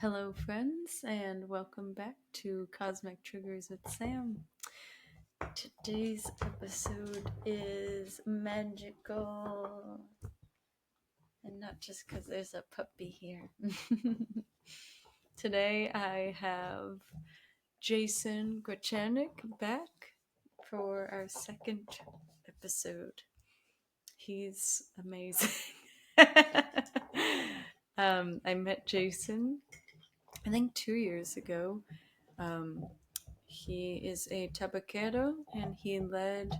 Hello, friends, and welcome back to Cosmic Triggers with Sam. Today's episode is magical, and not just because there's a puppy here. Today I have Jason Grachanek back for our second episode. He's amazing. I met Jason, I think 2 years ago. He is a tabaquero, and he led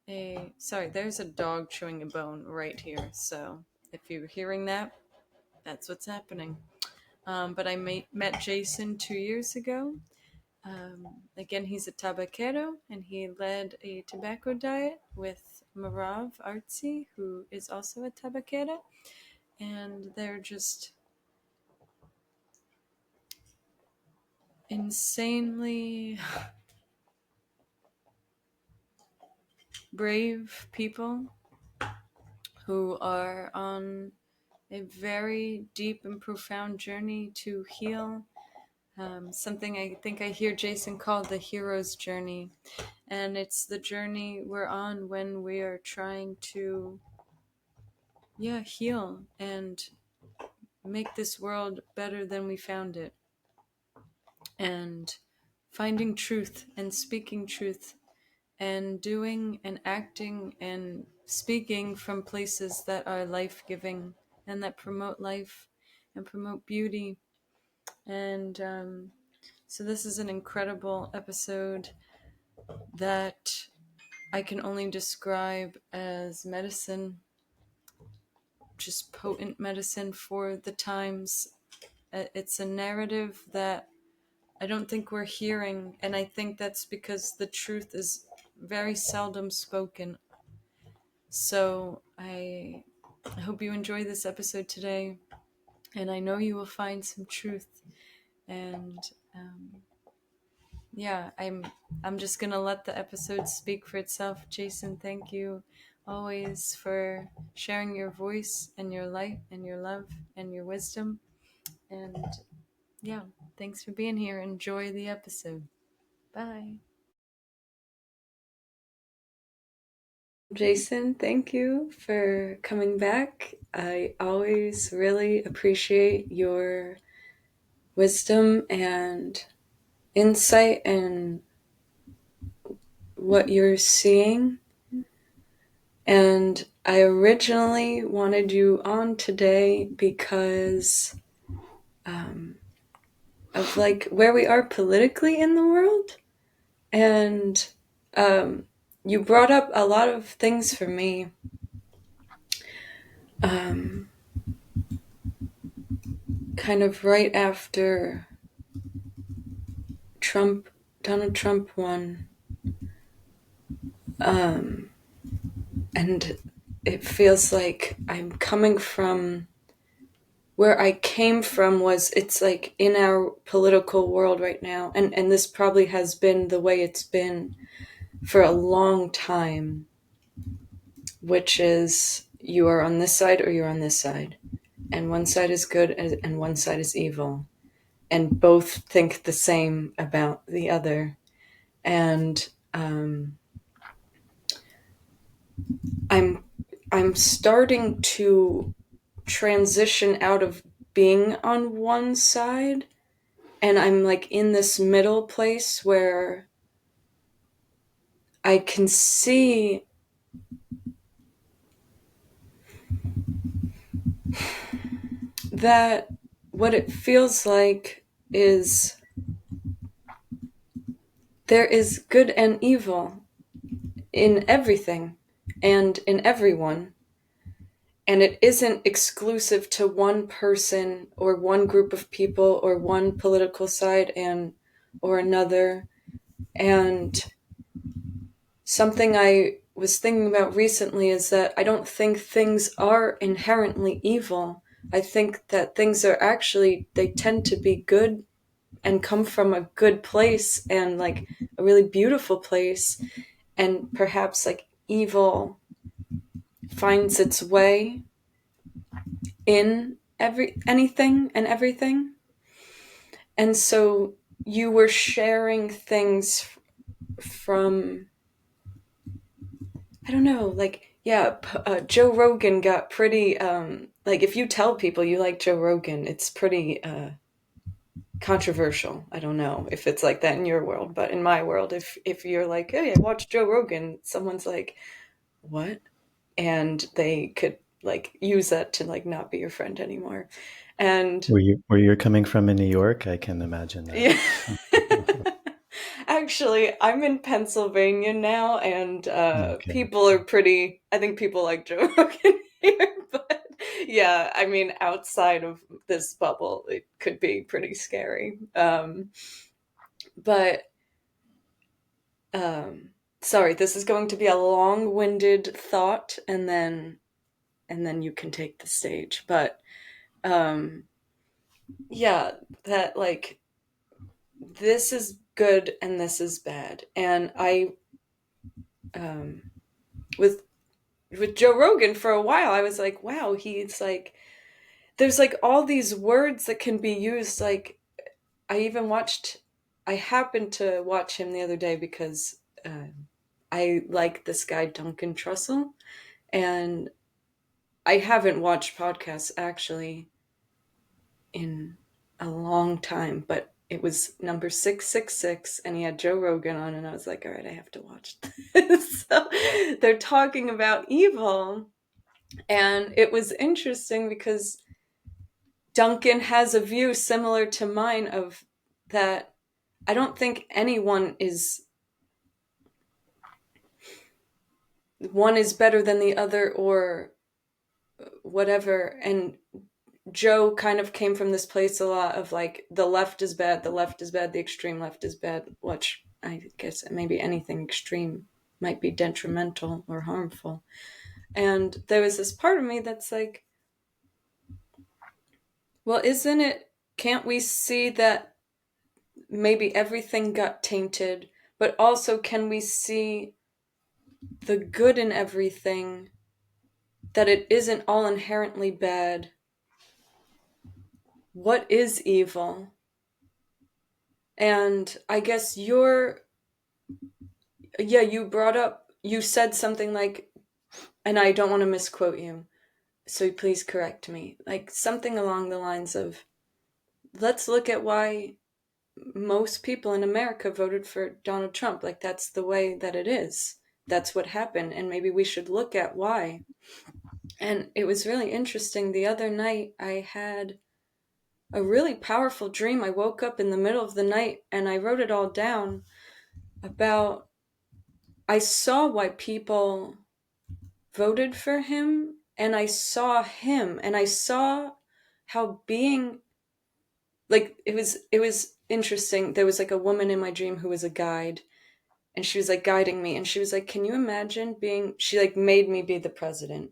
there's a dog chewing a bone right here. So if you're hearing that, that's what's happening. But I met Jason 2 years ago. Again, he's a tabaquero, and he led a tobacco diet with Marav Artsy, who is also a tabaquera. And they're just insanely brave people who are on a very deep and profound journey to heal. Something I think I hear Jason call the hero's journey. And it's the journey we're on when we are trying to, heal and make this world better than we found it. And finding truth and speaking truth and doing and acting and speaking from places that are life-giving and that promote life and promote beauty. And so this is an incredible episode that I can only describe as medicine, just potent medicine for the times. It's a narrative that I don't think we're hearing, and I think that's because the truth is very seldom spoken. So I hope you enjoy this episode today, and I know you will find some truth. And I'm just gonna let the episode speak for itself. Jason, thank you always for sharing your voice and your light and your love and your wisdom. And thanks for being here. Enjoy the episode. Bye. Jason, thank you for coming back. I always really appreciate your wisdom and insight and what you're seeing. And I originally wanted you on today because of where we are politically in the world. And you brought up a lot of things for me. Kind of right after Donald Trump won. And it feels like I'm coming from where I came from. It's like in our political world right now, and this probably has been the way it's been for a long time, which is you are on this side or you're on this side, and one side is good and one side is evil, and both think the same about the other. And I'm starting to transition out of being on one side, and I'm like in this middle place where I can see that what it feels like is there is good and evil in everything and in everyone. And it isn't exclusive to one person or one group of people or one political side or another. And something I was thinking about recently is that I don't think things are inherently evil. I think that things are actually, they tend to be good and come from a good place and like a really beautiful place. And perhaps like evil finds its way in anything and everything. And so you were sharing things from, I don't know, like, yeah, Joe Rogan got pretty, like, if you tell people you like Joe Rogan, it's pretty controversial. I don't know if it's like that in your world, but in my world, if you're like, hey, I watched Joe Rogan, someone's like, what? And they could like use that to like not be your friend anymore. And Where you're coming from in New York, I can imagine that. yeah. Actually, I'm in Pennsylvania now, and Okay. people are pretty. I think people like Joe Rogan here, but yeah, I mean, outside of this bubble, it could be pretty scary. But um, sorry, this is going to be a long-winded thought, and then you can take the stage. But um, yeah, that like this is good and this is bad, and I um, with Joe Rogan for a while, I was like, wow, he's like, there's like all these words that can be used. Like, I even watched, I happened to watch him the other day because I like this guy, Duncan Trussell, and I haven't watched podcasts actually in a long time, but it was number 666 and he had Joe Rogan on, and I was like, all right, I have to watch this. So they're talking about evil. And it was interesting because Duncan has a view similar to mine of that I don't think anyone is one is better than the other or whatever. And Joe kind of came from this place a lot of like the left is bad, the left is bad, the extreme left is bad, which I guess maybe anything extreme might be detrimental or harmful. And there was this part of me that's like, well, isn't it, can't we see that maybe everything got tainted, but also can we see the good in everything, that it isn't all inherently bad? What is evil? And I guess yeah, you brought up, you said something like, and I don't want to misquote you, so please correct me, like something along the lines of, let's look at why most people in America voted for Donald Trump. Like, that's the way that it is. That's what happened. And maybe we should look at why. And it was really interesting. The other night, I had a really powerful dream. I woke up in the middle of the night and I wrote it all down about, I saw why people voted for him, and I saw him, and I saw how being like it was interesting. There was like a woman in my dream who was a guide, and she was like guiding me, and she was like, can you imagine being, she like made me be the president.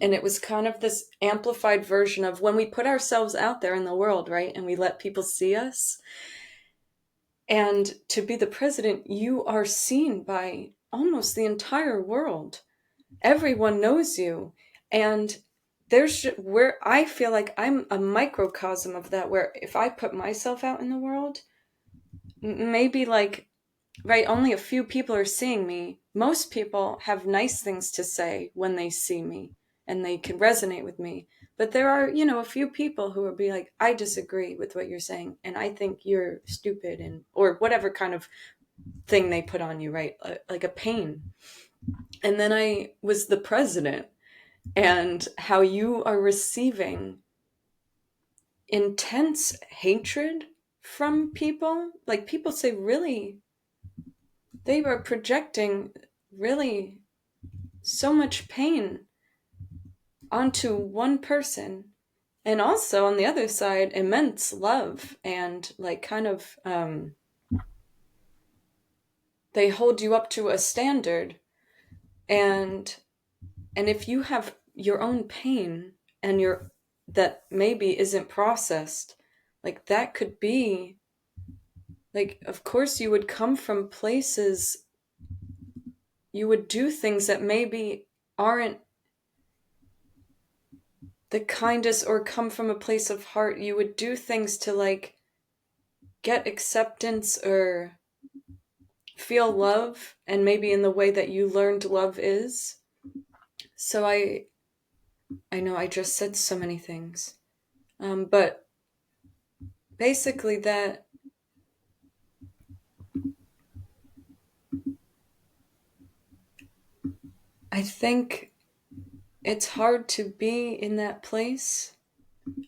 And it was kind of this amplified version of when we put ourselves out there in the world, right, and we let people see us. And to be the president, you are seen by almost the entire world. Everyone knows you. And there's where I feel like I'm a microcosm of that, where if I put myself out in the world, maybe like, right, only a few people are seeing me. Most people have nice things to say when they see me and they can resonate with me. But there are, a few people who will be like, I disagree with what you're saying and I think you're stupid, and or whatever kind of thing they put on you, right? Like a pain. And then I was the president, and how you are receiving intense hatred from people. Like, people say, really, they were projecting really so much pain onto one person. And also on the other side, immense love, and like kind of they hold you up to a standard. And and if you have your own pain and your that maybe isn't processed, like that could be like, of course you would come from places, you would do things that maybe aren't the kindest or come from a place of heart. You would do things to like get acceptance or feel love, and maybe in the way that you learned love is. So I know I just said so many things, but basically that I think it's hard to be in that place,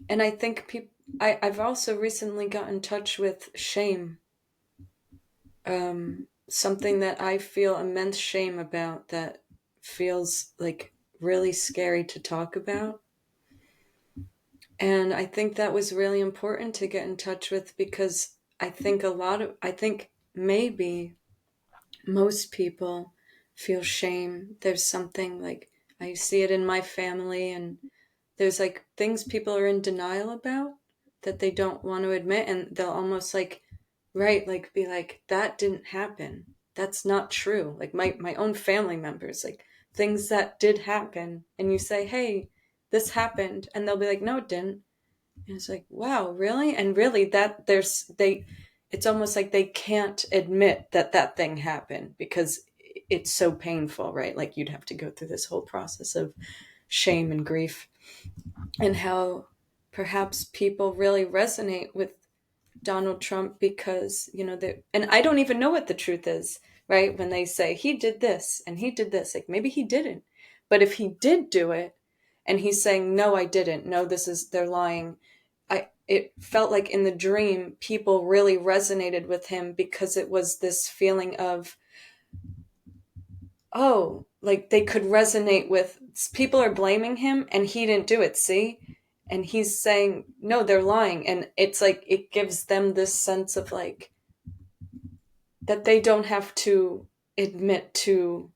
and I think people. I've also recently got in touch with shame, something that I feel immense shame about, that feels like really scary to talk about. And I think that was really important to get in touch with, because I think maybe most people feel shame. There's something like, I see it in my family, and there's like things people are in denial about that they don't want to admit, and they'll almost like, right, like be like, that didn't happen, that's not true. Like my own family members, like things that did happen, and you say, hey, this happened, and they'll be like, no, it didn't. And it's like, wow, really? And really, that there's they it's almost like they can't admit that that thing happened because it's so painful, right? Like you'd have to go through this whole process of shame and grief, and how perhaps people really resonate with Donald Trump because, and I don't even know what the truth is, right? When they say he did this and he did this, like maybe he didn't. But if he did do it and he's saying, no, I didn't, no, they're lying. It felt like in the dream, people really resonated with him because it was this feeling of, oh, like they could resonate with, people are blaming him and he didn't do it, see? And he's saying, no, they're lying. And it's like, it gives them this sense of like, that they don't have to admit to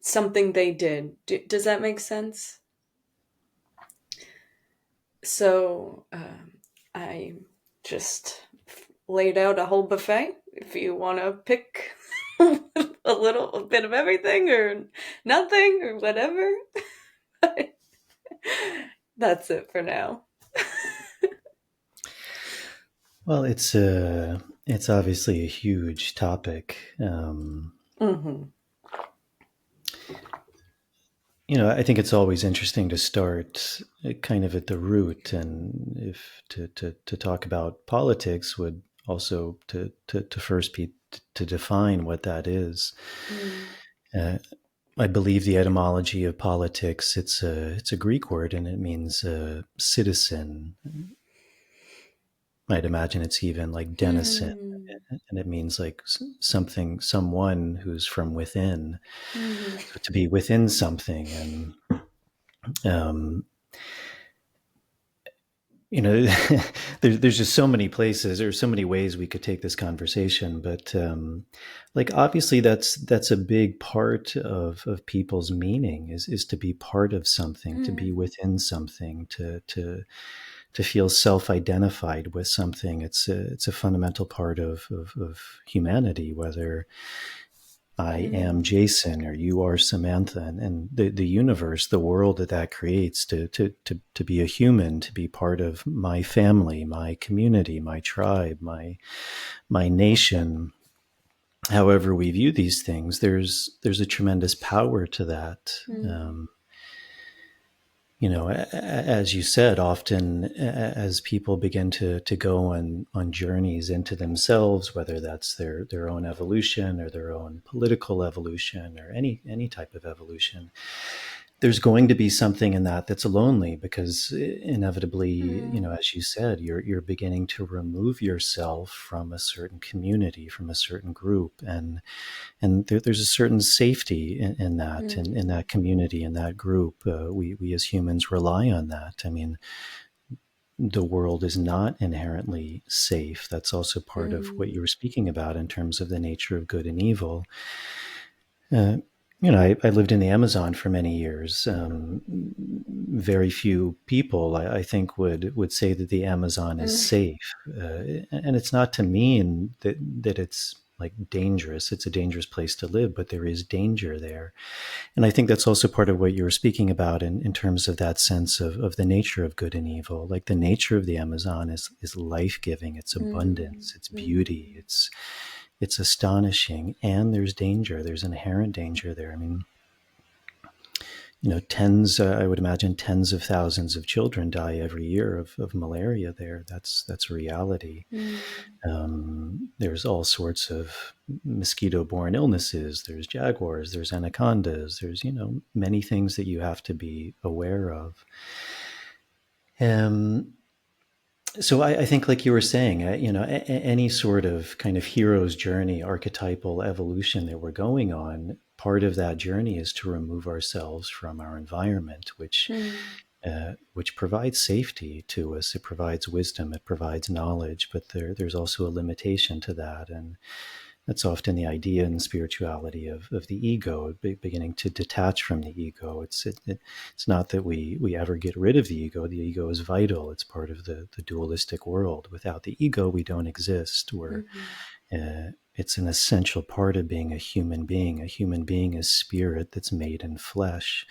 something they did. Does that make sense? So I just laid out a whole buffet. If you want to pick a little bit of everything or nothing or whatever, that's it for now. Well, it's obviously a huge topic. Mm-hmm. I think it's always interesting to start kind of at the root, and if to talk about politics would also to first be to define what that is. Mm. Uh, I believe the etymology of politics, it's a Greek word, and it means citizen. I'd imagine it's even like denizen, Mm. and it means like something, someone who's from within. Mm. So to be within something, and um, there's just so many places or so many ways we could take this conversation, but like obviously that's a big part of people's meaning is to be part of something, to be Mm. within something, to feel self-identified with something. It's a fundamental part of humanity, whether I am Mm. Jason or you are Samantha, and the universe, the world that creates, to be a human, to be part of my family, my community, my tribe, my nation. However we view these things, there's a tremendous power to that. Mm. As you said, often as people begin to go on journeys into themselves, whether that's their own evolution or their own political evolution or any type of evolution, there's going to be something in that that's lonely, because inevitably, Mm. as you said, you're beginning to remove yourself from a certain community, from a certain group, and there's a certain safety in that, in Mm. that community, in that group. We as humans rely on that. I mean, the world is not inherently safe. That's also part of what Mm. you were speaking about in terms of the nature of good and evil. Uh, I lived in the Amazon for many years. Very few people, I think, would say that the Amazon is Mm. safe, and it's not to mean that it's like dangerous. It's a dangerous place to live, but there is danger there. And I think that's also part of what you were speaking about in terms of that sense of the nature of good and evil. Like the nature of the Amazon is life-giving, it's abundance, it's beauty, it's astonishing, and there's danger. There's inherent danger there. I mean, I would imagine tens of thousands of children die every year of malaria there. That's reality. There's all sorts of mosquito-borne illnesses. There's jaguars, there's anacondas, there's, many things that you have to be aware of. So I think, like you were saying, any sort of kind of hero's journey, archetypal evolution that we're going on, part of that journey is to remove ourselves from our environment, which provides safety to us. It provides wisdom. It provides knowledge. But there's also a limitation to that, and that's often the idea in spirituality of the ego, beginning to detach from the ego. It's not that we ever get rid of the ego. The ego is vital. It's part of the dualistic world. Without the ego, we don't exist. It's an essential part of being a human being. A human being is spirit that's made in flesh.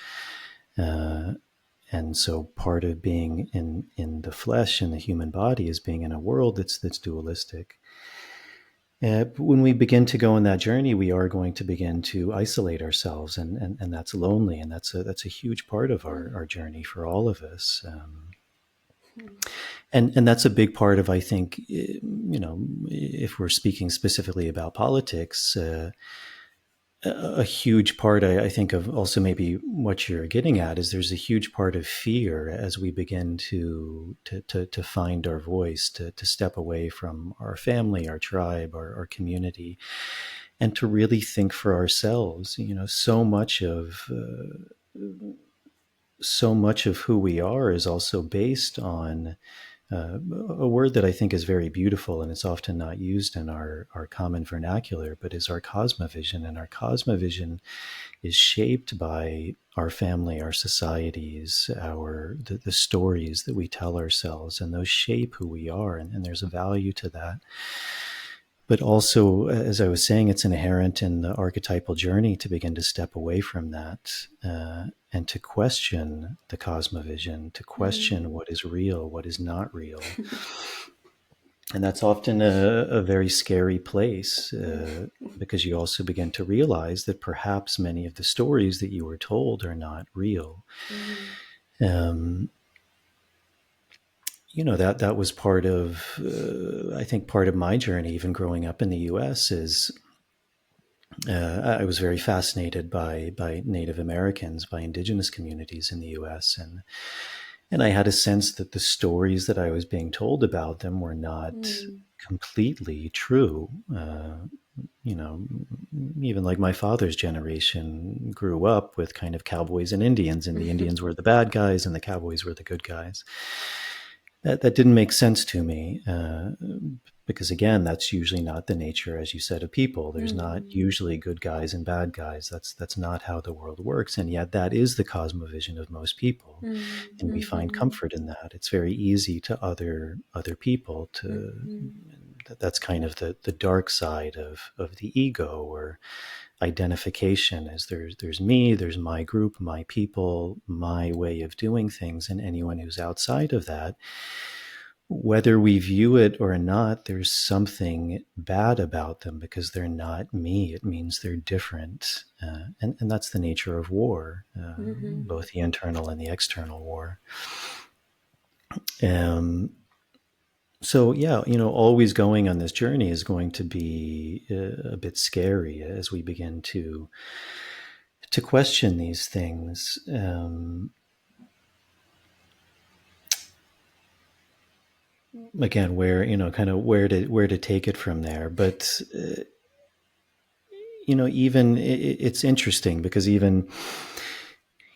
And so part of being in the flesh, in the human body, is being in a world that's dualistic. When we begin to go on that journey, we are going to begin to isolate ourselves, and that's lonely, and that's a huge part of our journey for all of us. And that's a big part of, I think, if we're speaking specifically about politics, a huge part, I think, of also maybe what you're getting at is there's a huge part of fear as we begin to find our voice, to step away from our family, our tribe, our community, and to really think for ourselves. So much of who we are is also based on a word that I think is very beautiful, and it's often not used in our common vernacular, but is our cosmovision. And our cosmovision is shaped by our family, our societies, the stories that we tell ourselves, and those shape who we are, and there's a value to that. But also, as I was saying, it's inherent in the archetypal journey to begin to step away from that and to question the cosmovision, to question what is real, what is not real. And that's often a very scary place because you also begin to realize that perhaps many of the stories that you were told are not real. That was part of, I think, part of my journey, even growing up in the U.S., is I was very fascinated by Native Americans, by indigenous communities in the U.S., and I had a sense that the stories that I was being told about them were not completely true. Even like my father's generation grew up with kind of cowboys and the Indians were the bad guys and the cowboys were the good guys. That didn't make sense to me because, again, that's usually not the nature, as you said, of people. There's not usually good guys and bad guys. That's not how the world works. And yet that is the cosmovision of most people. And we find comfort in that. It's very easy to other people that's kind of the dark side of the ego, or identification, is there's me, there's my group, my people, my way of doing things, and anyone who's outside of that, whether we view it or not, there's something bad about them because they're not me. It means they're different. And that's the nature of war, both the internal and the external war. So, yeah, always going on this journey is going to be a bit scary as we begin to question these things. Again, where to take it from there. But even it's interesting because even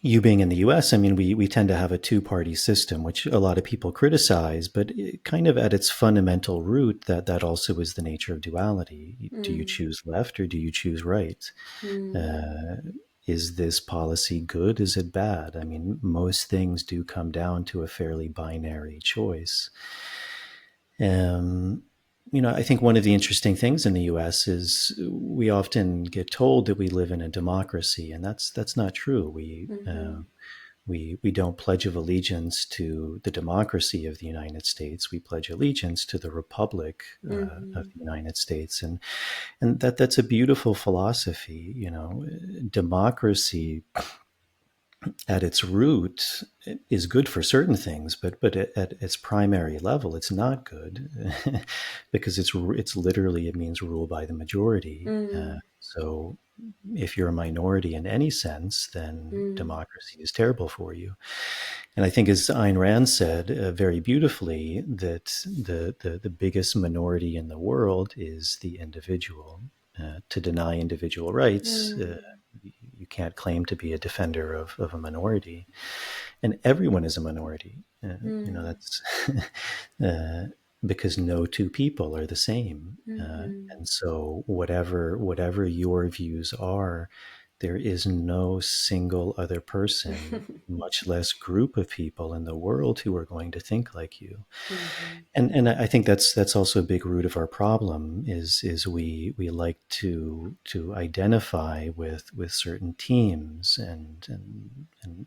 you being in the US, I mean, we tend to have a two-party system, which a lot of people criticize, but kind of at its fundamental root, that also is the nature of duality. Do you choose left or do you choose right? Is this policy good? Is it bad? I mean, most things do come down to a fairly binary choice. I think one of the interesting things in the U.S. is we often get told that we live in a democracy, and that's not true. Mm-hmm. We don't pledge of allegiance to the democracy of the United States. We pledge allegiance to the Republic of Mm-hmm. the United States, and that's a beautiful philosophy. Democracy at its root is good for certain things, but at its primary level, it's not good because it's literally, it means rule by the majority. Mm-hmm. So if you're a minority in any sense, then democracy is terrible for you. And I think, as Ayn Rand said very beautifully, that the biggest minority in the world is the individual. To deny individual rights, Mm-hmm. you can't claim to be a defender of a minority. And everyone is a minority. That's uh, because no two people are the same. Mm-hmm. And so whatever your views are, there is no single other person, much less group of people in the world who are going to think like you. Mm-hmm. And I think that's also a big root of our problem is we like to identify with certain teams and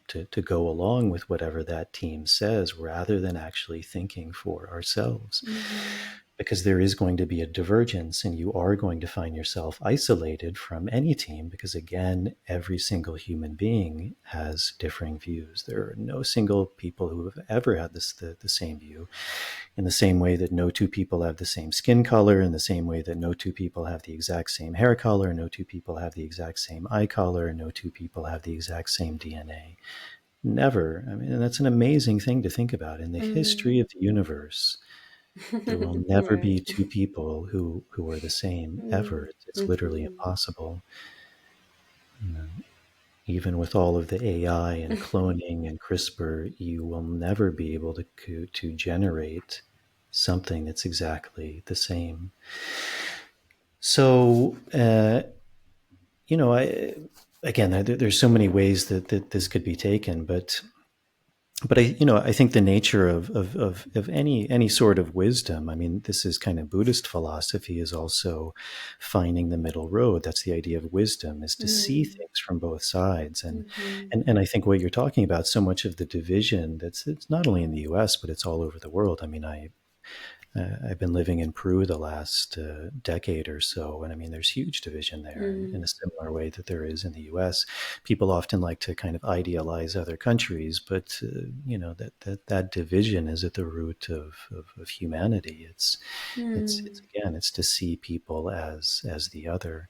to go along with whatever that team says rather than actually thinking for ourselves, Mm-hmm. because there is going to be a divergence and you are going to find yourself isolated from any team, because again, every single human being has differing views. There are no single people who have ever had the same view, in the same way that no two people have the same skin color, in the same way that no two people have the exact same hair color, no two people have the exact same eye color, no two people have the exact same DNA. Never. I mean, and that's an amazing thing to think about. In the Mm-hmm. history of the universe, there will never Right. be two people who are the same ever. It's literally Mm-hmm. impossible. You know, even with all of the AI and cloning and CRISPR, you will never be able to generate something that's exactly the same. So, I again, there's so many ways that this could be taken, but I think the nature of any sort of wisdom. I mean, this is kind of Buddhist philosophy, is also finding the middle road. That's the idea of wisdom, is to see Mm-hmm. things from both sides. And Mm-hmm. and I think what you're talking about, so much of the division, it's not only in the U.S. but it's all over the world. I mean, I've been living in Peru the last decade or so, and I mean, there's huge division there, in a similar way that there is in the U.S. People often like to kind of idealize other countries, but that division is at the root of humanity. It's again, it's to see people as the other.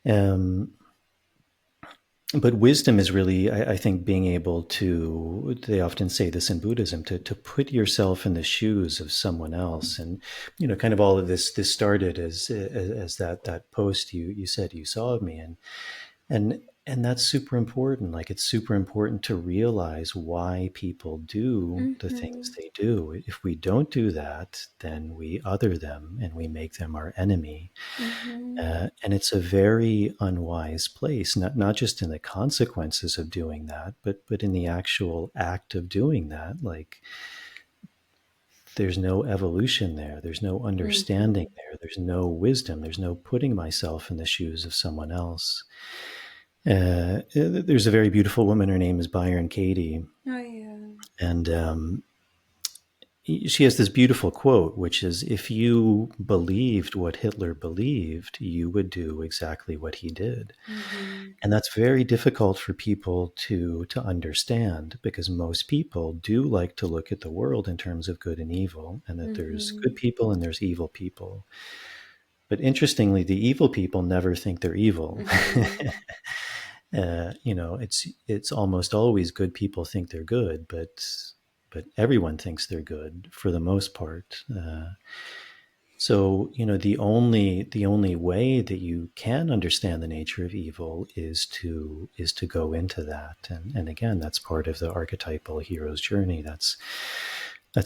Um, but wisdom is really, I think, being able to, they often say this in Buddhism, to put yourself in the shoes of someone else. And kind of all of this started as that post you said you saw of me, and that's super important. Like, it's super important to realize why people do the things Mm-hmm. they do. If we don't do that, then we other them and we make them our enemy. Mm-hmm. And it's a very unwise place, not just in the consequences of doing that, but in the actual act of doing that. Like, there's no evolution there, there's no understanding Mm-hmm. there, there's no wisdom, there's no putting myself in the shoes of someone else. There's a very beautiful woman. Her name is Byron Katie, Oh yeah. and she has this beautiful quote, which is, if you believed what Hitler believed, you would do exactly what he did. Mm-hmm. And that's very difficult for people to understand, because most people do like to look at the world in terms of good and evil, and that there's Mm-hmm. good people and there's evil people. But interestingly, the evil people never think they're evil. Mm-hmm. It's almost always good people think they're good, but everyone thinks they're good for the most part. So the only way that you can understand the nature of evil is to go into that, and again, that's part of the archetypal hero's journey. That's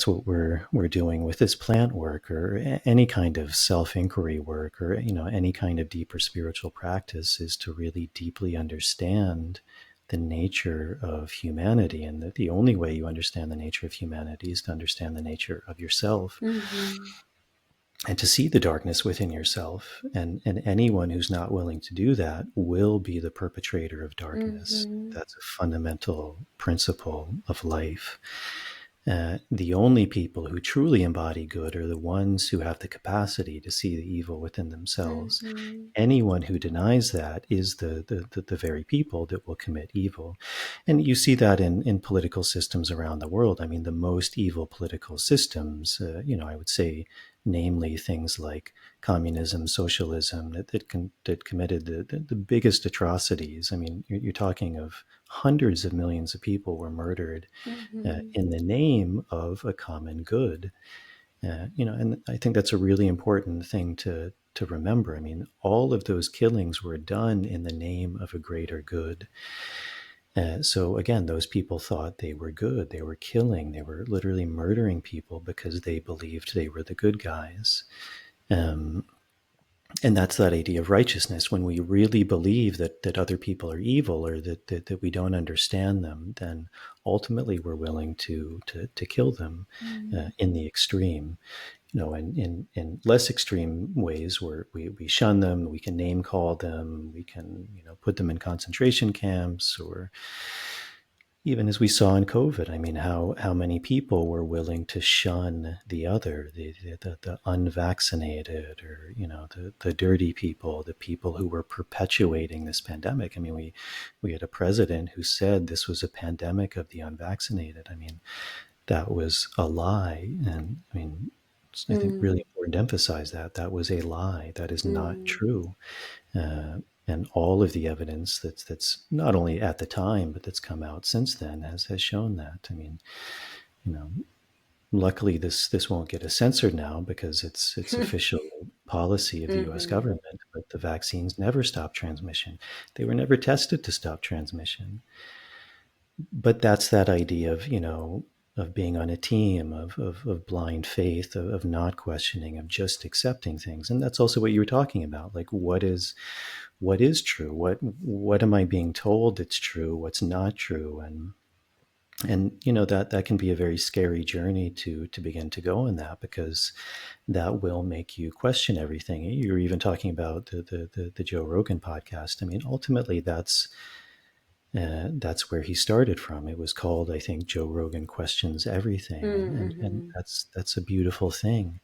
what we're doing with this plant work, or any kind of self inquiry work, or any kind of deeper spiritual practice, is to really deeply understand the nature of humanity, and that the only way you understand the nature of humanity is to understand the nature of yourself. Mm-hmm. and to see the darkness within yourself. And anyone who's not willing to do that will be the perpetrator of darkness. Mm-hmm. That's a fundamental principle of life. The only people who truly embody good are the ones who have the capacity to see the evil within themselves. Mm-hmm. Anyone who denies that is the very people that will commit evil. And you see that in political systems around the world. I mean, the most evil political systems, I would say, namely things like communism, socialism, that committed the biggest atrocities. I mean, you're talking of hundreds of millions of people were murdered Mm-hmm. in the name of a common good. And I think that's a really important thing to remember. I mean, all of those killings were done in the name of a greater good. So again, those people thought they were good. They were killing. They were literally murdering people because they believed they were the good guys. Um, and that's that idea of righteousness. When we really believe that other people are evil, or that we don't understand them, then ultimately we're willing to kill them in the extreme. And in less extreme ways, where we shun them, we can name call them, we can put them in concentration camps, or even as we saw in COVID. I mean, how many people were willing to shun the other, the unvaccinated, or the dirty people, the people who were perpetuating this pandemic. I mean, we had a president who said this was a pandemic of the unvaccinated. I mean, that was a lie. And I mean, it's, I think, Mm-hmm. really important to emphasize that was a lie. That is not Mm-hmm. true. Uh, and all of the evidence that's not only at the time, but that's come out since then has shown that. I mean, you know, luckily this won't get us censored now, because it's official policy of the U.S. Mm-hmm. government. But the vaccines never stop transmission. They were never tested to stop transmission. But that's that idea of being on a team, of blind faith, of not questioning, of just accepting things. And that's also what you were talking about. Like, what is true? What am I being told that's true? What's not true? And that can be a very scary journey to begin to go in that, because that will make you question everything. You're even talking about the Joe Rogan podcast. I mean, ultimately, that's where he started from. It was called, I think, Joe Rogan Questions Everything, and Mm-hmm. that's a beautiful thing.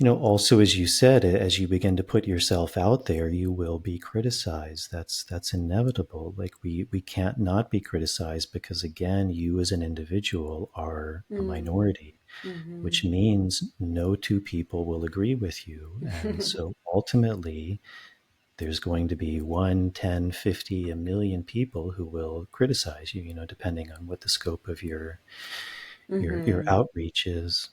Also, as you said, as you begin to put yourself out there, you will be criticized. That's inevitable. Like, we can't not be criticized, because again, you as an individual are a minority, Mm-hmm. which means no two people will agree with you. And so ultimately, there's going to be 1, 10, 50, a million people who will criticize you, depending on what the scope of your Mm-hmm. outreach is.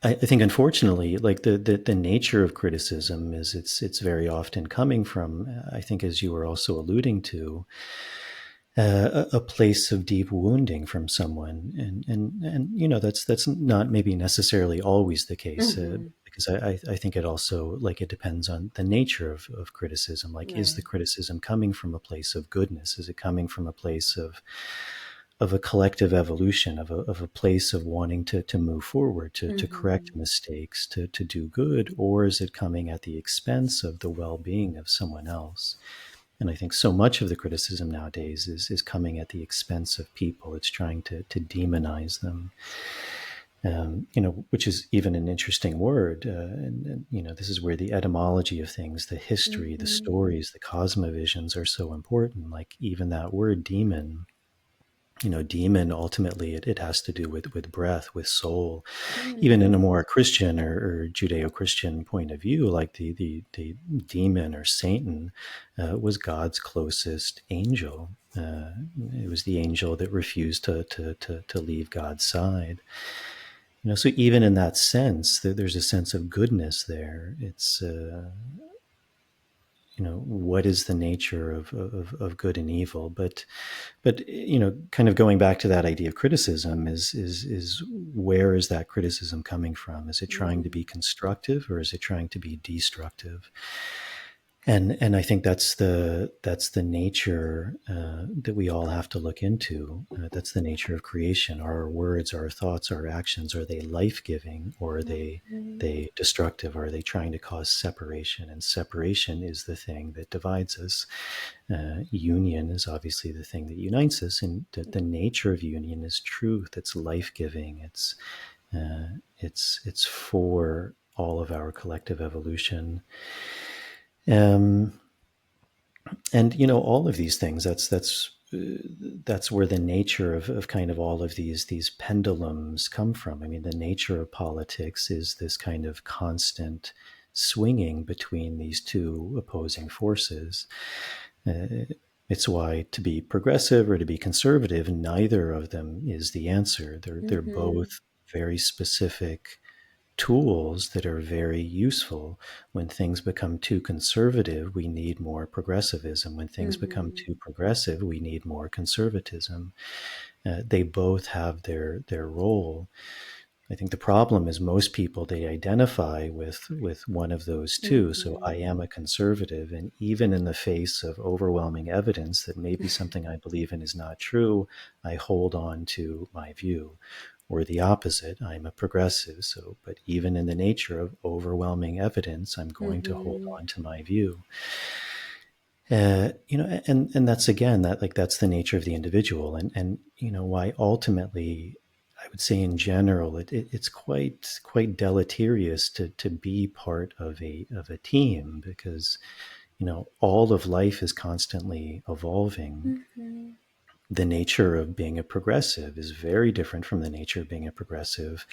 I think, unfortunately, like the nature of criticism is it's very often coming from, I think, as you were also alluding to, a place of deep wounding from someone. And that's not maybe necessarily always the case, Mm-hmm. because I think it also, like, it depends on the nature of criticism. Like, is the Right. criticism coming from a place of goodness? Is it coming from a place of a collective evolution, of a place of wanting to move forward, to correct Mm-hmm. mistakes, to do good? Or is it coming at the expense of the well-being of someone else? And I think so much of the criticism nowadays is coming at the expense of people. It's trying to demonize them, which is even an interesting word. And this is where the etymology of things, the history, the Mm-hmm. stories, the cosmovisions are so important. Like, even that word demon, demon, ultimately it has to do with breath, with soul. Even in a more Christian or Judeo-Christian point of view, like the demon or Satan was God's closest angel. It was the angel that refused to leave God's side. So even in that sense, there's a sense of goodness there. It's what is the nature of good and evil? But kind of going back to that idea of criticism, is where is that criticism coming from? Is it trying to Mm-hmm. be constructive, or is it trying to be destructive? And I think that's the nature that we all have to look into. That's the nature of creation. Are our words, our thoughts, our actions, are they life giving, or are they destructive? Are they trying to cause separation? And separation is the thing that divides us. Union is obviously the thing that unites us, and the nature of union is truth. It's life giving. It's for all of our collective evolution. Um, and all of these things. That's where the nature of kind of all of these pendulums come from. I mean, the nature of politics is this kind of constant swinging between these two opposing forces. It's why to be progressive or to be conservative, neither of them is the answer. They're Mm-hmm. both very specific tools that are very useful. When things become too conservative, we need more progressivism. When things become Mm-hmm. too progressive, we need more conservatism. They both have their role. I think the problem is most people, they identify with one of those two. So I Mm-hmm. am a conservative, and even in the face of overwhelming evidence that maybe something I believe in is not true, I hold on to my view. Or the opposite, I'm a progressive. So, but even in the nature of overwhelming evidence, I'm going to hold Mm-hmm. on to my view. And that's again that's the nature of the individual, and why ultimately I would say in general it's quite deleterious to be part of a team, because all of life is constantly evolving. Mm-hmm. The nature of being a progressive is very different from the nature of being a progressive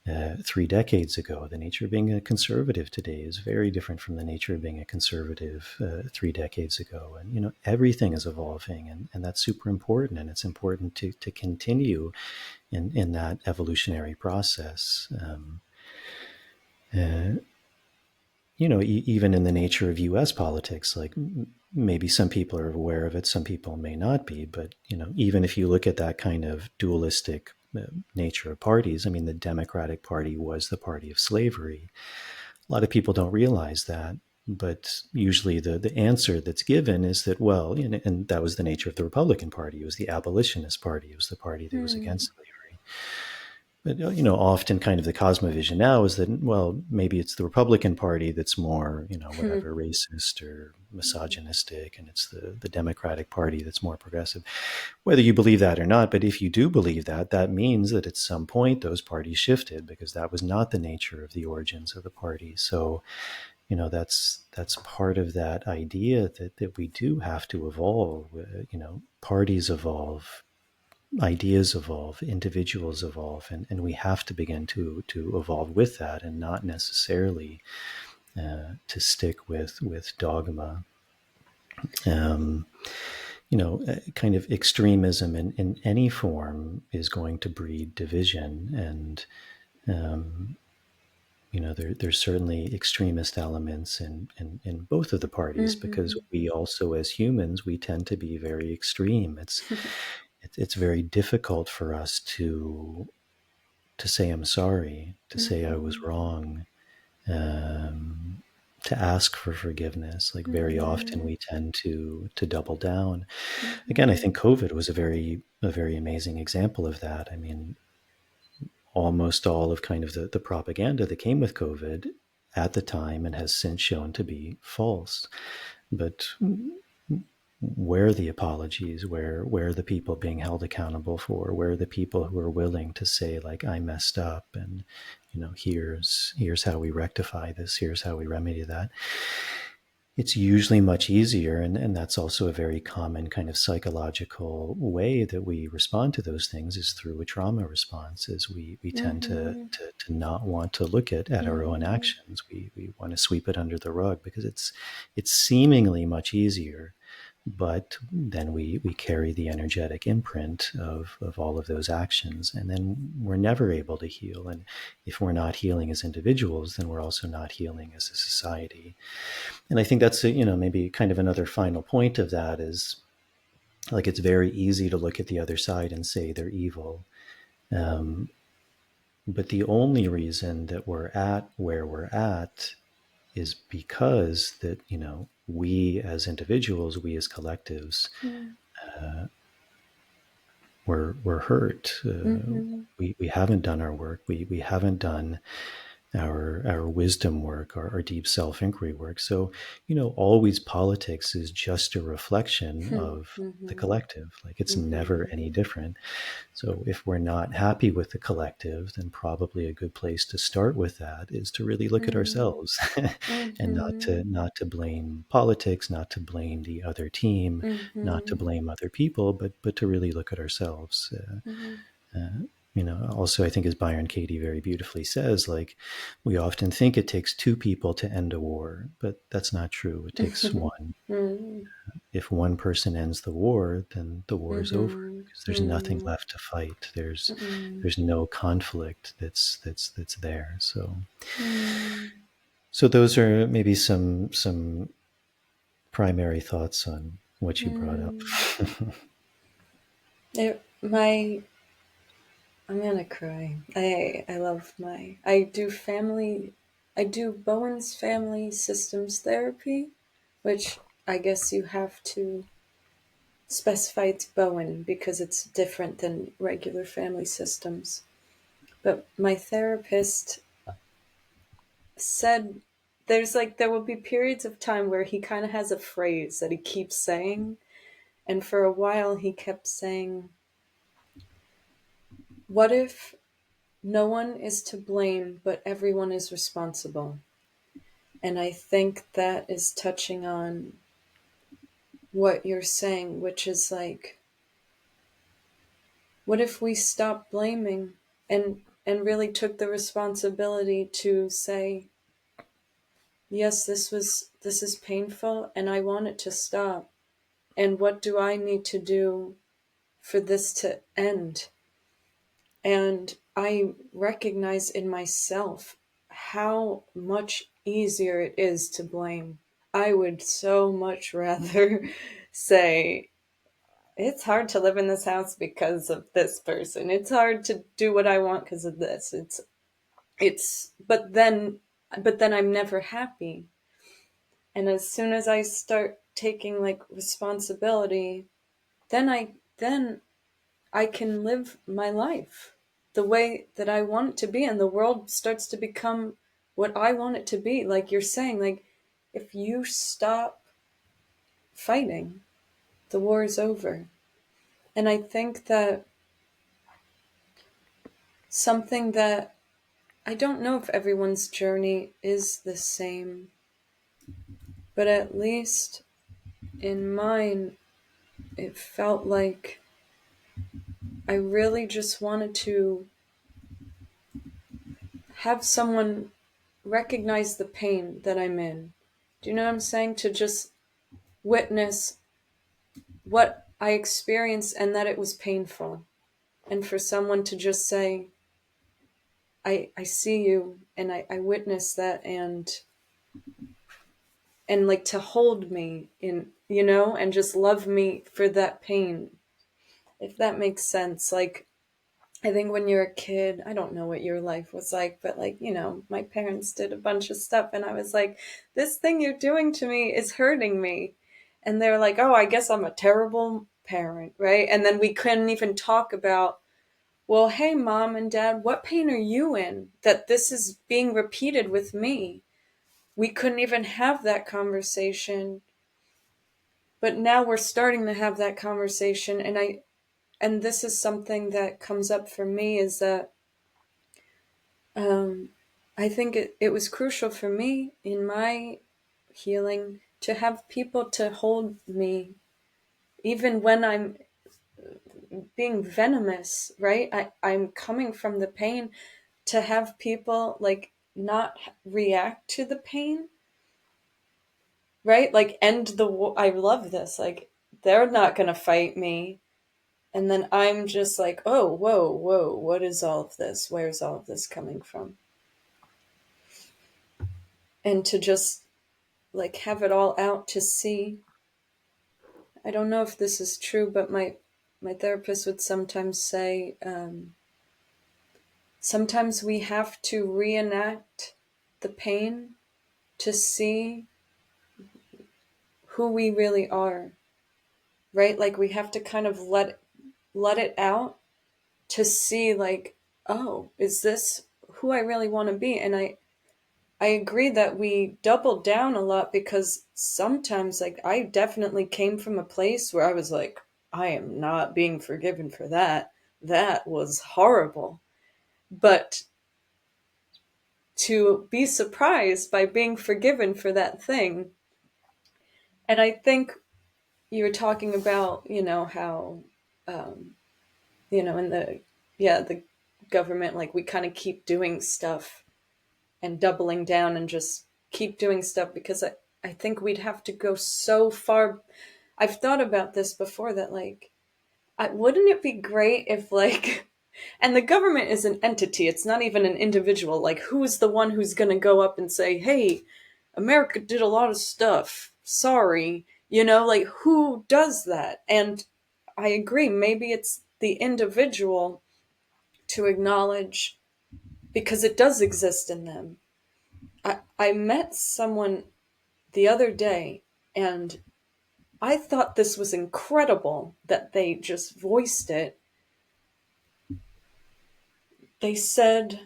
3 decades ago. The nature of being a conservative today is very different from the nature of being a conservative 3 decades ago. And everything is evolving, and that's super important. And it's important to continue in that evolutionary process. Uh, Even in the nature of U.S. politics, like maybe some people are aware of it, some people may not be. But even if you look at that kind of dualistic nature of parties, I mean, the Democratic Party was the party of slavery. A lot of people don't realize that, but usually the answer that's given is that, well, and that was the nature of the Republican Party. It was the abolitionist party. It was the party that was Mm-hmm. against slavery. But often kind of the cosmovision now is that, well, maybe it's the Republican Party that's more, whatever, racist or misogynistic, and it's the Democratic Party that's more progressive. Whether you believe that or not, but if you do believe that, that means that at some point those parties shifted, because that was not the nature of the origins of the party. So, that's part of that idea that we do have to evolve. Parties evolve, ideas evolve, individuals evolve, and we have to begin to evolve with that, and not necessarily to stick with dogma. Um, Kind of extremism in any form is going to breed division, and um, there's certainly extremist elements in both of the parties, because Mm-hmm. we also, as humans, we tend to be very extreme. It's very difficult for us to say I'm sorry, to say I was Mm-hmm. wrong, to ask for forgiveness. Like, very often Mm-hmm. we tend to double down. Again, I Mm-hmm. think COVID was a very amazing example of that. I mean, almost all of kind of the propaganda that came with COVID at the time and has since shown to be false. But where are the apologies? Where are the people being held accountable for? Where are the people who are willing to say, like, I messed up, and here's how we rectify this, here's how we remedy that? It's usually much easier, and that's also a very common kind of psychological way that we respond to those things, is through a trauma response. Is we tend Mm-hmm. to not want to look at our own Mm-hmm. actions. We want to sweep it under the rug, because it's seemingly much easier, but then we carry the energetic imprint of all of those actions, and then we're never able to heal. And if we're not healing as individuals, then we're also not healing as a society. And I think that's maybe kind of another final point of that is, like, it's very easy to look at the other side and say they're evil. um, but the only reason that we're at where we're at is because that, you know, we as individuals, we as collectives, Mm. we're hurt. Mm-hmm. We haven't done our work. We haven't done our wisdom work, our deep self inquiry work. So, you know, always politics is just a reflection of the Mm-hmm. collective. Like it's Mm-hmm. never any different. So if we're not happy with the collective, then probably a good place to start with that is to really look at ourselves and Mm-hmm. not to blame politics, not to blame the other team, not to Mm-hmm. blame other people, but to really look at ourselves. Mm-hmm. You know, also, I think as Byron Katie very beautifully says, like we often think it takes two people to end a war, but that's not true. It takes one. Mm-hmm. If one person ends the war, then the war is over because there's nothing Mm-hmm. left to fight. Mm-hmm. There's no conflict that's there. Mm-hmm. So those are maybe some primary thoughts on what you brought up. My I'm gonna cry. I love my I do Bowen's family systems therapy, which I guess you have to specify it's Bowen because it's different than regular family systems. But my therapist said there will be periods of time where he kind of has a phrase that he keeps saying, and for a while he kept saying, "What if no one is to blame, but everyone is responsible?" And I think that is touching on what you're saying, which is like, what if we stopped blaming and really took the responsibility to say, yes, this is painful and I want it to stop. And what do I need to do for this to end? And I recognize in myself how much easier it is to blame. I would so much rather say, it's hard to live in this house because of this person. It's hard to do what I want because of this. But then I'm never happy. And as soon as I start taking like responsibility, then I can live my life the way that I want it to be, and the world starts to become what I want it to be. Like you're saying, like if you stop fighting, the war is over. And I think that something that I don't know if everyone's journey is the same, but at least in mine, it felt like I really just wanted to have someone recognize the pain that I'm in. Do you know what I'm saying? To just witness what I experienced and that it was painful. And for someone to just say, I see you and I witness that and like to hold me in, and just love me for that pain. If that makes sense. Like I think when you're a kid, I don't know what your life was like, but like, my parents did a bunch of stuff and I was like, this thing you're doing to me is hurting me. And they're like, oh, I guess I'm a terrible parent, right? And then we couldn't even talk about, well, hey, mom and dad, what pain are you in that this is being repeated with me? We couldn't even have that conversation. But now we're starting to have that conversation. And this is something that comes up for me is that Um, I think it was crucial for me in my healing to have people to hold me, even when I'm being venomous, right? I'm coming from the pain to have people like not react to the pain, right? Like end the war. I love this. Like they're not going to fight me. And then I'm just like, oh, whoa, whoa, what is all of this? Where's all of this coming from? And to just like have it all out to see. I don't know if this is true, but my therapist would sometimes say, sometimes we have to reenact the pain to see who we really are, right? Like we have to kind of let it out to see, like, oh, is this who I really want to be? And I agree that we double down a lot, because sometimes, like, I definitely came from a place where I was like, I am not being forgiven for that. That was horrible. But to be surprised by being forgiven for that thing. And I think you were talking about, how, um, in the government, like we kind of keep doing stuff and doubling down and just keep doing stuff, because I think we'd have to go so far. I've thought about this before, that like, wouldn't it be great if like, and the government is an entity, it's not even an individual. Like, who's the one who's going to go up and say, hey, America did a lot of stuff. Sorry. Like, who does that? And I agree, maybe it's the individual to acknowledge, because it does exist in them. I met someone the other day, and I thought this was incredible that they just voiced it. They said,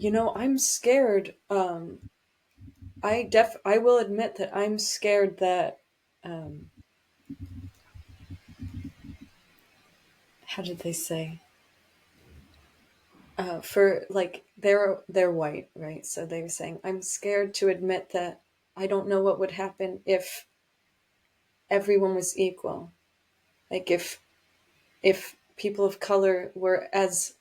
I'm scared. I will admit that I'm scared that, um, how did they say? For like, they're white, right? So they were saying, I'm scared to admit that I don't know what would happen if everyone was equal. Like, if people of color were as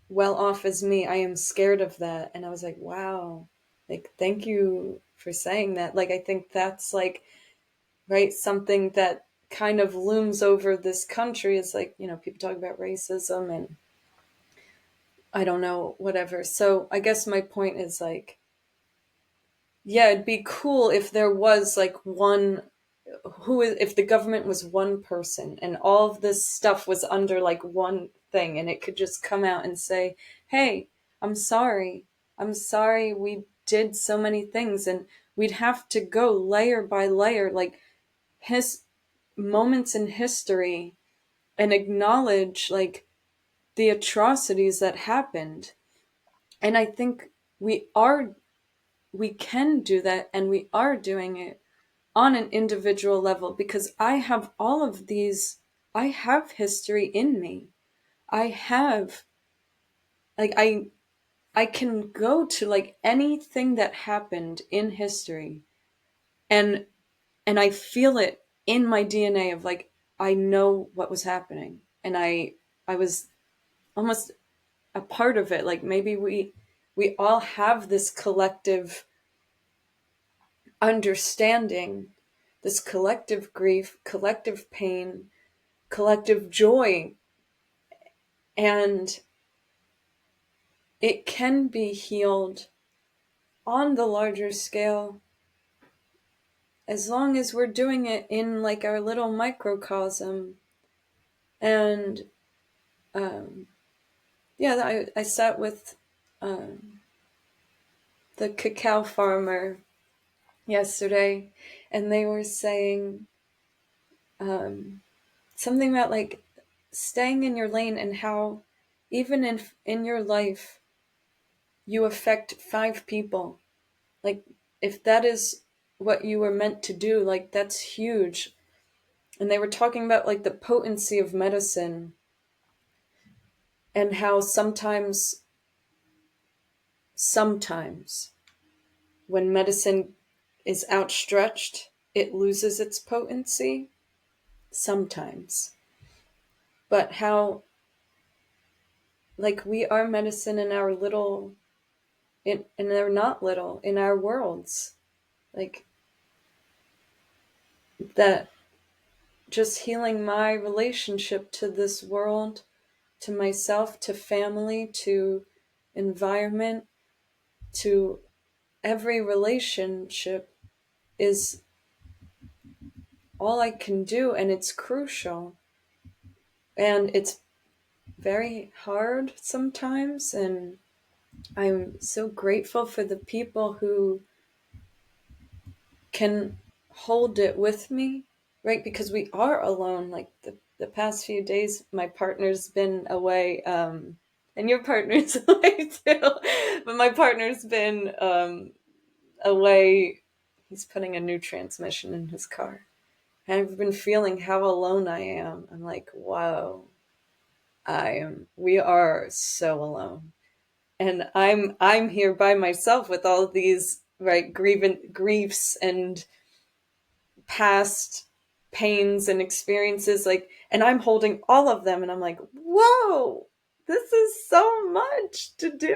well off as me, I am scared of that. And I was like, wow, like, thank you for saying that. Like, I think that's like, right, something that kind of looms over this country is like, people talk about racism and I don't know, whatever. So I guess my point is like, yeah, it'd be cool if there was like one, if the government was one person and all of this stuff was under like one thing, and it could just come out and say, hey, I'm sorry. I'm sorry we did so many things. And we'd have to go layer by layer, like his moments in history, and acknowledge like the atrocities that happened. And I think we can do that, and we are doing it on an individual level, because I have all of these, I have history in me. I have, like, I can go to like anything that happened in history, and I feel it in my DNA of like, I know what was happening, and I was almost a part of it. Like, maybe we all have this collective understanding, this collective grief, collective pain, collective joy, and it can be healed on the larger scale, as long as we're doing it in like our little microcosm. And yeah, I sat with the cacao farmer yesterday, and they were saying something about like staying in your lane, and how even in your life you affect 5 people. Like, if that is what you were meant to do, like, that's huge. And they were talking about like the potency of medicine, and how sometimes when medicine is outstretched, it loses its potency sometimes. But how, like, we are medicine in our little, and they're not little, in our worlds. Like, that, just healing my relationship to this world, to myself, to family, to environment, to every relationship, is all I can do, and it's crucial. And it's very hard sometimes, and I'm so grateful for the people who can hold it with me, right? Because we are alone. Like the past few days, my partner's been away, and your partner's away too. But my partner's been away. He's putting a new transmission in his car. And I've been feeling how alone I am. I'm like, whoa, we are so alone. And I'm here by myself with all these right griefs and past pains and experiences, like, and I'm holding all of them, and I'm like, whoa, this is so much to do.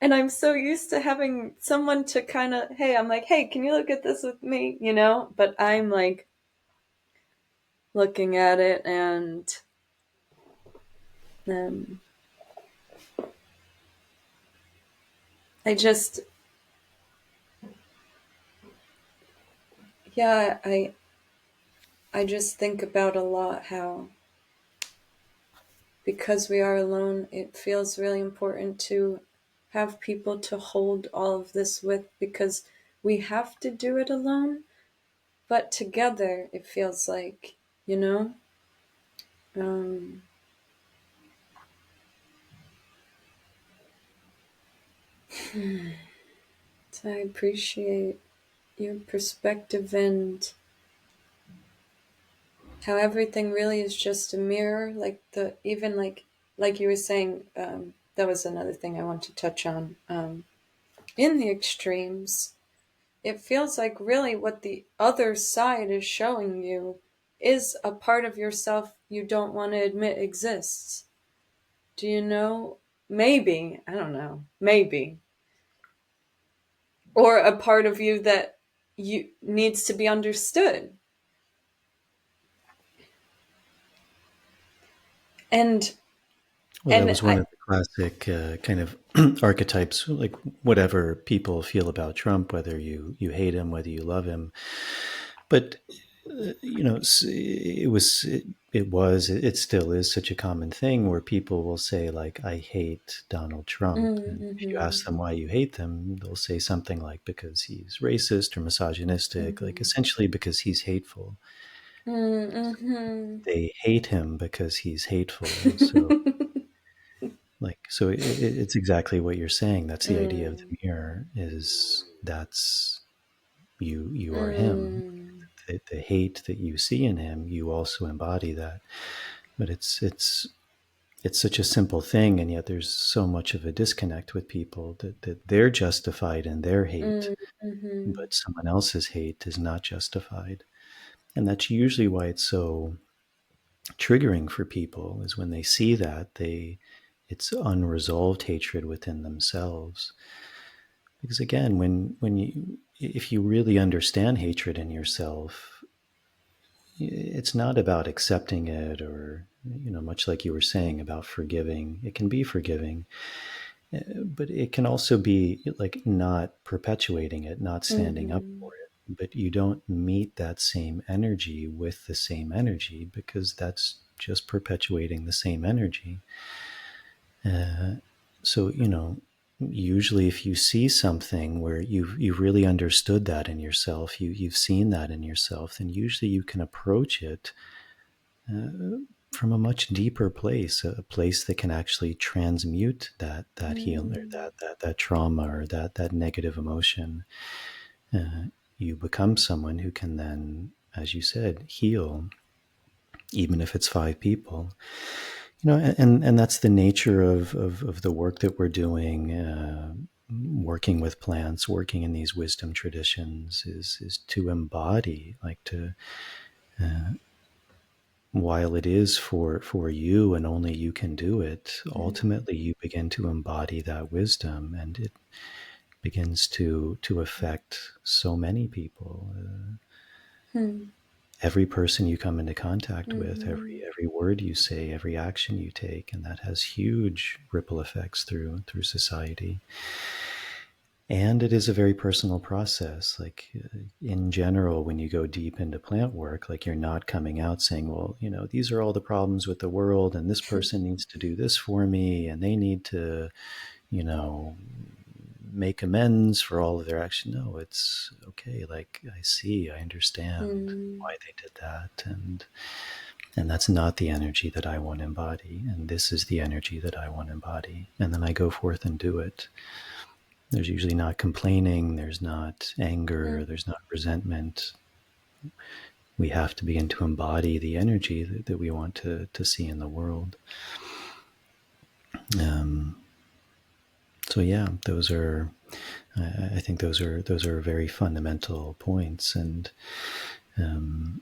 And I'm so used to having someone to kind of, hey, I'm like, hey, can you look at this with me, but I'm like looking at it, and um, I just, yeah, I just think about a lot how, because we are alone, it feels really important to have people to hold all of this with, because we have to do it alone, but together it feels like, you know? Um, so I appreciate your perspective and how everything really is just a mirror, like even like you were saying, that was another thing I want to touch on. In the extremes, it feels like really what the other side is showing you is a part of yourself you don't want to admit exists. Do you know? Maybe, I don't know, maybe. Or a part of you that you needs to be understood. And Well, that and was one I of the classic kind of archetypes, like whatever people feel about Trump, whether you hate him, whether you love him. But it still is such a common thing where people will say, like, I hate Donald Trump. And if you mm-hmm, ask them why you hate them, they'll say something like, because he's racist or misogynistic, like mm-hmm, essentially because he's hateful. mm-hmm. They hate him because he's hateful. So, it's exactly what you're saying. That's the idea of the mirror, is that's you are him. Mm, The hate that you see in him, you also embody that. But it's such a simple thing, and yet there's so much of a disconnect with people that they're justified in their hate, mm-hmm, but someone else's hate is not justified. And that's usually why it's so triggering for people, is when they see that, it's unresolved hatred within themselves. Because again, when you if you really understand hatred in yourself, it's not about accepting it, or much like you were saying about forgiving. It can be forgiving, but it can also be like not perpetuating it, not standing up mm-hmm, for it. But you don't meet that same energy with the same energy, because that's just perpetuating the same energy. uh, so usually if you see something where you've really understood that in yourself, you've seen that in yourself, then usually you can approach it uh, from a much deeper place, a place that can actually transmute that heal, or mm, that trauma, or that negative emotion. Uh, you become someone who can then, as you said, heal, even if it's 5 people. And that's the nature of the work that we're doing. Working with plants, working in these wisdom traditions, is to embody, like to while it is for you and only you can do it, ultimately you begin to embody that wisdom, and it begins to affect so many people. mm-hmm, Every person you come into contact with, mm-hmm, every word you say, every action you take, and that has huge ripple effects through society. And it is a very personal process. Like in general, when you go deep into plant work, like you're not coming out saying, well, these are all the problems with the world, and this person needs to do this for me, and they need to, you know, make amends for all of their action. No, it's okay. Like, I see, I understand Mm. why they did that. And that's not the energy that I want to embody. And this is the energy that I want to embody. And then I go forth and do it. There's usually not complaining. There's not anger. Mm. There's not resentment. We have to begin to embody the energy that we want to see in the world. Um, so yeah, those are, I think those are very fundamental points. And um,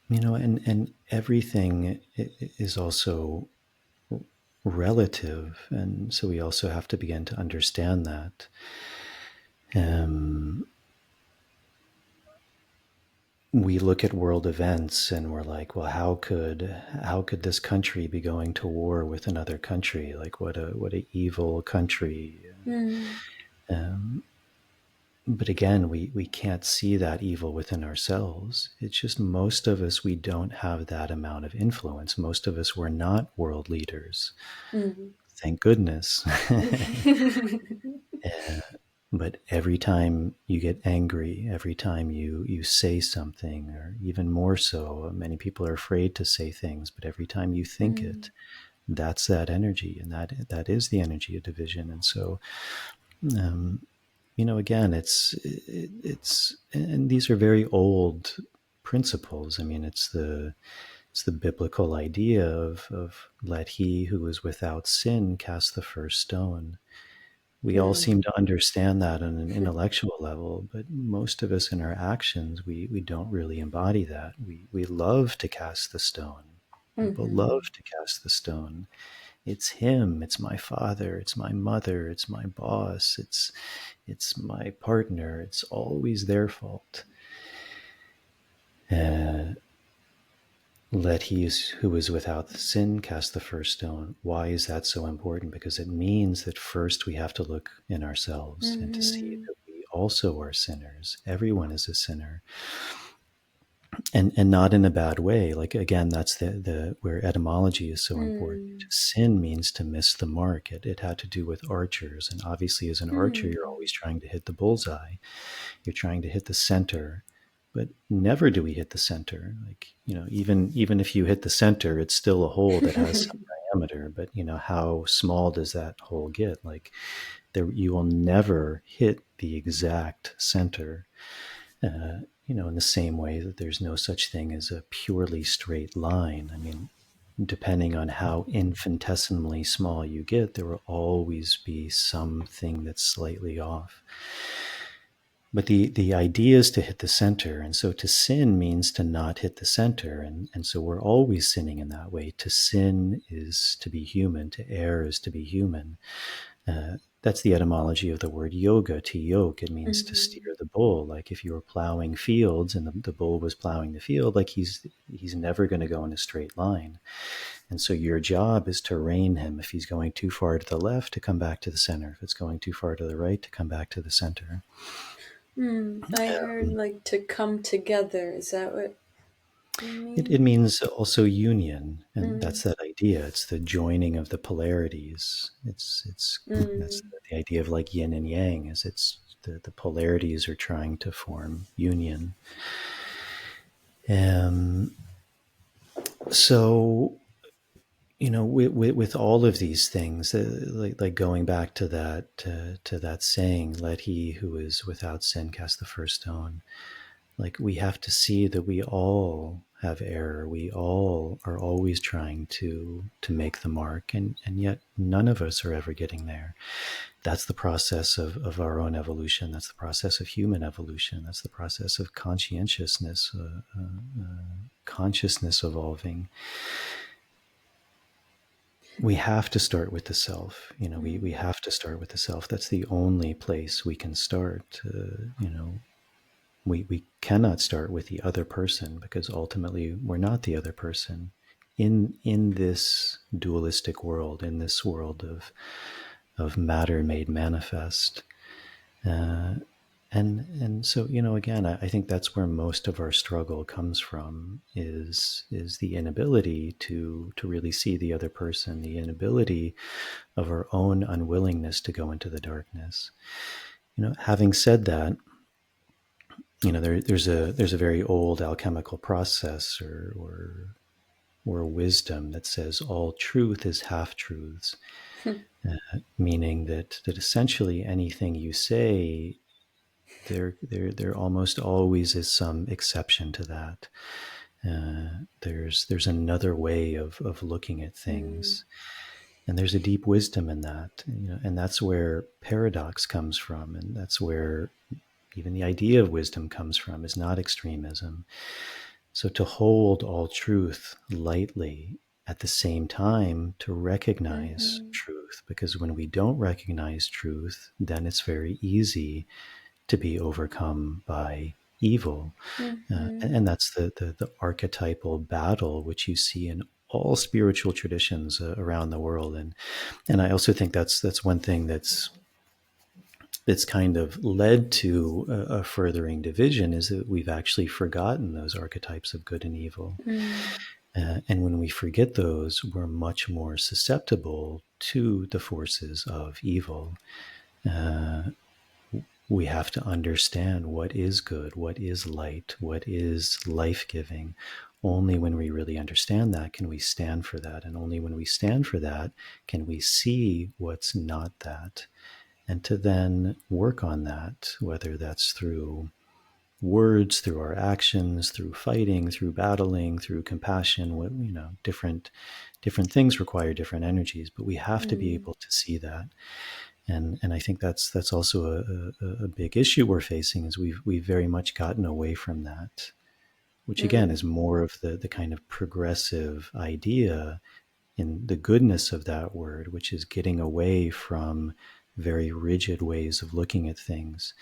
and everything is also relative, and so we also have to begin to understand that. Um, we look at world events and we're like, well, how could this country be going to war with another country? Like, what a evil country. Mm. Um, but again, we can't see that evil within ourselves. It's just most of us, we don't have that amount of influence. Most of us were not world leaders. Mm. Thank goodness. Uh, but every time you get angry, every time you say something, or even more so, many people are afraid to say things, but every time you think Mm. it, that's that energy, and that is the energy of division. And so, um, again, it's and these are very old principles. I mean, it's the biblical idea of let he who is without sin cast the first stone. We all seem Mm. to understand that on an intellectual level, but most of us in our actions, we don't really embody that. We love to cast the stone. People love Mhm. to cast the stone. It's him, it's my father, it's my mother, it's my boss, it's my partner. It's always their fault. Uh, Let who is without sin cast the first stone. Why is that so important? Because it means that first we have to look in ourselves and to see Mhm. that we also are sinners. Everyone is a sinner, and not in a bad way. Like, again, that's the where etymology is so important. To Mm. sin means to miss the mark. It had to do with archers, and obviously, as an archer, you're Mm. always trying to hit the bullseye. You're trying to hit the center, but never do we hit the center. Like, even if you hit the center, it's still a hole that has some diameter, but how small does that hole get? Like, there, you will never hit the exact center. In the same way that there's no such thing as a purely straight line. I mean, depending on how infinitesimally small you get, there will always be something that's slightly off. But the idea is to hit the center. And so to sin means to not hit the center. And so we're always sinning in that way. To sin is to be human. To err is to be human. That's the etymology of the word yoga, to yoke. It means to Mhm. steer the bull. Like, if you were plowing fields and the bull was plowing the field, like, he's never going to go in a straight line. And so your job is to rein him. If he's going too far to the left, to come back to the center. If it's going too far to the right, to come back to the center. Mm. I heard like to come together. Is that what you It mean? means also union, and Mm. that's that idea. It's the joining of the polarities. It's that's Mm. the idea of, like, yin and yang. Is it's the polarities are trying to form union. Um, so with all of these things, like going back to that saying, "Let he who is without sin cast the first stone." Like, we have to see that we all have error. We all are always trying to make the mark, and yet none of us are ever getting there. That's the process of our own evolution. That's the process of human evolution. That's the process of conscientiousness, consciousness evolving. We have to start with the self. We Mm. have to start with the self. That's the only place we can start. We cannot start with the other person, because ultimately we're not the other person in this dualistic world, in this world of matter made manifest. And so, again, I think that's where most of our struggle comes from, is the inability to really see the other person, the inability of our own unwillingness to go into the darkness. Having said that, there's a very old alchemical process, or wisdom, that says all truth is half truths, meaning that essentially anything you say, there almost always is some exception to that. There's another way of looking at Mm. things, and there's a deep wisdom in that. And that's where paradox comes from, and that's where even the idea of wisdom comes from, is not extremism. So to hold all truth lightly, at the same time to recognize Mm-hmm. truth, because when we don't recognize truth, then it's very easy to be overcome by evil. Mm-hmm. And that's the archetypal battle which you see in all spiritual traditions around the world. And I also think that's one thing that's kind of led to a furthering division, is that we've actually forgotten those archetypes of good and evil. Mm. And when we forget those, we're much more susceptible to the forces of evil. Uh, we have to understand what is good, what is light, what is life giving. Only when we really understand that can we stand for that. And only when we stand for that can we see what's not that. And to then work on that, whether that's through words, through our actions, through fighting, through battling, through compassion. Different things require different energies, but we have to be Mm. able to see that. And I think that's also a big issue we're facing, is we've very much gotten away from that, which again Mm. is more of the kind of progressive idea in the goodness of that word, which is getting away from very rigid ways of looking at things.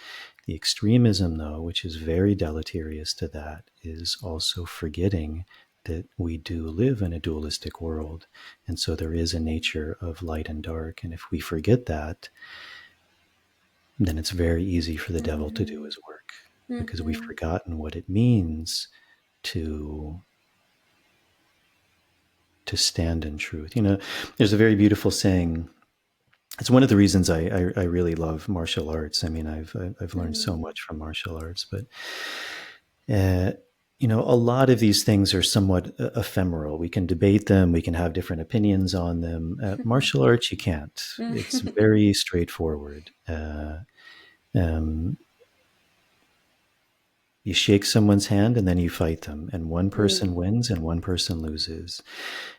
The extremism, though, which is very deleterious to that, is also forgetting that we do live in a dualistic world. And so there is a nature of light and dark. And if we forget that, then it's very easy for the devil to do Mm-hmm. his work, because we've Mm-hmm. forgotten what it means to stand in truth. There's a very beautiful saying. It's one of the reasons I really love martial arts. I mean, I've learned so Mm. much from martial arts, but uh, a lot of these things are somewhat ephemeral. We can debate them, we can have different opinions on them. Martial arts, you can't. It's very straightforward. Um, you shake someone's hand and then you fight them, and one person Mm. wins and one person loses,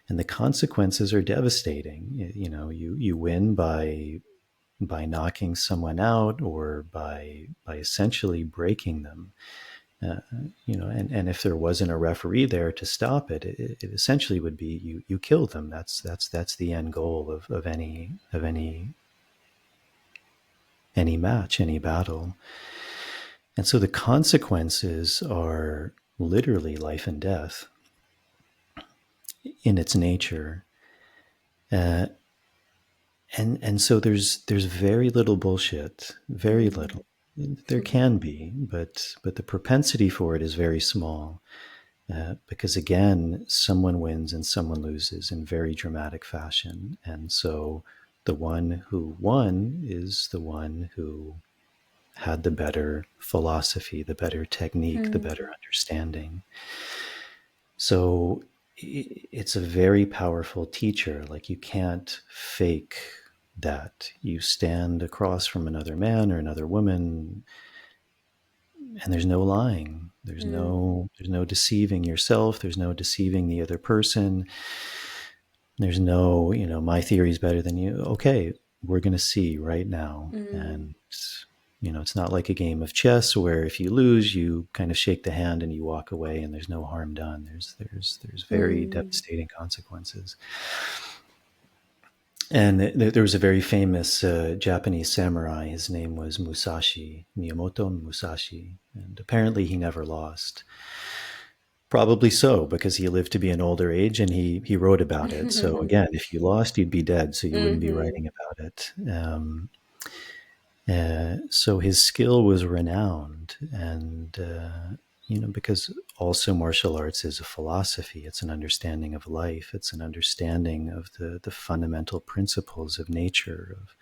and the consequences are devastating. You win by knocking someone out, or by essentially breaking them. Uh, and if there wasn't a referee there to stop it essentially would be you kill them. That's the end goal of any match, any battle. And so the consequences are literally life and death in its nature. Uh, and so there's very little bullshit, very Mm. little. There can be, but the propensity for it is very small, because again, someone wins and someone loses in very dramatic fashion, and so the one who won is the one who had the better philosophy, the better technique, the Mm. better understanding. So it's a very powerful teacher. Like, you can't fake that. You stand across from another man or another woman, and there's no lying. Mm. There's no deceiving yourself. There's no deceiving the other person. There's no, my theory is better than you. Okay, we're going to see right now. Mm. And it's not like a game of chess where if you lose, you kind of shake the hand and you walk away, and there's no harm done. There's very Mm. devastating consequences. And there was a very famous Japanese samurai. His name was Musashi, Miyamoto Musashi, and apparently he never lost. Probably so, because he lived to be an older age, and he wrote about it. So again, if you lost, you'd be dead, so you wouldn't be Mm-hmm. writing about it. So his skill was renowned, and because also martial arts is a philosophy. It's an understanding of life. It's an understanding of the fundamental principles of nature, of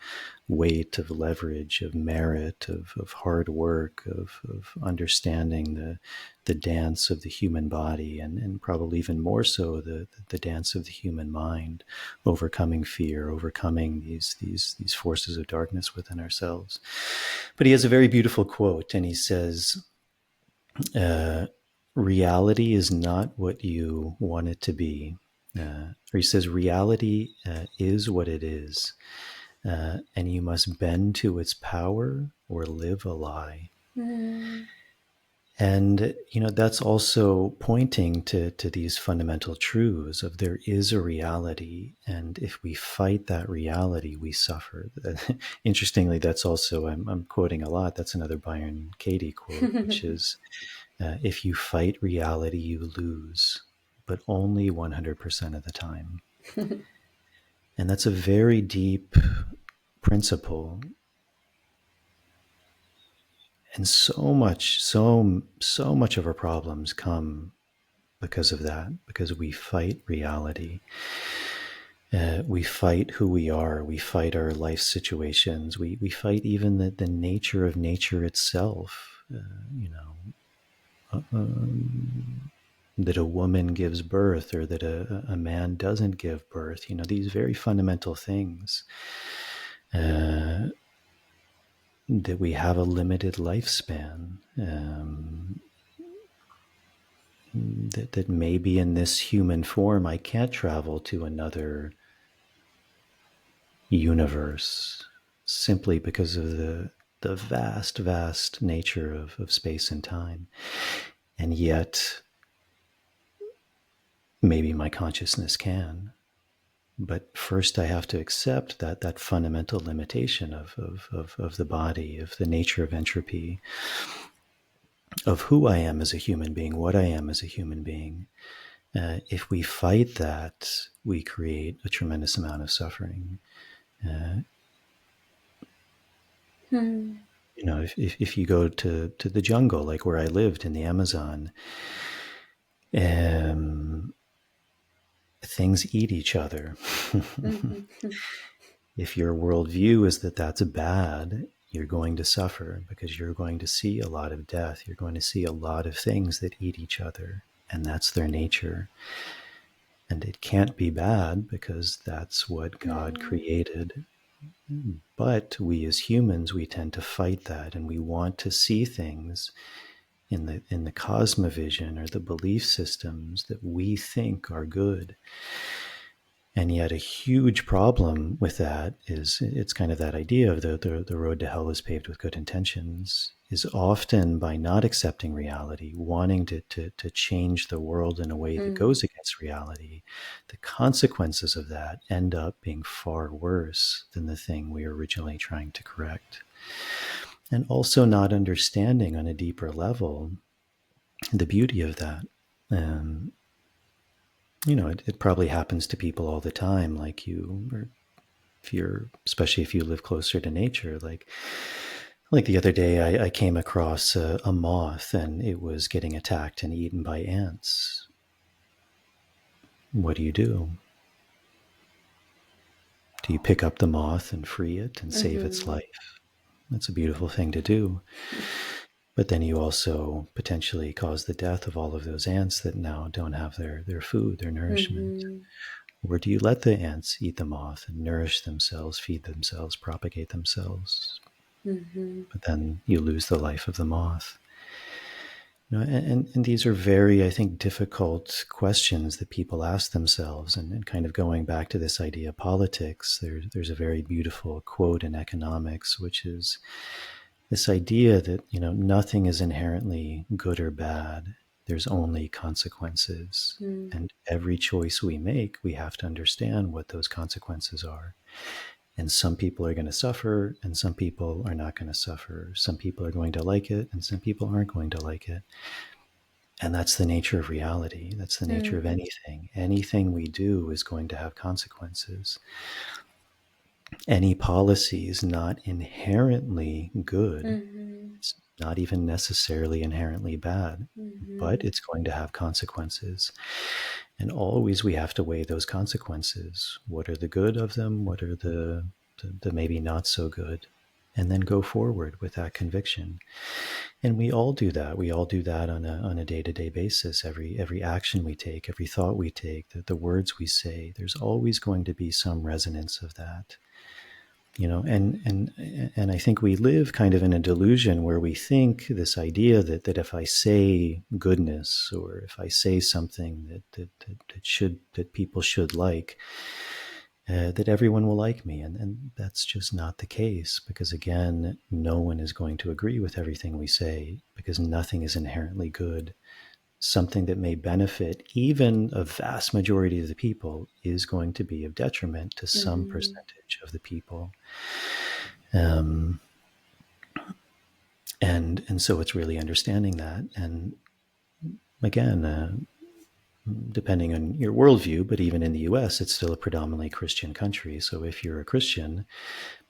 weight, of leverage, of merit, of hard work, of understanding the dance of the human body, and probably even more so the dance of the human mind, overcoming fear, overcoming these forces of darkness within ourselves. But he has a very beautiful quote, and he says, reality is not what you want it to be. Or he says, reality is what it is, and you must bend to its power or live a lie. And that's also pointing to these fundamental truths of there is a reality, and if we fight that reality, we suffer. Interestingly, that's also, I'm quoting a lot, that's another Byron Katie quote, which is, if you fight reality, you lose, but only 100% of the time. And that's a very deep principle. And so much of our problems come because of that, because we fight reality. We fight who we are. We fight our life situations. We fight even the nature of nature itself. That a woman gives birth, or that a man doesn't give birth. These very fundamental things. That we have a limited lifespan. That maybe in this human form I can't travel to another universe, simply because of the vast nature of space and time. And yet maybe my consciousness can. But first I have to accept that fundamental limitation of the body, of the nature of entropy, of who I am as a human being, what I am as a human being. If we fight that, we create a tremendous amount of suffering. If you go to the jungle, like where I lived in the Amazon, things eat each other. If your worldview is that that's bad, you're going to suffer, because you're going to see a lot of death. You're going to see a lot of things that eat each other, and that's their nature. And it can't be bad, because that's what God created. But we as humans, we tend to fight that, and we want to see things in the cosmovision, or the belief systems that we think are good. And yet a huge problem with that is, it's kind of that idea of the road to hell is paved with good intentions, is often by not accepting reality, wanting to change the world in a way that goes against reality, the consequences of that end up being far worse than the thing we were originally trying to correct. And also not understanding on a deeper level the beauty of that. It probably happens to people all the time, like you, or especially if you live closer to nature. Like the other day, I came across a moth, and it was getting attacked and eaten by ants. What do? Do you pick up the moth and free it and save its life? That's a beautiful thing to do. But then you also potentially cause the death of all of those ants that now don't have their food, their nourishment. Or do you let the ants eat the moth and nourish themselves, feed themselves, propagate themselves? But then you lose the life of the moth. And these are very, I think, difficult questions that people ask themselves. And kind of going back to this idea of politics, there's a very beautiful quote in economics, which is this idea that, nothing is inherently good or bad. There's only consequences. And every choice we make, we have to understand what those consequences are. And some people are going to suffer, and some people are not going to suffer. Some people are going to like it, and some people aren't going to like it. And that's the nature of reality. That's the nature of anything. Anything we do is going to have consequences. any policy is not inherently good. Mm-hmm. It's not even necessarily inherently bad, but Mm-hmm. it's going to have consequences. And always we have to weigh those consequences. What are the good of them? What are the maybe not so good? And then go forward with that conviction. And we all do that. We all do that on a day-to-day basis. Every action we take, every thought we take, the words we say, there's always going to be some resonance of that. And I think we live kind of in a delusion where we think this idea that if I say goodness, or if I say something that people should like, that everyone will like me. And that's just not the case, because again, no one is going to agree with everything we say, because nothing is inherently good. Something that may benefit even a vast majority of the people is going to be of detriment to some Mm-hmm. percentage of the people. Um, and so it's really understanding that. And again, depending on your worldview, but even in the US, it's still a predominantly Christian country. So if you're a Christian,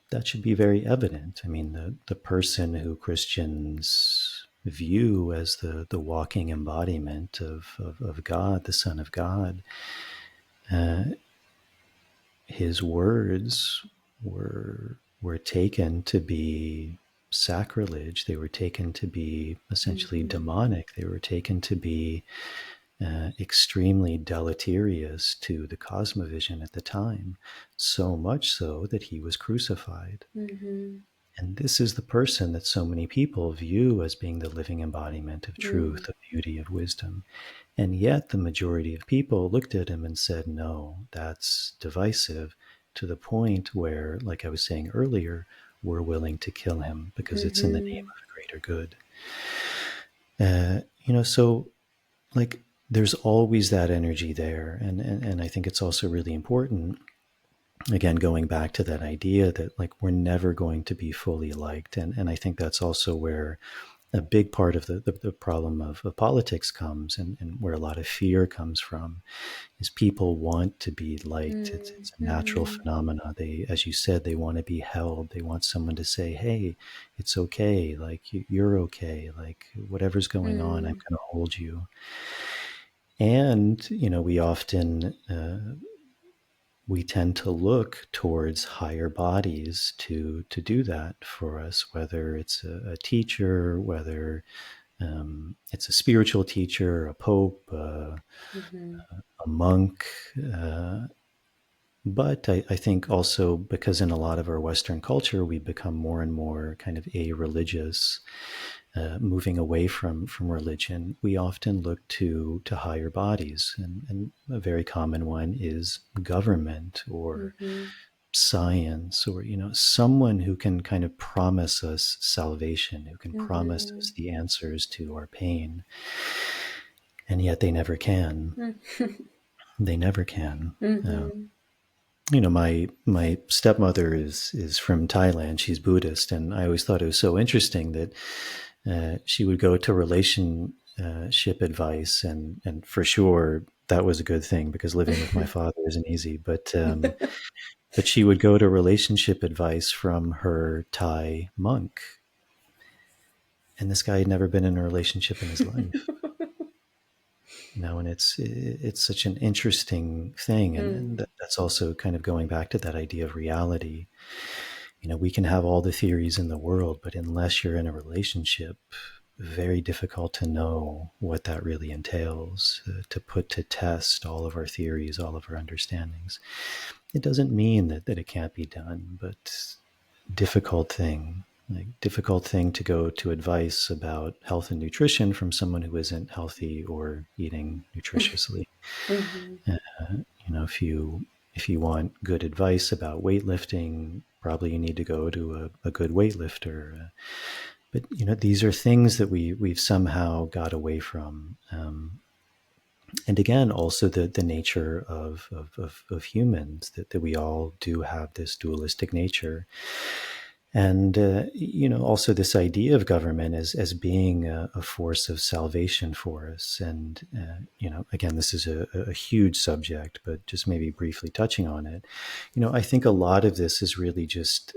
that should be very evident. I mean, the person who Christians view as the walking embodiment of God, the Son of God, uh, his words were taken to be sacrilege. They were taken to be essentially Mm-hmm. demonic. They were taken to be extremely deleterious to the cosmovision at the time, so much so that he was crucified. Mm-hmm. And this is the person that so many people view as being the living embodiment of Mm-hmm. truth, of beauty, of wisdom. And yet the majority of people looked at him and said, no, that's divisive, to the point where, like I was saying earlier, we're willing to kill him because it's in the name Mm-hmm. of a greater good. So like there's always that energy there. And I think it's also really important, again, going back to that idea that like we're never going to be fully liked. And I think that's also where a big part of the problem of politics comes, and where a lot of fear comes from, is people want to be liked. It's a natural Mm-hmm. phenomena. They, as you said, they want to be held. They want someone to say, hey, it's okay. Like you're okay. Like whatever's going on, I'm Mm-hmm. going to hold you. And, we often, we tend to look towards higher bodies to do that for us, whether it's a teacher, whether it's a spiritual teacher, a pope, Mm-hmm. a monk. But I think also because in a lot of our Western culture, we become more and more kind of a-religious, moving away from religion, we often look to higher bodies. And a very common one is government or Mm-hmm. science, or someone who can kind of promise us salvation, who can promise Mm-hmm. us the answers to our pain. And yet they never can. They never can. Mm-hmm. My stepmother is from Thailand. She's Buddhist, and I always thought it was so interesting that she would go to relationship advice, and for sure that was a good thing, because living with my father isn't easy. But she would go to relationship advice from her Thai monk, and this guy had never been in a relationship in his life. And it's such an interesting thing, and Mm. that's also kind of going back to that idea of reality. We can have all the theories in the world, but unless you're in a relationship, very difficult to know what that really entails, to put to test all of our theories, all of our understandings. It doesn't mean that it can't be done, but difficult thing. Like difficult thing to go to advice about health and nutrition from someone who isn't healthy or eating nutritiously. Mm-hmm. If you want good advice about weightlifting, probably you need to go to a good weightlifter. But these are things that we've somehow got away from. And again, also the nature of humans, that we all do have this dualistic nature. And also this idea of government as being a force of salvation for us. And again, this is a huge subject, but just maybe briefly touching on it. I think a lot of this is really just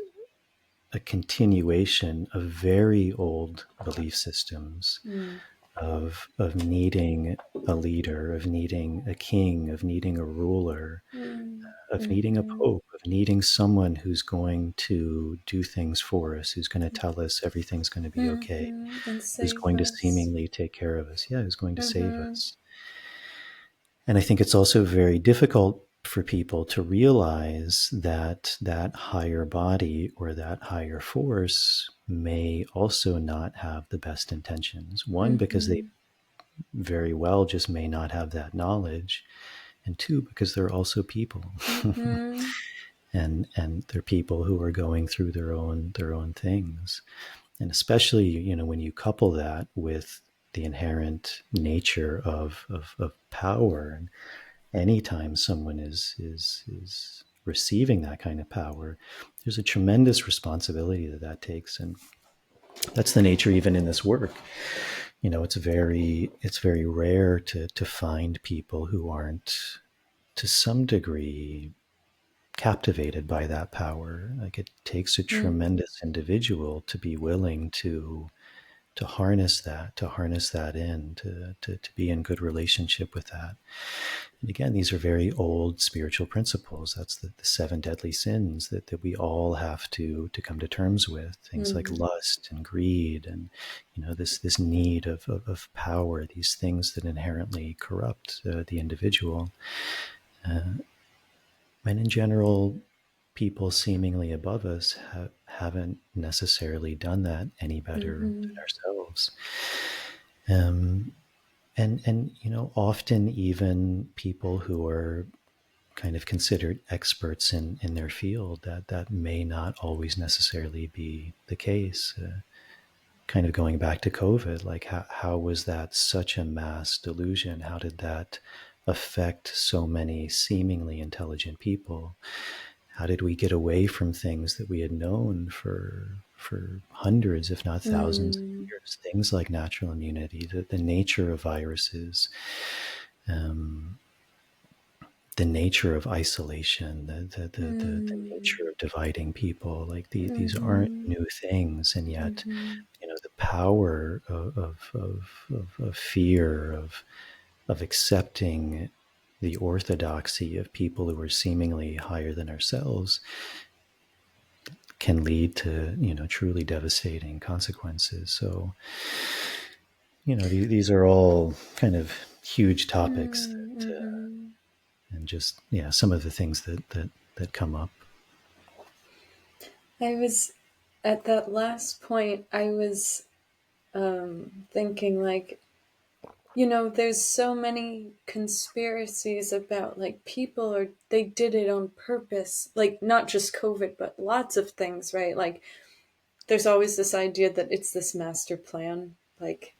a continuation of very old belief systems Mm. of needing a leader, of needing a king, of needing a ruler, Mm. of needing a Mhm. pope, of needing someone who's going to do things for us, who's going to tell us everything's going to be okay, And who's save going to us. seemingly take care of us. Yeah, who's going to save Mm-hmm. us. And I think it's also very difficult for people to realize that that higher body or that higher force may also not have the best intentions. One, because they Mm-hmm. very well just may not have that knowledge, and two, because they're also people. Mm-hmm. And they're people who are going through their own things. And especially, when you couple that with the inherent nature of power, and anytime someone is receiving that kind of power, there's a tremendous responsibility that takes. And that's the nature even in this work. It's very rare to find people who aren't to some degree captivated by that power. Like, it takes a Mm. tremendous individual to be willing to harness that in, to be in good relationship with that. And again, these are very old spiritual principles. That's the seven deadly sins that we all have to come to terms with. Things like Mm. lust and greed, and this need of power. These things that inherently corrupt the individual. And in general, people seemingly above us haven't necessarily done that any better Mm-hmm. than ourselves. Um, and often even people who are kind of considered experts in their field, that may not always necessarily be the case. Kind of going back to COVID, like how was that such a mass delusion? How did that affect so many seemingly intelligent people? How did we get away from things that we had known for hundreds, if not thousands of Mm. years? Things like natural immunity, the nature of viruses, um, the nature of isolation, the Mm. nature of dividing people. Like, these aren't Mm-hmm. new things, and yet Mm-hmm. the power of fear, of accepting the orthodoxy of people who are seemingly higher than ourselves, can lead to truly devastating consequences. So these are all kind of huge topics Mm-hmm. and just some of the things that come up. I was at that last point. I was thinking like, there's so many conspiracies about like people or they did it on purpose, like not just COVID, but lots of things, right? Like there's always this idea that it's this master plan, like,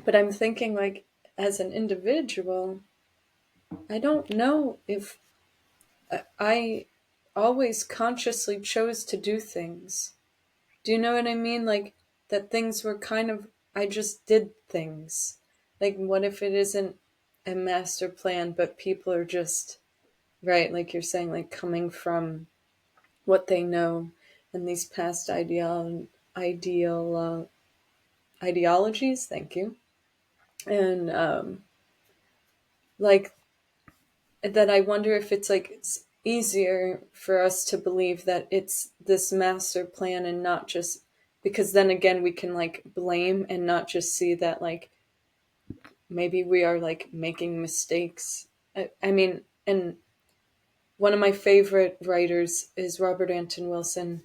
but I'm thinking like as an individual, I don't know if I always consciously chose to do things. Do you know what I mean? Like that things were kind of, I just did things. Like, what if it isn't a master plan, but people are just, right, like you're saying, like coming from what they know and these past ideologies, thank you. And like that, I wonder if it's like it's easier for us to believe that it's this master plan and not just because then again we can like blame and not just see that like maybe we are like making mistakes. I mean, and one of my favorite writers is Robert Anton Wilson,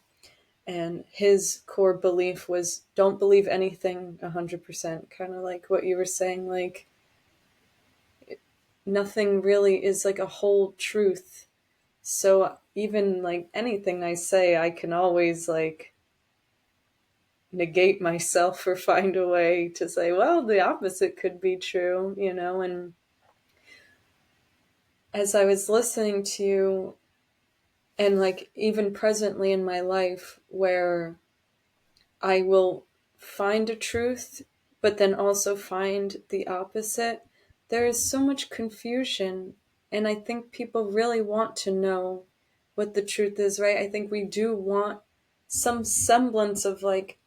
and his core belief was don't believe anything 100%, kind of like what you were saying, like nothing really is like a whole truth. So even like anything I say, I can always like negate myself or find a way to say, well, the opposite could be true, and as I was listening to you, And like even presently in my life, where I will find a truth, but then also find the opposite, there is so much confusion. And I think people really want to know what the truth is, right? I think we do want some semblance of like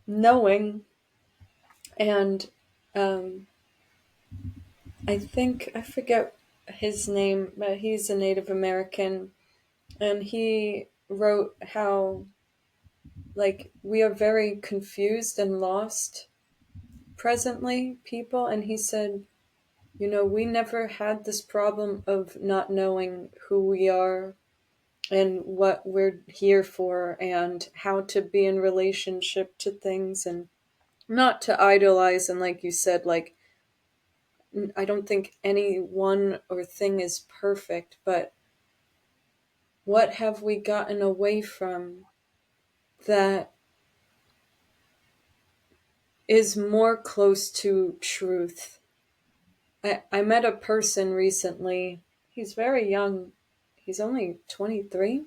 knowing. And um, I think, I forget his name, but he's a Native American. And he wrote how, like, we are very confused and lost presently, people. And he said, we never had this problem of not knowing who we are and what we're here for and how to be in relationship to things, and not to idolize. And like you said, like, I don't think any one or thing is perfect, but what have we gotten away from that is more close to truth? I met a person recently. He's very young. He's only 23.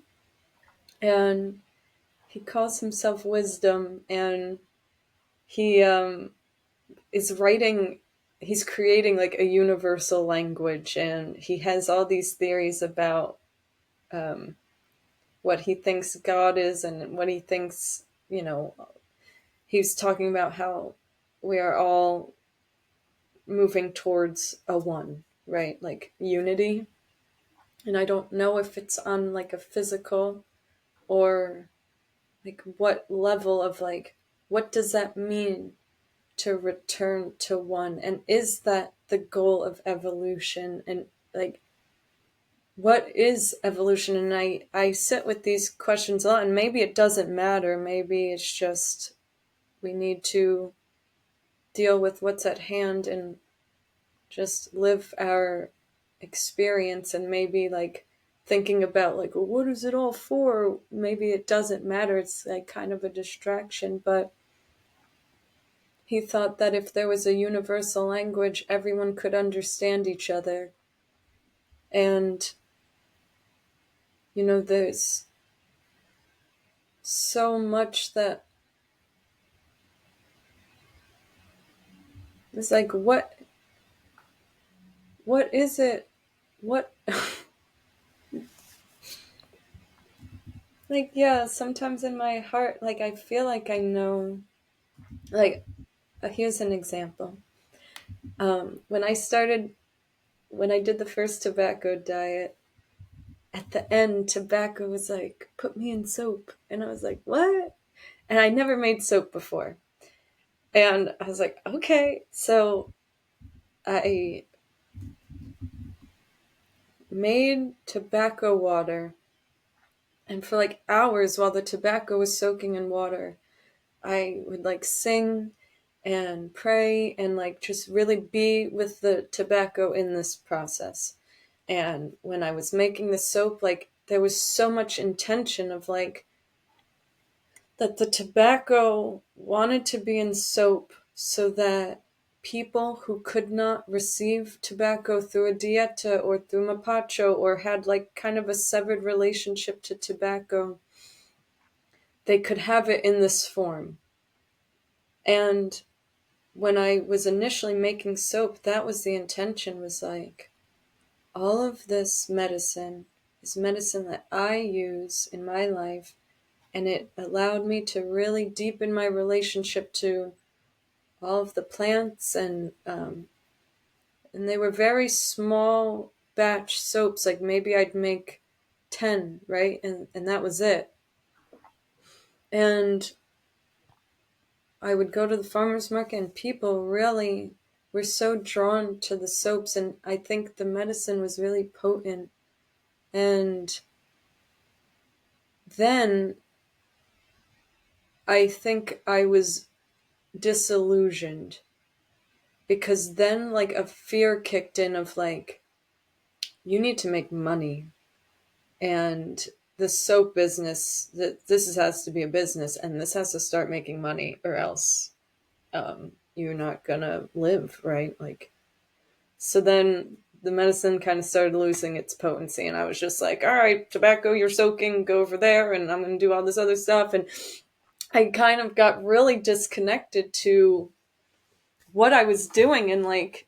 And he calls himself Wisdom. And he is writing, he's creating like a universal language. And he has all these theories about um, what he thinks God is and what he thinks, he's talking about how we are all moving towards a one, right? Like unity. And I don't know if it's on like a physical or like what level of like, what does that mean to return to one? And is that the goal of evolution? And like, what is evolution? And I sit with these questions a lot, and maybe it doesn't matter. Maybe it's just we need to deal with what's at hand and just live our experience. And maybe like thinking about like, well, what is it all for? Maybe it doesn't matter. It's like kind of a distraction. But he thought that if there was a universal language, everyone could understand each other. And, there's so much that is like, what is it? What, like, yeah, sometimes in my heart, like, I feel like I know, like, here's an example. When I did the first tobacco diet, at the end, tobacco was like, put me in soap. And I was like, what? And I never made soap before. And I was like, okay. So I made tobacco water. And for like hours while the tobacco was soaking in water, I would like sing and pray and like just really be with the tobacco in this process. And when I was making the soap, like there was so much intention of like that the tobacco wanted to be in soap so that people who could not receive tobacco through a dieta or through mapacho or had like kind of a severed relationship to tobacco, they could have it in this form. And when I was initially making soap, that was the intention, was like, all of this medicine is medicine that I use in my life, and it allowed me to really deepen my relationship to all of the plants, and they were very small batch soaps, like maybe I'd make 10, right? And that was it. And I would go to the farmer's market, and people really were so drawn to the soaps, and I think the medicine was really potent. And then I think I was disillusioned, because then like a fear kicked in of like, you need to make money, and the soap business, that this has to be a business, and this has to start making money, or else you're not gonna live, right? Like, so then the medicine kind of started losing its potency, and I was just like, all right, tobacco, you're soaking, go over there, and I'm going to do all this other stuff. And I kind of got really disconnected to what I was doing and like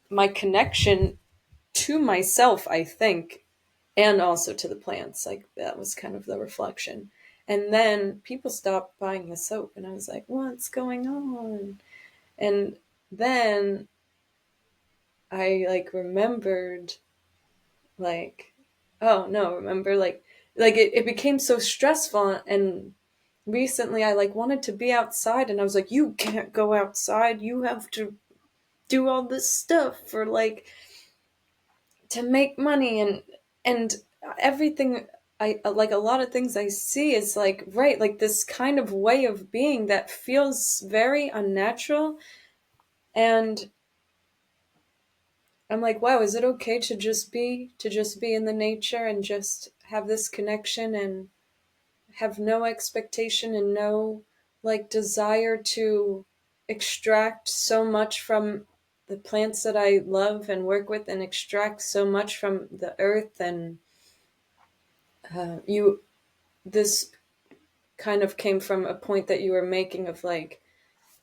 my connection to myself, I think, and also to the plants. Like that was kind of the reflection. And then people stopped buying the soap, and I was like, what's going on? And then I like remembered, like, oh no, remember, like it became so stressful. And recently I like wanted to be outside, and I was like, you can't go outside, you have to do all this stuff for like to make money. And everything, I like a lot of things I see is like, right, like this kind of way of being that feels very unnatural. And I'm like, wow, is it okay to just be in the nature and just have this connection and have no expectation and no like desire to extract so much from the plants that I love and work with, and extract so much from the earth. And you this kind of came from a point that you were making of like,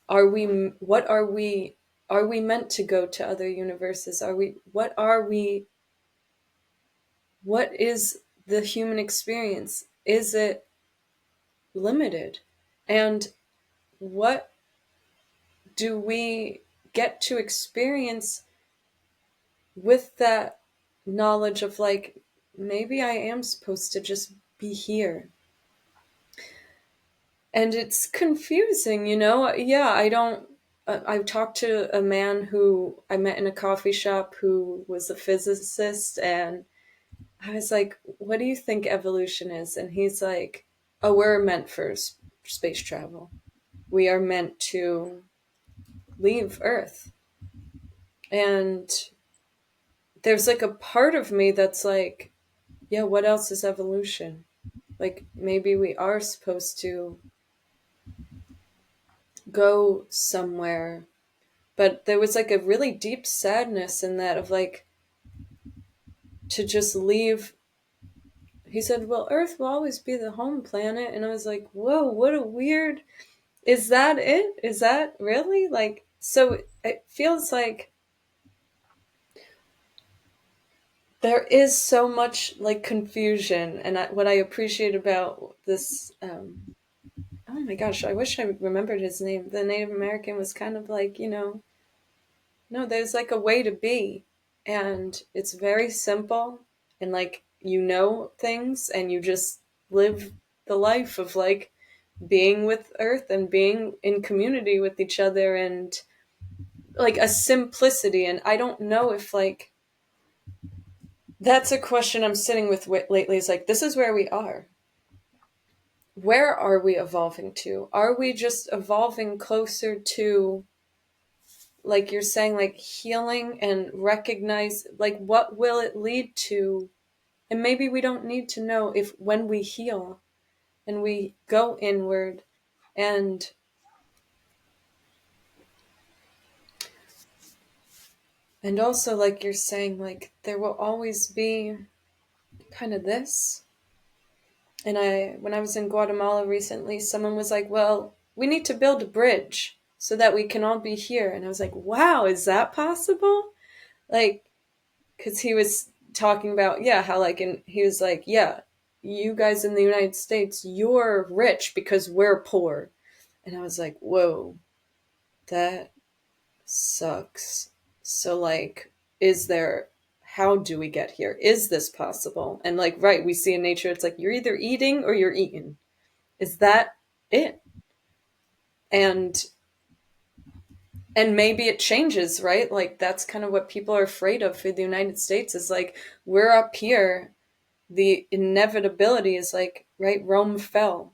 are we what are we meant to go to other universes? Are we what is the human experience? Is it limited? And what do we get to experience with that knowledge of like, maybe I am supposed to just be here? And it's confusing, you know? Yeah, I don't. I talked to a man who I met in a coffee shop who was a physicist, and I was like, what do you think evolution is? And he's like, oh, we're meant for space travel. We are meant to leave Earth. And there's like a part of me that's like, yeah, what else is evolution? Like maybe we are supposed to go somewhere. But there was like a really deep sadness in that of like, to just leave. He said, well, Earth will always be the home planet. And I was like, whoa, what a weird. Is that it? Is that really? Like, so it feels like there is so much like confusion. And what I appreciate about this, oh my gosh, I wish I remembered his name. The Native American was kind of like, no, there's like a way to be. And it's very simple. And like, things, and you just live the life of like being with Earth and being in community with each other, and like a simplicity. And I don't know if like that's a question I'm sitting with lately, is like, this is where we are. Where are we evolving to? Are we just evolving closer to, like you're saying, like healing and recognize, like what will it lead to? And maybe we don't need to know if when we heal and we go inward. And also, like you're saying, like there will always be kind of this. And when I was in Guatemala recently, someone was like, well, we need to build a bridge so that we can all be here. And I was like, wow, is that possible? Like, because he was talking about, yeah, how like, and he was like, yeah, you guys in the United States, you're rich because we're poor. And I was like, whoa, that sucks. So like, is there, how do we get here? Is this possible? And like, right, we see in nature, it's like you're either eating or you're eaten. Is that it? And maybe it changes, right? Like that's kind of what people are afraid of for the United States, is like, we're up here, the inevitability is like, right, Rome fell,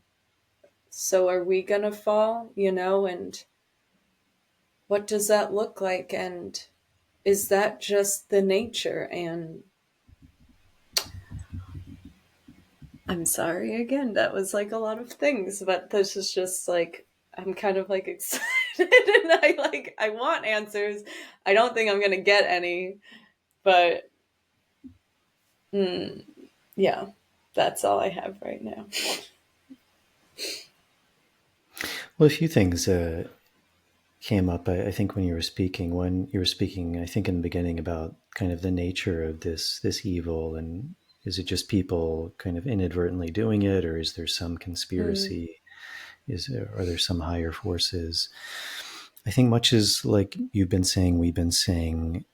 so are we gonna fall, and what does that look like? And is that just the nature? And I'm sorry again, that was like a lot of things, but this is just like, I'm kind of like excited, and I want answers. I don't think I'm gonna get any, But mm, yeah, that's all I have right now. Well, a few things came up, I think, when you were speaking. When you were speaking, I think in the beginning about kind of the nature of this evil, and is it just people kind of inadvertently doing it, or is there some Mm, conspiracy? Are there some higher forces? I think much is like you've been saying, we've been saying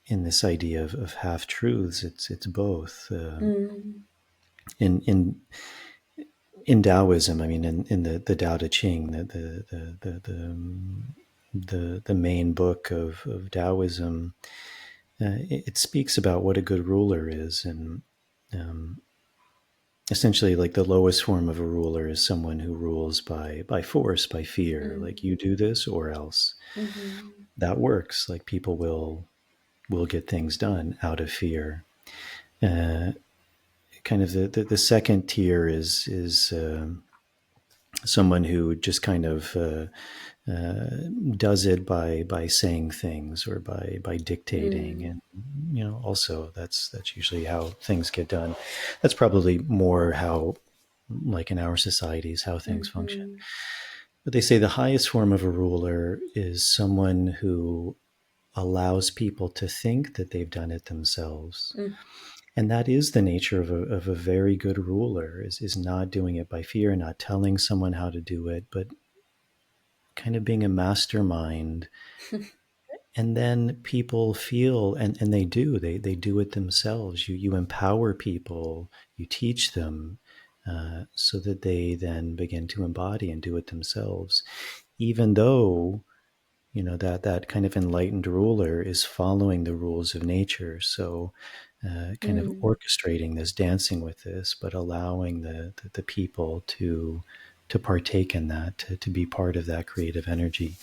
in this idea of half truths. It's both. mm, In in Taoism, I mean, in the Tao Te Ching, the main book of Taoism, it speaks about what a good ruler is, and um, essentially, like the lowest form of a ruler is someone who rules by force, by fear. mm, Like you do this or else. mhm, That works. Like people will get things done out of fear. Uh, Kind of the second tier is someone who just kind of does it by saying things or by dictating, mm, and also that's usually how things get done. That's probably more how, like in our societies, how things function. mhm, But they say the highest form of a ruler is someone who allows people to think that they've done it themselves. mm, And that is the nature of a very good ruler, is not doing it by fear, not telling someone how to do it, but kind of being a mastermind. And then people feel, and they do, they do it themselves. You empower people, you teach them, so that they then begin to embody and do it themselves, even though that kind of enlightened ruler is following the rules of nature. So kind of mm, orchestrating this, dancing with this, but allowing the people to partake in that, to be part of that creative energy.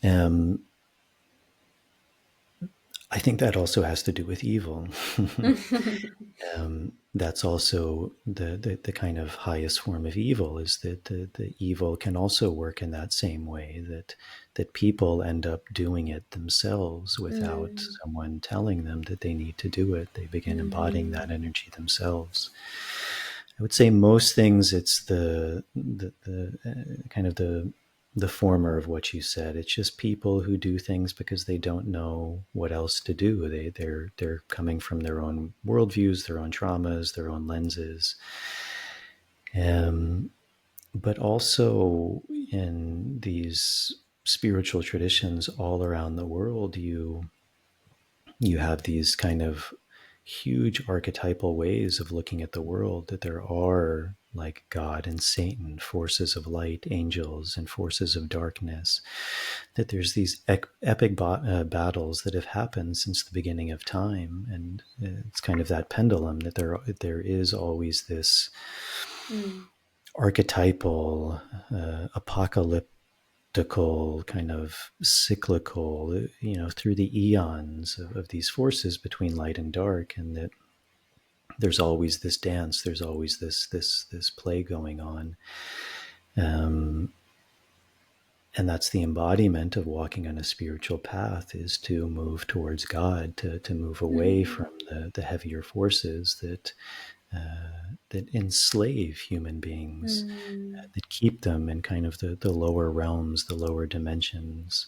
um, I think that also has to do with evil. That's also the kind of highest form of evil, is that the evil can also work in that same way, that people end up doing it themselves without mm, someone telling them that they need to do it. They begin embodying that mhm, energy themselves. I would say most things, it's the kind of the former of what you said. It's just people who do things because they don't know what else to do. They're coming from their own worldviews, their own traumas, their own lenses. Um, but also in these spiritual traditions all around the world, you have these kind of huge archetypal ways of looking at the world, that there are, like God and Satan, forces of light, angels, and forces of darkness, that there's these epic battles that have happened since the beginning of time. And it's kind of that pendulum, that there is always this mm, archetypal, apocalyptic, kind of cyclical, through the eons of these forces between light and dark, and that there's always this dance, there's always this play going on, um, and that's the embodiment of walking on a spiritual path, is to move towards God, to move away mm, from the heavier forces that enslave human beings, mm, that keep them in kind of the lower realms, the lower dimensions.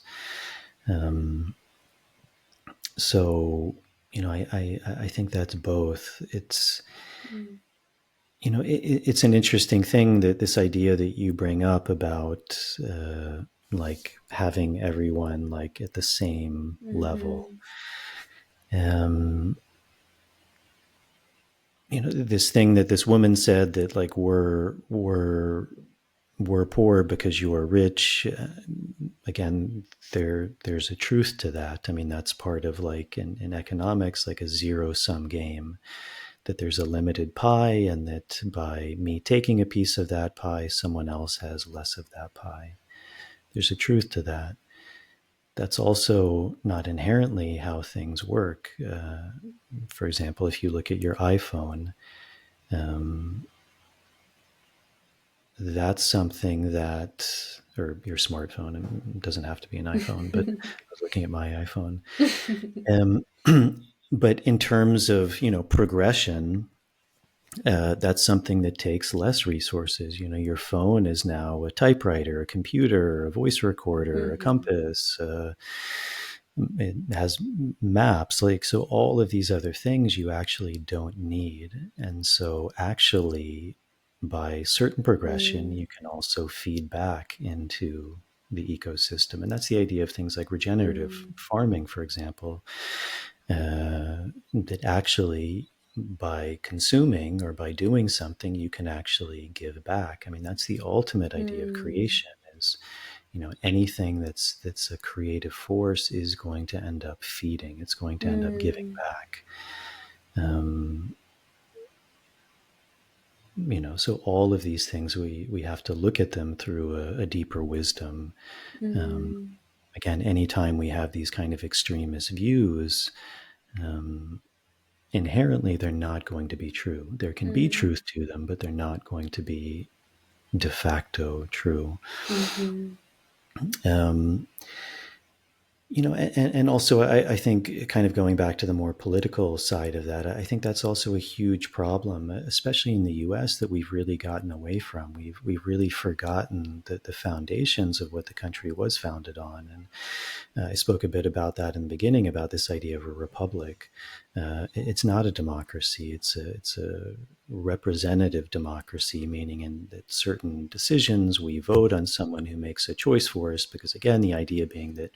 Um, so, I think that's both. It's, mm, it's an interesting thing, that this idea that you bring up about like having everyone like at the same level. mhm, Um, this thing that this woman said, that like we're poor because you are rich. Again, there's a truth to that. I mean, that's part of, like, in economics, like a zero sum game, that there's a limited pie, and that by me taking a piece of that pie, someone else has less of that pie. There's a truth to that. That's also not inherently how things work. For example, if you look at your iPhone, um, that's something that, or your smartphone, and it doesn't have to be an iPhone, but I was looking at my iPhone. Um, but in terms of, progression, that's something that takes less resources. Your phone is now a typewriter, a computer, a voice recorder, a Mhm. compass. It has maps, like, so all of these other things you actually don't need. And so actually, by certain progression, Mm. you can also feed back into the ecosystem. And that's the idea of things like regenerative Mm. farming, for example, that actually, by consuming or by doing something, you can actually give back. I mean, that's the ultimate idea of Mm. creation, is, anything that's a creative force is going to end up feeding. It's going to end up giving Mm. back. Um, so all of these things, we have to look at them through a deeper wisdom. Um, Mm. Again, anytime we have these kind of extremist views, um, inherently they're not going to be true. There can be Mm. truth to them, but they're not going to be de facto true. Mhm. Um, and also I think, kind of going back to the more political side of that, I think that's also a huge problem, especially in the US, that we've really gotten away from. We've really forgotten the foundations of what the country was founded on. And I spoke a bit about that in the beginning, about this idea of a republic. It's not a democracy. It's a representative democracy, meaning in that certain decisions we vote on someone who makes a choice for us. Because again, the idea being that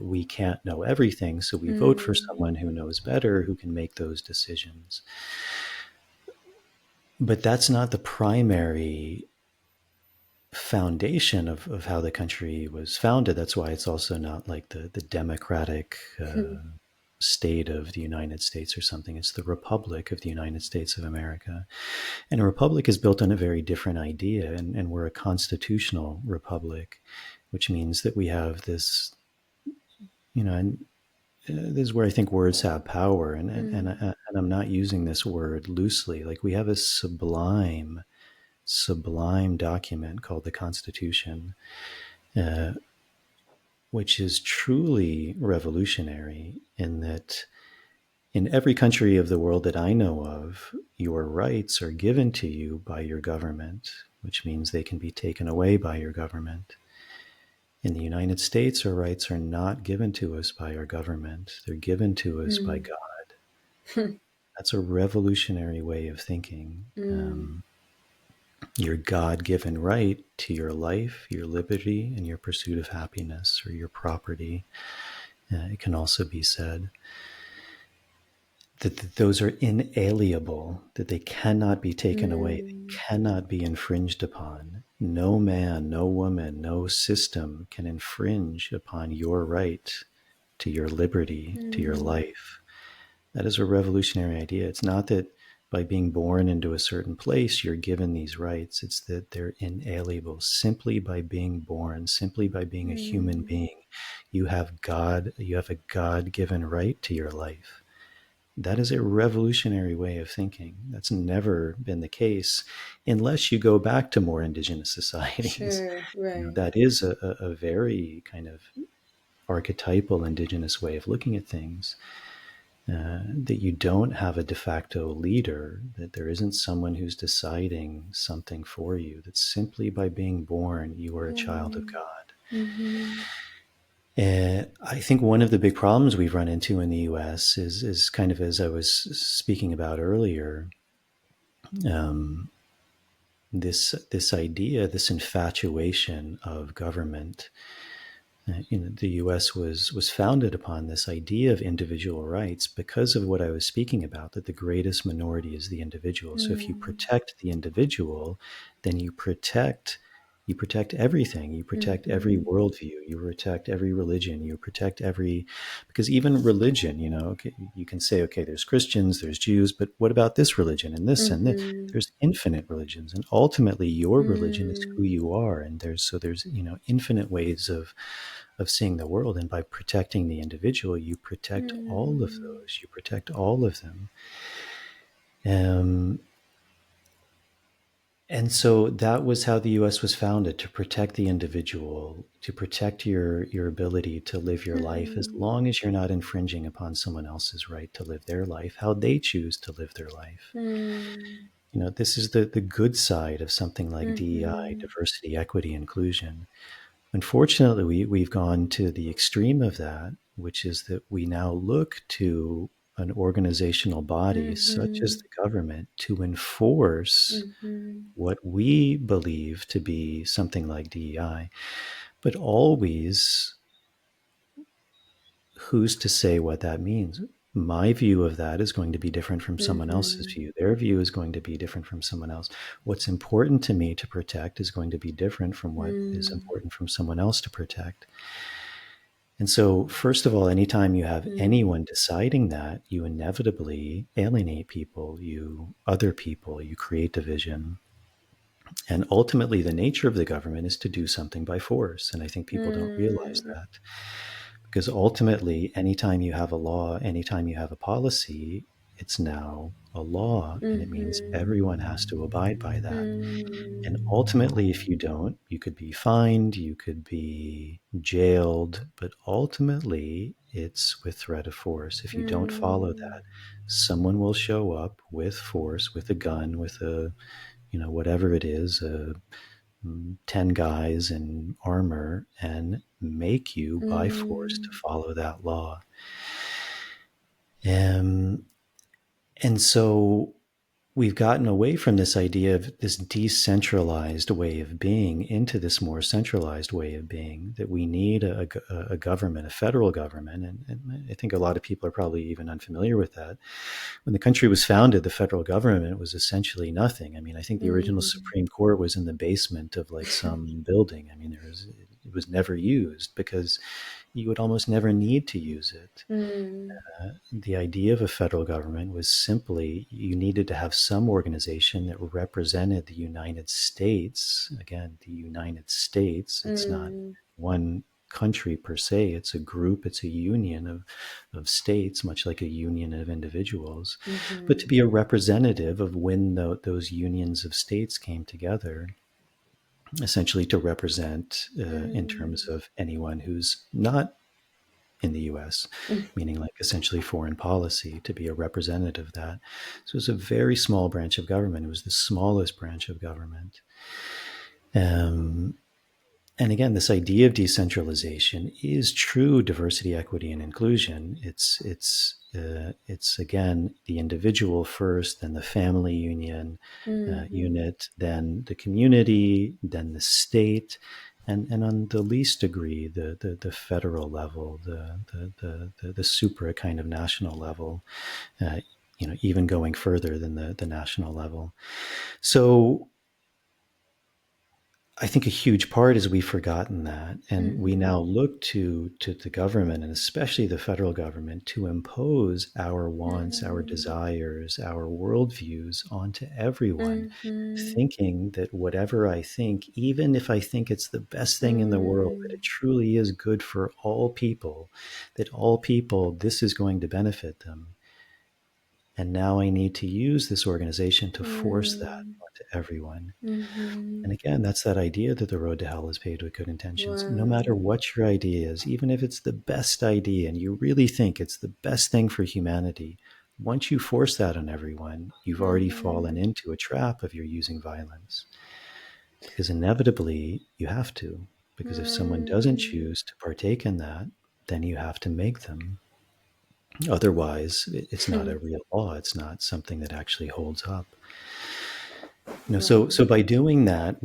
we can't know everything, so we vote for Mm. someone who knows better, who can make those decisions. But that's not the primary foundation of how the country was founded. That's why it's also not like the democratic state of the United States or something. It's the Republic of the United States of America. And a republic is built on a very different idea. And we're a constitutional republic, which means that we have this, and this is where I think words have power. And I'm not using this word loosely. Like, we have a sublime document called the Constitution, uh, which is truly revolutionary, in that in every country of the world that I know of, your rights are given to you by your government, which means they can be taken away by your government. In the United States, our rights are not given to us by our government, they're given to us by Mm. God. That's a revolutionary way of thinking. Mm. Your God given right to your life, your liberty, and your pursuit of happiness, or your property, it can also be said. That those are inalienable, that they cannot be taken away, they Mm. cannot be infringed upon. No man, no woman, no system can infringe upon your right to your liberty, to your Mm. life. That is a revolutionary idea. It's not that by being born into a certain place, you're given these rights. It's that they're inalienable. Simply by being born, simply by being a human Mm. being, you have a God given right to your life. That is a revolutionary way of thinking. That's never been the case unless you go back to more indigenous societies. Sure. Right. That is a very kind of archetypal indigenous way of looking at things. That you don't have a de facto leader, that there isn't someone who's deciding something for you, that simply by being born, you are a child of Mm. God. Mhm. I think one of the big problems we've run into in the US is kind of, as I was speaking about earlier, um, this idea, this infatuation of government. The U.S. was founded upon this idea of individual rights because of what I was speaking about, that the greatest minority is the individual. So if you Mm. protect the individual, then you protect everything. You protect every Mhm. worldview. You protect every religion. You protect every, because even religion, okay, you can say, okay, there's Christians, there's Jews, but what about this religion and this and this? Mhm. There's infinite religions, and ultimately your religion is who Mm. you are. And there's infinite ways of seeing the world. And by protecting the individual, you protect all of Mm. those. You protect all of them. Um, And so that was how the US was founded, to protect the individual, to protect your ability to live your life as Mm, long as you're not infringing upon someone else's right to live their life, how they choose to live their life. mm, This is the good side of something like DEI, mhm, diversity, equity, inclusion. Unfortunately, we've gone to the extreme of that, which is that we now look to an organizational body such as mhm, the government to enforce mhm, what we believe to be something like DEI, but always, who's to say what that means? My view of that is going to be different from someone else's mhm, view. Their view is going to be different from someone else. What's important to me to protect is going to be different from what is mm, important from someone else to protect. And so, first of all, anytime you have mm, anyone deciding that, you inevitably alienate people, other people, you create division. And ultimately, the nature of the government is to do something by force. And I think people don't realize mm, that. Because ultimately, anytime you have a law, anytime you have a policy, it's now a law. And it means mhm, everyone has to abide by that. And mm, ultimately, if you don't, you could be fined, you could be jailed. But ultimately, it's with threat of force. If you don't follow mm, that, someone will show up with force, with a gun, with a, whatever it is, 10 guys in armor, and make you by force to mm, follow that law. Um, and so we've gotten away from this idea of this decentralized way of being into this more centralized way of being, that we need a government, a federal government. And I think a lot of people are probably even unfamiliar with that. When the country was founded, the federal government was essentially nothing. I mean, I think the original mm, Supreme Court was in the basement of like some building. I mean, it was never used because you would almost never need to use it. mm, The idea of a federal government was simply you needed to have some organization that represented the United States. Again, the United States, it's not mm, one country per se, it's a group, it's a union of states, much like a union of individuals. But to mhm, be a representative of when those unions of states came together, essentially to represent in terms mm, of anyone who's not in the US, meaning like essentially foreign policy, to be a representative of that. So it was a very small branch of government. It was the smallest branch of government. Um, and again, this idea of decentralization is true diversity, equity, and inclusion. It's again the individual first, then the family mhm, unit, then the community, then the state, and on the least degree, the federal level, the supra kind of national level. Uh, even going further than the national level. So I think a huge part is we've forgotten that, and we now mhm, look to the government, and especially the federal government, to impose our wants, our mhm, desires, our worldviews onto everyone, mhm, thinking that whatever I think, even if I think it's the best thing in the world, that it mm, truly is good for all people, that all people, this is going to benefit them. And now I need to use this organization to force that mm, onto everyone. And mhm. again, that's that idea that the road to hell is paved with good intentions. No matter Wow. what your idea is, even if it's the best idea and you really think it's the best thing for humanity, once you force that on everyone, you've already fallen Mhm, into a trap of you're using violence. Because inevitably you have to. Because if someone doesn't mm, choose to partake in that, then you have to make them. Otherwise, it's not a real law. It's not something that actually holds up. So wow. by doing that,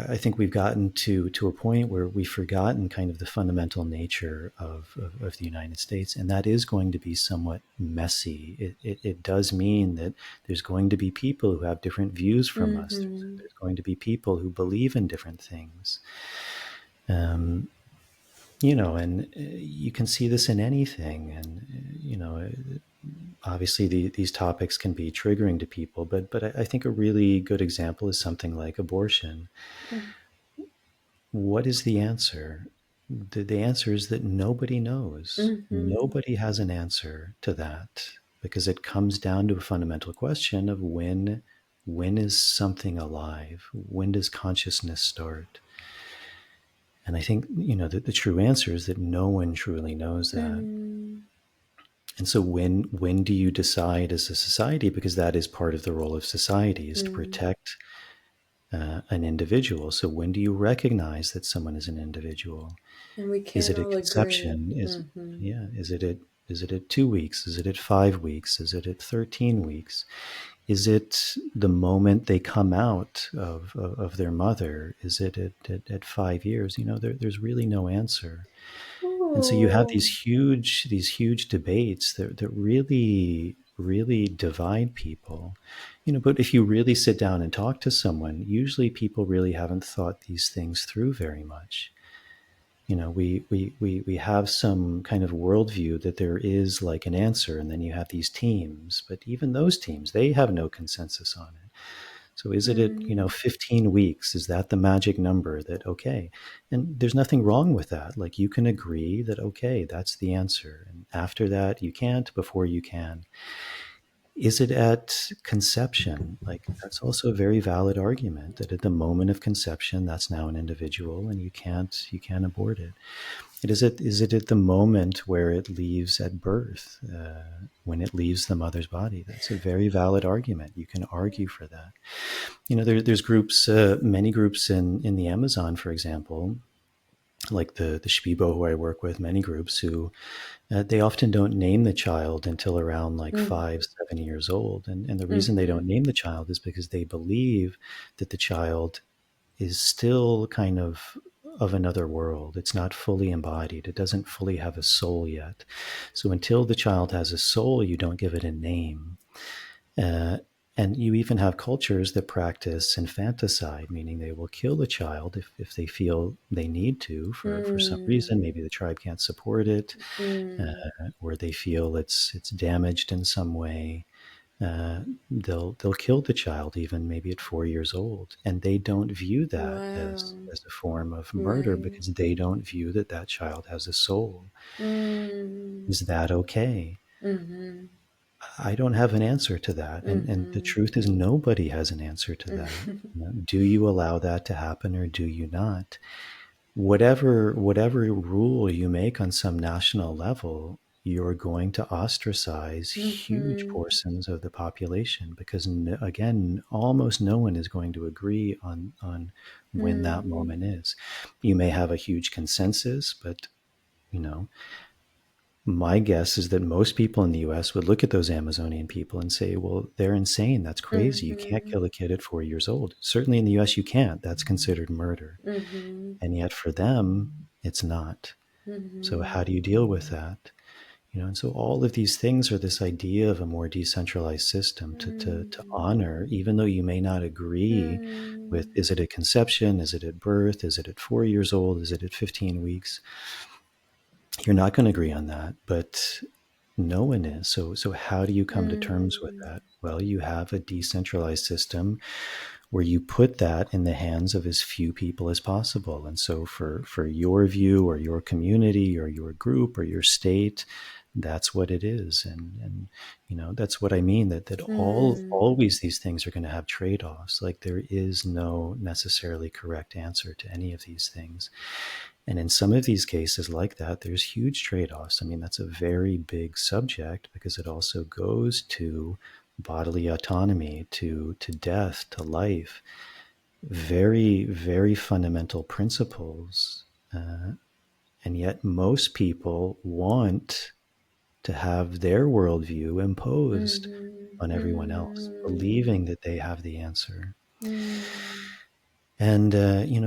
I think we've gotten to a point where we've forgotten kind of the fundamental nature of the United States, and that is going to be somewhat messy. It does mean that there's going to be people who have different views from us. Mhm, There's going to be people who believe in different things. Um, and you can see this in anything, and obviously these topics can be triggering to people, but I think a really good example is something like abortion. mm, What is the answer? The answer is that nobody knows. mhm, Nobody has an answer to that, because it comes down to a fundamental question of when when is something alive? When does consciousness start? And I think, the true answer is that no one truly knows that. Mm, And so when do you decide as a society, because that is part of the role of society, is to mm. protect an individual. So when do you recognize that someone is an individual? And we Is can't it at all agree. conception? Mm-hmm. Is it at 2 weeks? Is it at 5 weeks? Is it at 13 weeks? Is it the moment they come out of their mother? Is it at 5 years? There's really no answer. And so you have Ooh. these huge debates that really, really divide people. But if you really sit down and talk to someone, usually people really haven't thought these things through very much. We have some kind of worldview that there is like an answer, and then you have these teams, but even those teams, they have no consensus on it. So is it at, Mm, 15 weeks? Is that the magic number that, okay? And there's nothing wrong with that. Like you can agree that, okay, that's the answer. And after that, you can't, before you can. Is it at conception? Like that's also a very valid argument that at the moment of conception, that's now an individual and you can't abort it. Is it at the moment where it leaves at birth, when it leaves the mother's body? That's a very valid argument. You can argue for that. There's groups, many groups in the Amazon, for example, like the Shipibo who I work with, many groups who they often don't name the child until around like mm, 5, 7 years old. And the reason they mm-hmm. don't name the child is because they believe that the child is still kind of another world. It's not fully embodied. It doesn't fully have a soul yet. So until the child has a soul, you don't give it a name. Uh, and you even have cultures that practice infanticide, meaning they will kill a child if they feel they need to for some reason. Mm, Maybe the tribe can't support it, mm. or they feel it's damaged in some way. They'll kill the child even maybe at 4 years old, and they don't view that as Wow. as a form of murder Right. because they don't view that child has a soul. Mm, Is that okay? mm-hmm. I don't have an answer to that. And the Mm-hmm. truth is, nobody has an answer to that. Do you allow that to happen or do you not? Whatever rule you make on some national level, you're going to ostracize huge Mm-hmm. portions of the population because, again, almost no one is going to agree on when that Mm-hmm. moment is. You may have a huge consensus, but you know my guess is that most people in the US would look at those Amazonian people and say, well, they're insane. That's crazy. You can't Mm-hmm. kill a kid at 4 years old. Certainly in the US, you can't. That's considered murder. Mm-hmm. And yet for them, it's not. So Mm-hmm. how do you deal with that? And so all of these things are this idea of a more decentralized system to honor, even though you may not agree with, Mm-hmm. is it at conception? Is it at birth? Is it at 4 years old? Is it at 15 weeks? You're not going to agree on that, but no one is. So how do you come to terms with Mm-hmm. that? Well, you have a decentralized system where you put that in the hands of as few people as possible. And so for your view or your community or your group or your state, that's what it is. And that's what I mean, that always these things are going to have trade-offs. Like there is no necessarily correct answer to any of these things. And in some of these cases like that, there's huge trade-offs. I mean, that's a very big subject because it also goes to bodily autonomy, to death, to life. Very, very fundamental principles. And yet most people want to have their worldview imposed on everyone else, believing that they have the answer. Mm-hmm. And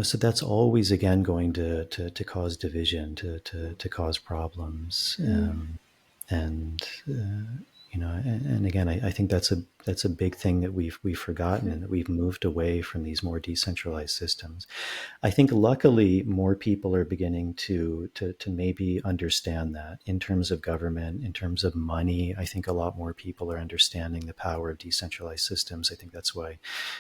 so that's always again going to cause division, to cause problems, and and again, I think that's a big thing that we've forgotten, and that we've moved away from these more decentralized systems. I think luckily more people are beginning to maybe understand that in terms of government, in terms of money. I think a lot more people are understanding the power of decentralized systems. I think that's why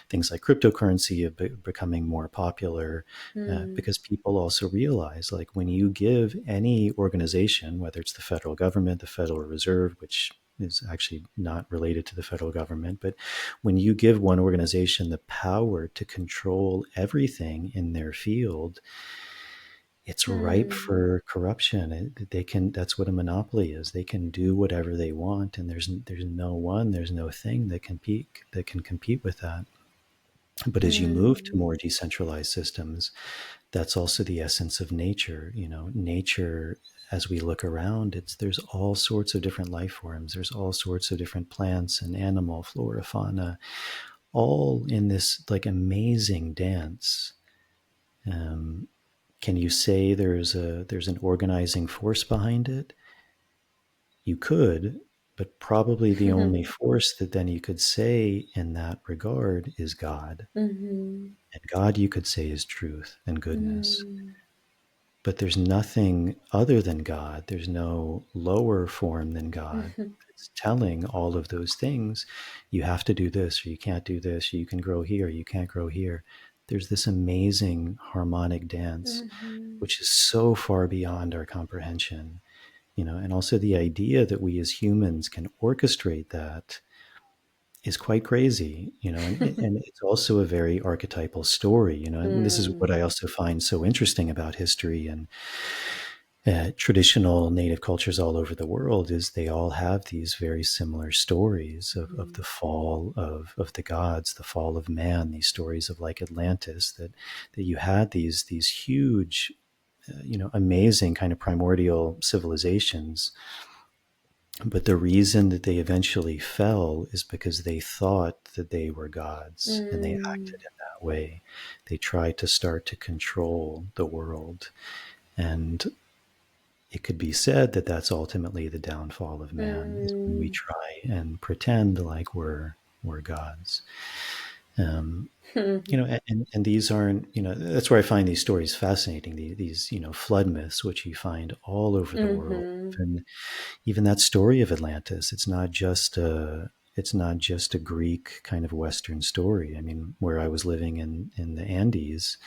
things like cryptocurrency are becoming more popular, Mm-hmm. because people also realize, like, when you give any organization, whether it's the federal government, the Federal Reserve, which is actually not related to the federal government. But when you give one organization the power to control everything in their field, it's ripe Mm. for corruption. They can. That's what a monopoly is. They can do whatever they want, and there's no thing that can compete with that. But as you move to Mm. more decentralized systems, that's also the essence of nature. Nature, as we look around, there's all sorts of different life forms. There's all sorts of different plants and animal, flora, fauna, all in this like amazing dance. Um, can you say there's an organizing force behind it? You could, but probably the only force that then you could say in that regard is God. Mhm. And God, you could say, is truth and goodness. Mm. But there's nothing other than God. There's no lower form than God. Mhm. It's telling all of those things. You have to do this, or you can't do this, or you can grow here, or you can't grow here. There's this amazing harmonic dance, Mhm. which is so far beyond our comprehension. And also the idea that we as humans can orchestrate that is quite crazy, and it's also a very archetypal story, and this is what I Mm. also find so interesting about history and traditional native cultures all over the world is they all have these very similar stories of the fall of the gods, the fall of man, these stories of like Atlantis, that you had these huge, amazing kind of primordial civilizations. But the reason that they eventually fell is because they thought that they were gods and they Mm. acted in that way. They tried to start to control the world. And it could be said that that's ultimately the downfall of man, is when we Mm. try and pretend like we're gods. Um, Mhm. and these aren't, that's where I find these stories fascinating. These flood myths, which you find all over the world. Mhm. Even that story of Atlantis, it's not just a Greek kind of Western story. I mean, where I was living in the Andes,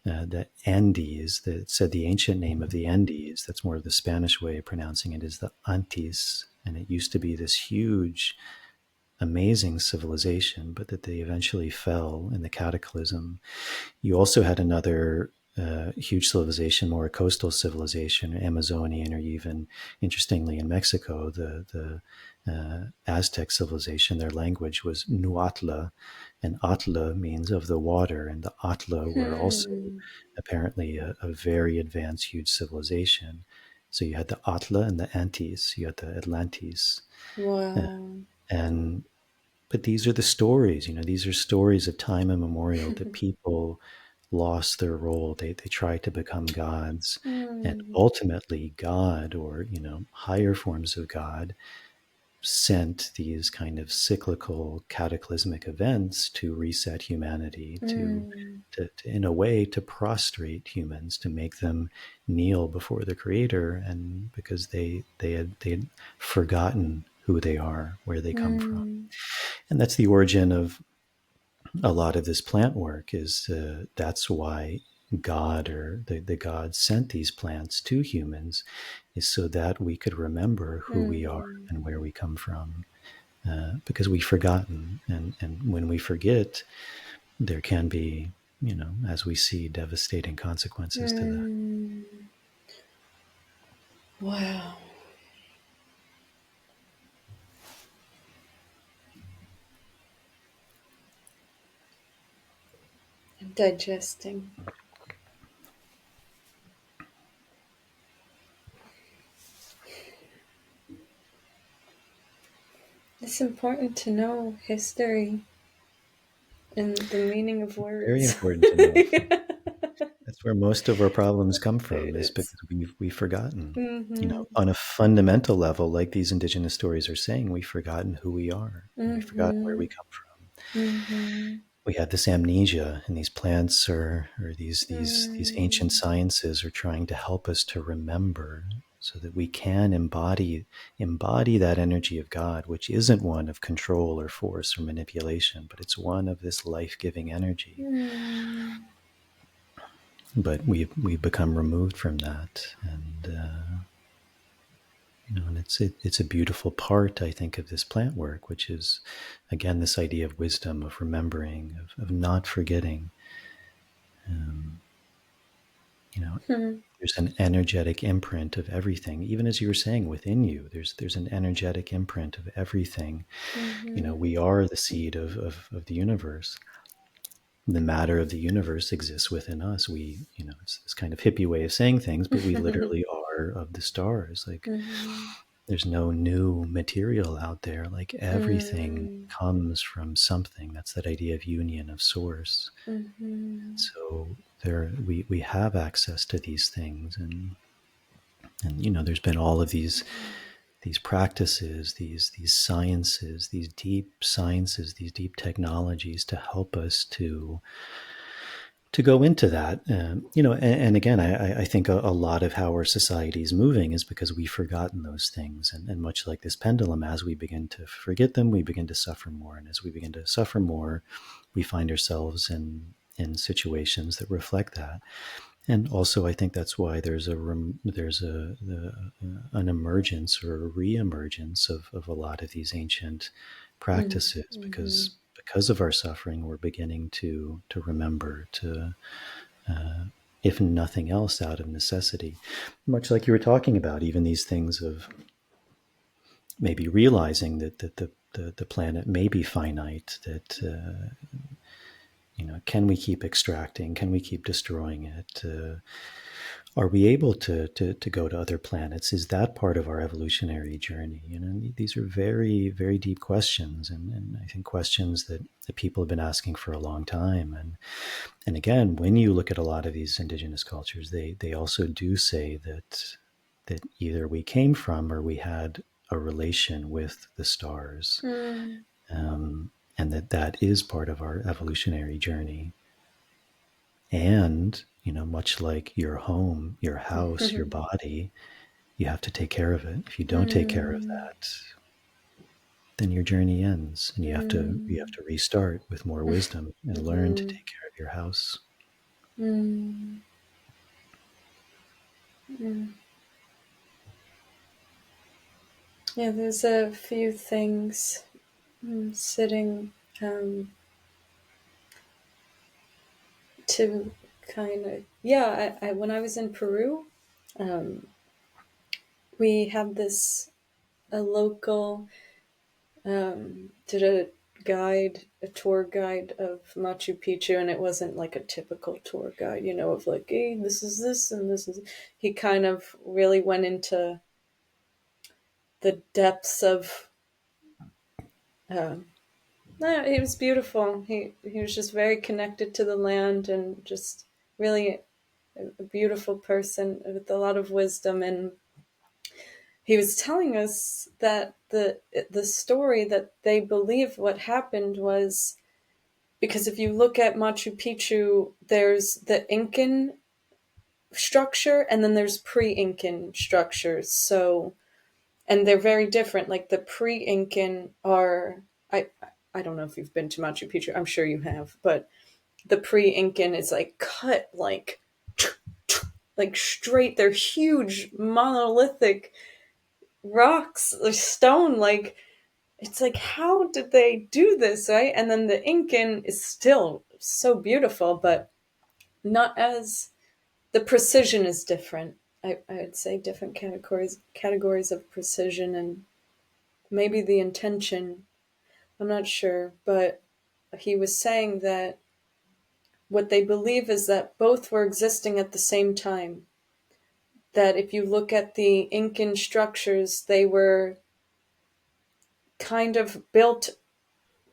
the Andes, that said the ancient name of the Andes, that's more of the Spanish way of pronouncing it, is the Antis. And it used to be this huge, amazing civilization, but that they eventually fell in the cataclysm. You also had another huge civilization, more a coastal civilization, Amazonian, or even interestingly in Mexico, the Aztec civilization. Their language was Nuatla, and Atla means of the water, and the Atla were also Hmm. apparently a very advanced, huge civilization. So you had the Atla and the Antis, you had the Atlantes, uh, Wow. and but these are the stories, these are stories of time immemorial that people lost their role. They tried to become gods. And Mm. ultimately, God, or, higher forms of God, sent these kind of cyclical, cataclysmic events to reset humanity, Mm. to in a way, to prostrate humans, to make them kneel before the Creator, and because they had forgotten who they are, where they come from. Mm. And that's the origin of a lot of this plant work. Is That's why God, or the gods, sent these plants to humans, is so that we could remember who we are Mm. and where we come from, because we've forgotten, and when we forget, there can be, as we see, devastating consequences to that. Mm. Wow. I'm digesting. It's important to know history and the meaning of Very words. important to know. That's where most of our problems come from, is It's. because we've forgotten. Mm-hmm. On a fundamental level, like these indigenous stories are saying, we've forgotten who we are, and we've forgotten where Mm-hmm. we come from. Mm-hmm. We have this amnesia, and these plants, or these ancient Mm. sciences, are trying to help us to remember, so that we can embody that energy of God, which isn't one of control or force or manipulation, but it's one of this life-giving energy. Mm. But we've become removed from that, and And it's a beautiful part, I think, of this plant work, which is, again, this idea of wisdom, of remembering, of not forgetting. Um, you know, Hmm. there's an energetic imprint of everything. Even as you were saying, within you, there's an energetic imprint of everything. Hmm. We are the seed of the universe. The matter of the universe exists within us. It's this kind of hippie way of saying things, but we literally are of the stars. Like, Hmm. there's no new material out there. Like, everything Hmm. comes from something. That's that idea of union, of source. Hmm. So we have access to these things, and there's been all of these practices, these sciences, these deep sciences, these deep technologies to help us to go into that. And again, I think a lot of how our society is moving is because we've forgotten those things. And much like this pendulum, as we begin to forget them, we begin to suffer more. And as we begin to suffer more, we find ourselves in situations that reflect that. And also, I think that's why there's an emergence or a re-emergence of a lot of these ancient practices, Hmm. because of our suffering, we're beginning to remember, to if nothing else, out of necessity. Much like you were talking about, even these things of maybe realizing that the planet may be finite, that can we keep extracting? Can we keep destroying it? Are we able to go to other planets? Is that part of our evolutionary journey? These are very, very deep questions, and I think questions that people have been asking for a long time. And again, when you look at a lot of these indigenous cultures, they also do say that either we came from or we had a relation with the stars, Hmm. and that is part of our evolutionary journey. And much like your home, your house, your body, you have to take care of it. If you don't take care of Hmm. that, then your journey ends, and you have to Hmm. restart with more wisdom and learn to Hmm. take care of your house. Hmm. Hmm. Yeah, there's a few things sitting um, to kind of, yeah, I when I was in Peru, um, we had this a local did a tour guide of Machu Picchu, and it wasn't like a typical tour guide, of like, hey, this is this and this is. He kind of really went into the depths of. Uh, no, he was beautiful. He was just very connected to the land and just really a beautiful person with a lot of wisdom. And he was telling us that the story that they believe what happened was because if you look at Machu Picchu, there's the Incan structure and then there's pre-Incan structures. So, and they're very different. Like the pre-Incan are, I don't know if you've been to Machu Picchu. I'm sure you have, but the pre-Incan is like cut like straight. They're huge monolithic rocks, like stone. Like it's like how did they do this, right? And then the Incan is still so beautiful, but not as the precision is different. I'd say different categories of precision and maybe the intention. I'm not sure, but he was saying that what they believe is that both were existing at the same time. That if you look at the Incan structures, they were kind of built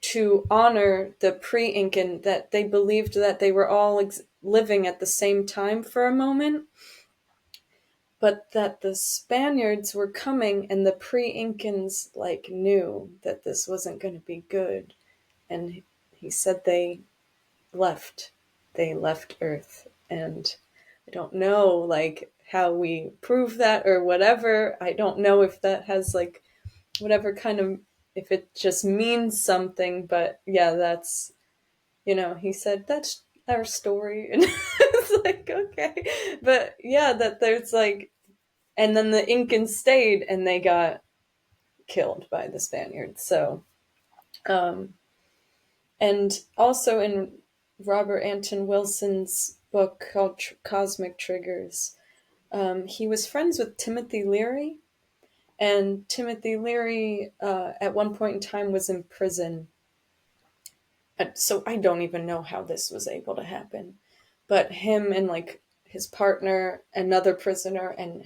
to honor the pre-Incan, that they believed that they were all living at the same time for a moment, but that the Spaniards were coming and the pre-Incans like knew that this wasn't going to be good, and he said left they left Earth. And I don't know like how we prove that or whatever. I don't know if that has like whatever kind of, if it just means something, but yeah, that's, he said that's our story. And it's like, okay, but yeah, that there's like and then the Incans stayed, and they got killed by the Spaniards. So, and also in Robert Anton Wilson's book called Cosmic Triggers, he was friends with Timothy Leary, and Timothy Leary at one point in time was in prison. So I don't even know how this was able to happen, but him and like his partner, another prisoner, and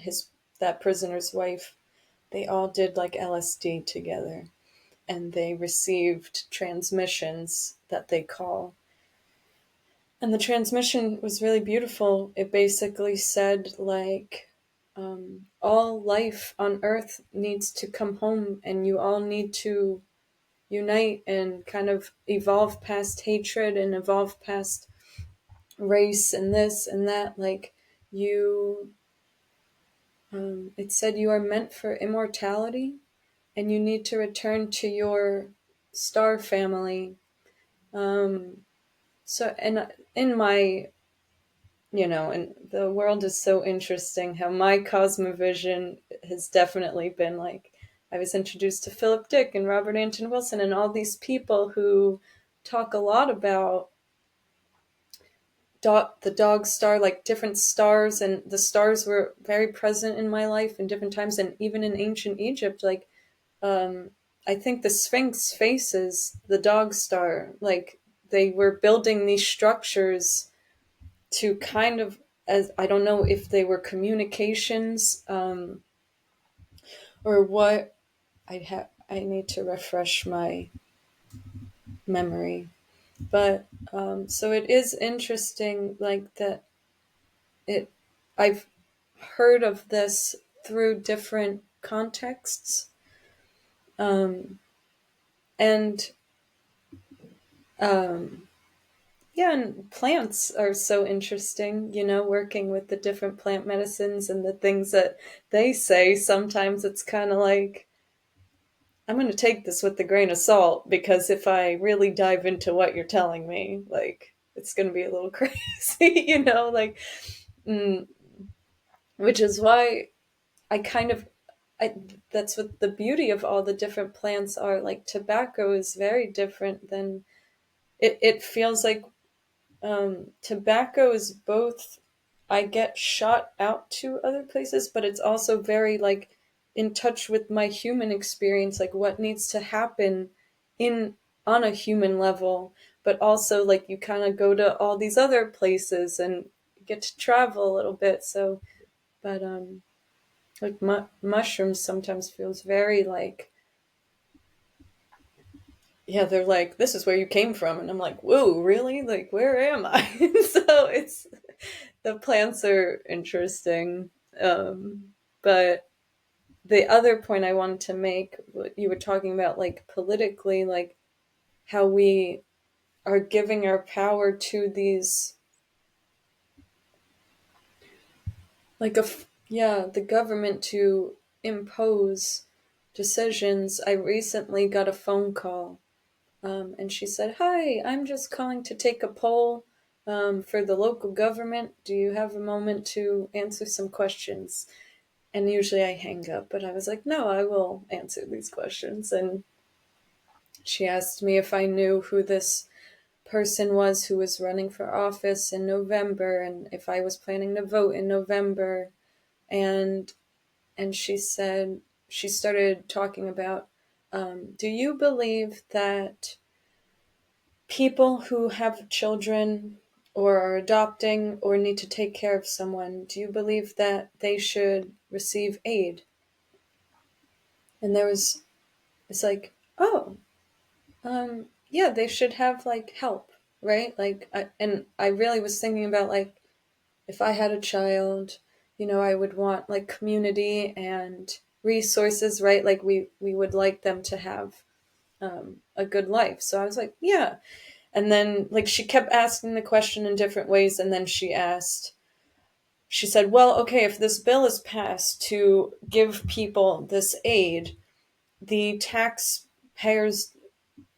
that prisoner's wife, they all did like LSD together, and they received transmissions that they call. And the transmission was really beautiful. It basically said, like, all life on Earth needs to come home, and you all need to unite and kind of evolve past hatred and evolve past race and this and that. Like, you, it said you are meant for immortality, and you need to return to your star family. So, and in my, and the world is so interesting how my cosmovision has definitely been like, I was introduced to Philip Dick and Robert Anton Wilson and all these people who talk a lot about the dog star, like different stars, and the stars were very present in my life in different times, and even in ancient Egypt, like, I think the Sphinx faces the dog star. Like, they were building these structures to kind of, as I don't know if they were communications, or what. I need to refresh my memory, but so it is interesting, like that. It I've heard of this through different contexts, and um, yeah, and plants are so interesting, working with the different plant medicines and the things that they say. Sometimes it's kind of like, I'm going to take this with a grain of salt, because if I really dive into what you're telling me, like, it's going to be a little crazy, like, mm, which is why I kind of, that's what the beauty of all the different plants are. Like, tobacco is very different than, it feels like, tobacco is both, I get shot out to other places, but it's also very like in touch with my human experience, like what needs to happen in on a human level, but also like you kind of go to all these other places and get to travel a little bit. So, but like mushrooms sometimes feels very like, yeah, they're like, this is where you came from, and I'm like, whoa, really? Like, where am I? So it's, the plants are interesting. But the other point I wanted to make, what you were talking about, like politically, like how we are giving our power to these, like yeah, the government to impose decisions. I recently got a phone call, and she said, "Hi, I'm just calling to take a poll for the local government. Do you have a moment to answer some questions?" And usually I hang up, but I was like, no, I will answer these questions. And she asked me if I knew who this person was who was running for office in November, and if I was planning to vote in November. And she said, she started talking about, do you believe that people who have children or are adopting or need to take care of someone, do you believe that they should receive aid? And it's like, oh, yeah, they should have like help, right? Like, and I really was thinking about, like, if I had a child, I would want like community and resources, right? Like, we would like them to have a good life. So I was like, yeah. And then, like, she kept asking the question in different ways, and then she said, well, okay, if this bill is passed to give people this aid, the taxpayers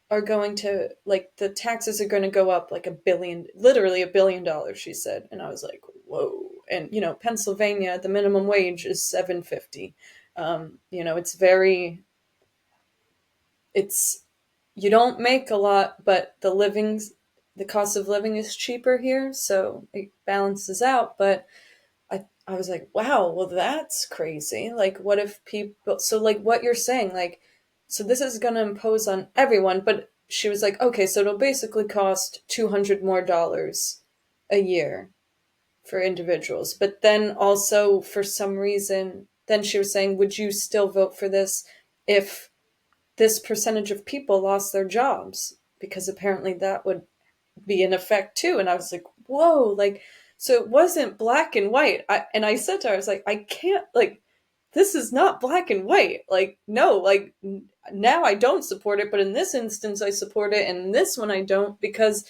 are going to, like, the taxes are going to go up like literally $1 billion, she said. And I was like, whoa. and Pennsylvania, the minimum wage is $7.50. It's very, it's, you don't make a lot, but the cost of living is cheaper here, so it balances out. But I was like, wow, well, that's crazy. Like, what if people, so like what you're saying, like, so this is going to impose on everyone, but she was like, okay, so it'll basically cost $200 more a year for individuals. But then also, for some reason, then she was saying, would you still vote for this if this percentage of people lost their jobs? Because apparently that would be in effect too. And I was like, whoa, like, so it wasn't black and white. And I said to her, I was like, I can't, like, this is not black and white. Like, no, like, now I don't support it, but in this instance I support it, and in this one I don't, because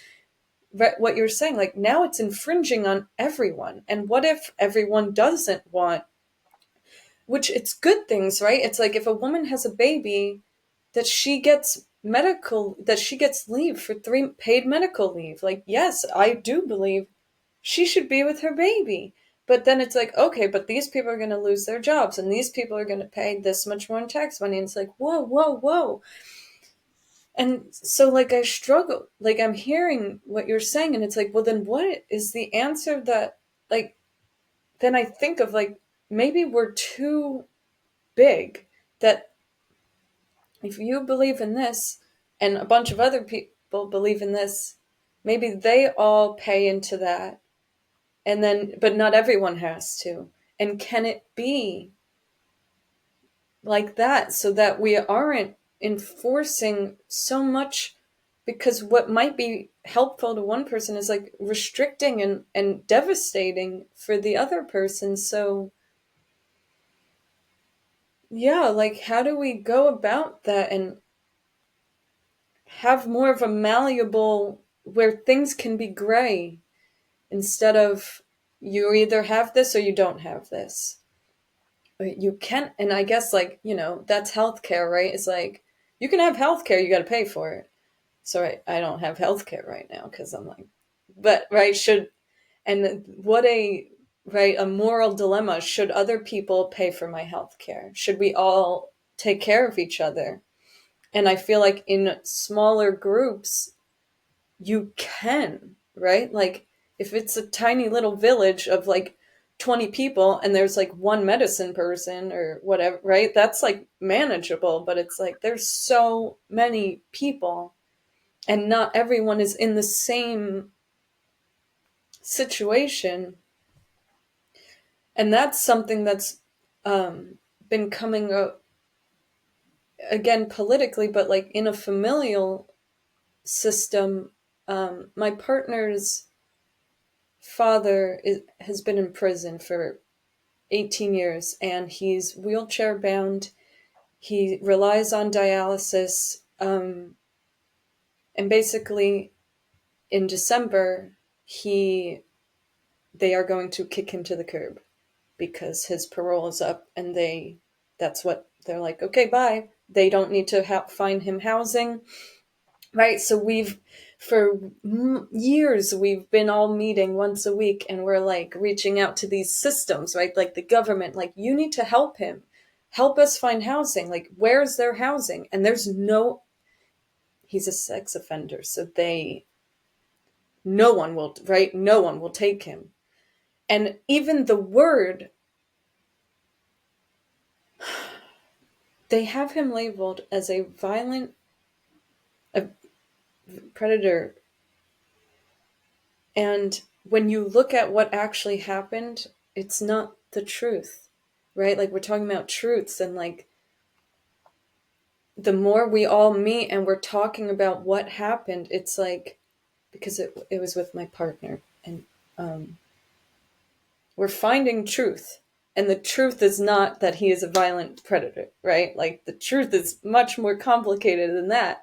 what you're saying, like, now it's infringing on everyone. And what if everyone doesn't want, which it's good things, right? It's like if a woman has a baby, that she gets leave for 3 paid medical leave. Like, yes, I do believe she should be with her baby. But then it's like, okay, but these people are going to lose their jobs, and these people are going to pay this much more in tax money. And it's like, whoa, whoa, whoa. And so, like, I struggle, like, I'm hearing what you're saying, and it's like, well, then what is the answer that, like, then I think of, like, maybe we're too big, that if you believe in this and a bunch of other people believe in this, maybe they all pay into that. And then, but not everyone has to. And can it be like that, so that we aren't enforcing so much? Because what might be helpful to one person is like restricting and devastating for the other person. So yeah, like, how do we go about that and have more of a malleable, where things can be gray, instead of you either have this or you don't have this? You can, and I guess, like, that's healthcare, right? It's like, you can have healthcare, you got to pay for it. So I don't have healthcare right now because I'm like, but right, and what a, right, a moral dilemma. Should other people pay for my healthcare? Should we all take care of each other? And I feel like in smaller groups, you can, right? Like, if it's a tiny little village of like 20 people and there's like one medicine person or whatever, right? That's like manageable, but it's like there's so many people and not everyone is in the same situation. And that's something that's been coming up again politically, but like in a familial system. My partner's father has been in prison for 18 years, and he's wheelchair bound. He relies on dialysis. And basically, in December, they are going to kick him to the curb because his parole is up, and that's what they're like, okay, bye. They don't need to find him housing. Right. So for years, we've been all meeting once a week, and we're like reaching out to these systems, right? Like the government, like, you need to help him, help us find housing. Like, where's their housing? And he's a sex offender. So no one will, right? No one will take him. And even the word, they have him labeled as a violent predator. And when you look at what actually happened, it's not the truth, right? Like, we're talking about truths, and like, the more we all meet and we're talking about what happened, it's like, because it was with my partner, and we're finding truth. And the truth is not that he is a violent predator, right? Like, the truth is much more complicated than that.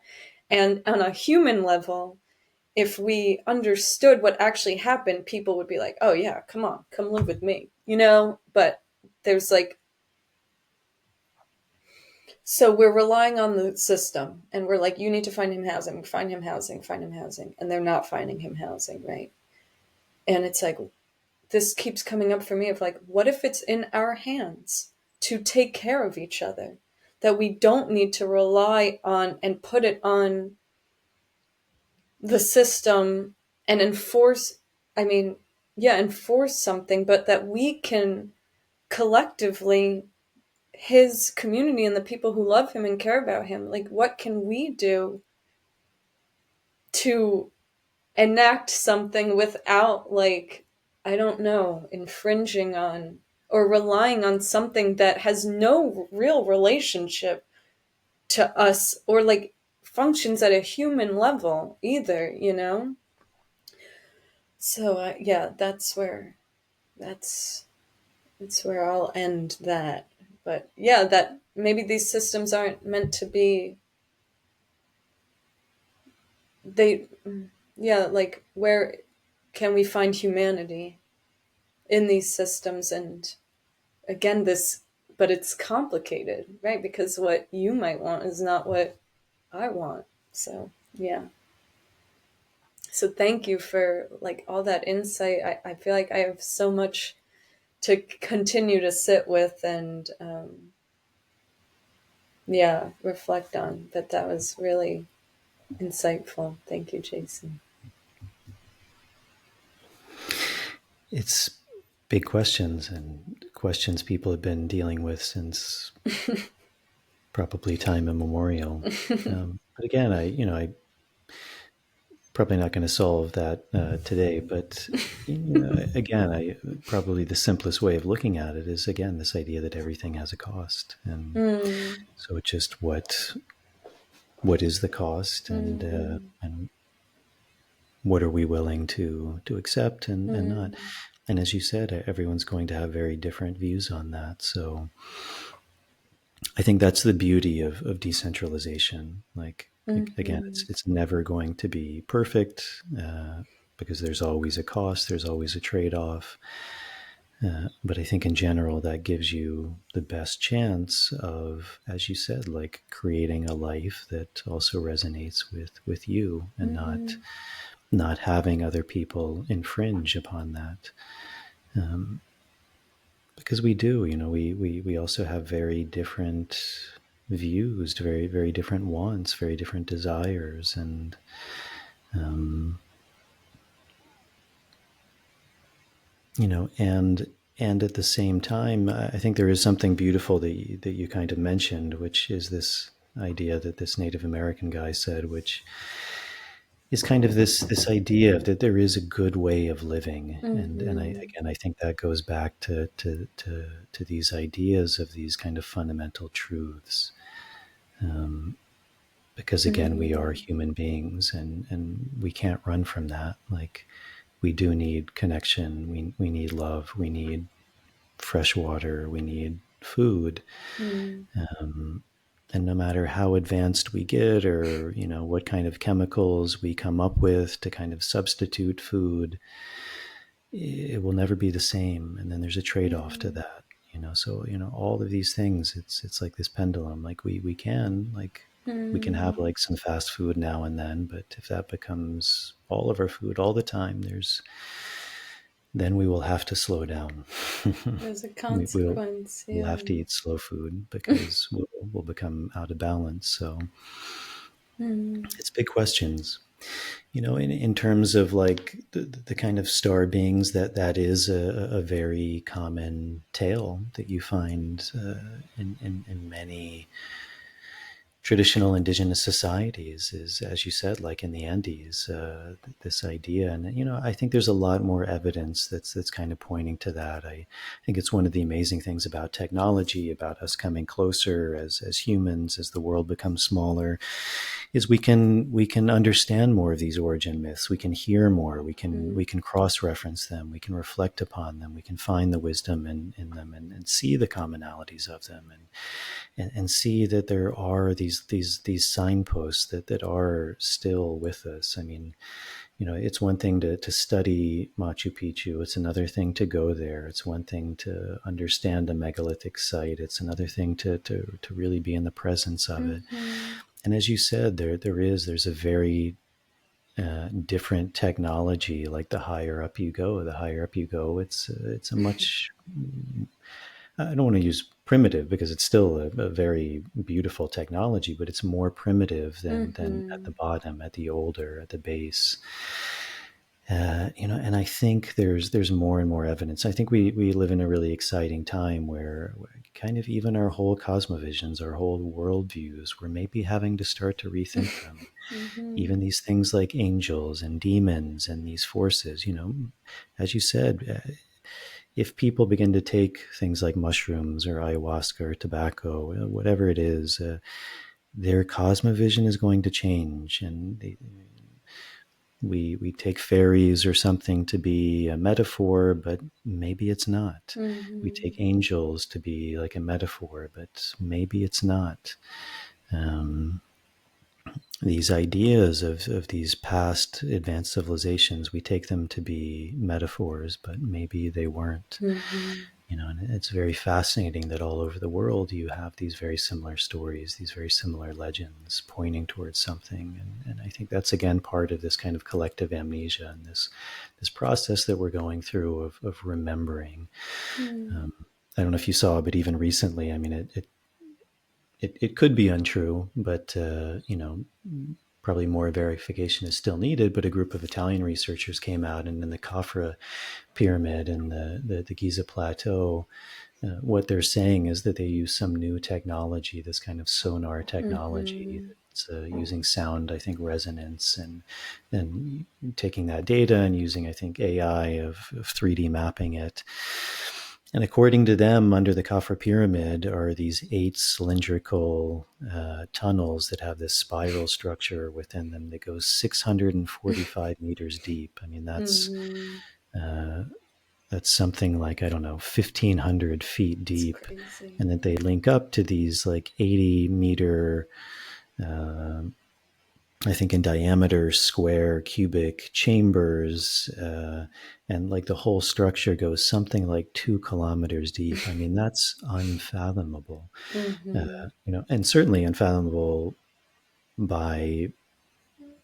And on a human level, if we understood what actually happened, people would be like, oh yeah, come on, come live with me, But there's like, so we're relying on the system, and we're like, you need to find him housing, find him housing, find him housing. And they're not finding him housing, right? And it's like, this keeps coming up for me of like, what if it's in our hands to take care of each other? That we don't need to rely on and put it on the system and enforce, enforce something, but that we can collectively, his community and the people who love him and care about him, like, what can we do to enact something without, like, I don't know, infringing on or relying on something that has no real relationship to us or like functions at a human level either, you know? So yeah, that's that's where I'll end that. But yeah, that maybe these systems aren't meant to be, they, yeah, like, where can we find humanity in these systems? And again, this, but it's complicated, right? Because what you might want is not what I want. So yeah. So thank you for like all that insight. I feel like I have so much to continue to sit with and yeah, reflect on. But that was really insightful. Thank you, Jason. It's big questions, and questions people have been dealing with since probably time immemorial. But again, I probably not going to solve that today. But again, I probably the simplest way of looking at it is again this idea that everything has a cost, and so it's just what is the cost, and what are we willing to accept and not. And as you said, everyone's going to have very different views on that. So I think that's the beauty of decentralization. Like, again, it's never going to be perfect because there's always a cost, there's always a trade-off. But I think in general, that gives you the best chance of, as you said, like creating a life that also resonates with you, and not having other people infringe upon that. Because we do, we also have very different views, very, very different wants, very different desires. And, and at the same time, I think there is something beautiful that you kind of mentioned, which is this idea that this Native American guy said, which is kind of this idea that there is a good way of living, and I think that goes back to these ideas of these kind of fundamental truths, because again we are human beings, and we can't run from that. Like, we do need connection, we need love, we need fresh water, we need food. And no matter how advanced we get, or what kind of chemicals we come up with to kind of substitute food, it will never be the same. And then there's a trade-off to that. So all of these things, it's like this pendulum. Like, we can have like some fast food now and then, but if that becomes all of our food all the time, then we will have to slow down. There's a consequence. We'll have to eat slow food because we'll become out of balance. So it's big questions. In terms of like the kind of star beings, that is a very common tale that you find in many traditional indigenous societies, is, as you said, like in the Andes, this idea. And, I think there's a lot more evidence that's kind of pointing to that. I think it's one of the amazing things about technology, about us coming closer as humans, as the world becomes smaller, is we can understand more of these origin myths. We can hear more. We can cross-reference them. We can reflect upon them. We can find the wisdom in them, and see the commonalities of them, and see that there are these signposts that are still with us. I mean, it's one thing to study Machu Picchu. It's another thing to go there. It's one thing to understand a megalithic site. It's another thing to really be in the presence of it. And as you said, there's a very different technology, like the higher up you go, it's a much, I don't want to use primitive because it's still a very beautiful technology, but it's more primitive than at the Mm-hmm. bottom, at the older, at the base. And I think there's more and more evidence. I think we live in a really exciting time where kind of even our whole cosmovisions, our whole worldviews, we're maybe having to start to rethink them. Mm-hmm. Even these things like angels and demons and these forces, as you said, if people begin to take things like mushrooms or ayahuasca or tobacco, whatever it is, their cosmovision is going to change, and we take fairies or something to be a metaphor, but maybe it's not. We Mm-hmm. take angels to be like a metaphor, but maybe it's not. Um, these ideas of these past advanced civilizations, we take them to be metaphors, but maybe they weren't. Mm-hmm. And it's very fascinating that all over the world you have these very similar stories, these very similar legends pointing towards something. And I think that's again part of this kind of collective amnesia and this process that we're going through of remembering. Mm-hmm. I don't know if you saw, but even recently, I mean, it could be untrue, but probably more verification is still needed. But a group of Italian researchers came out, and in the Khafra pyramid and the Giza plateau, what they're saying is that they use some new technology, this kind of sonar technology. Mm-hmm. It's using sound, I think, resonance, and taking that data and using, I think, AI of 3D mapping it. And according to them, under the Khafra pyramid are these 8 cylindrical tunnels that have this spiral structure within them that goes 645 meters deep. I mean, Mm-hmm. uh, that's something like, I don't know, 1,500 feet It's deep, crazy. and that they link up to these like 80-meter, uh, I think in diameter, square cubic chambers, and like the whole structure goes something like 2 kilometers deep. I mean, that's unfathomable, Mm-hmm. and certainly unfathomable by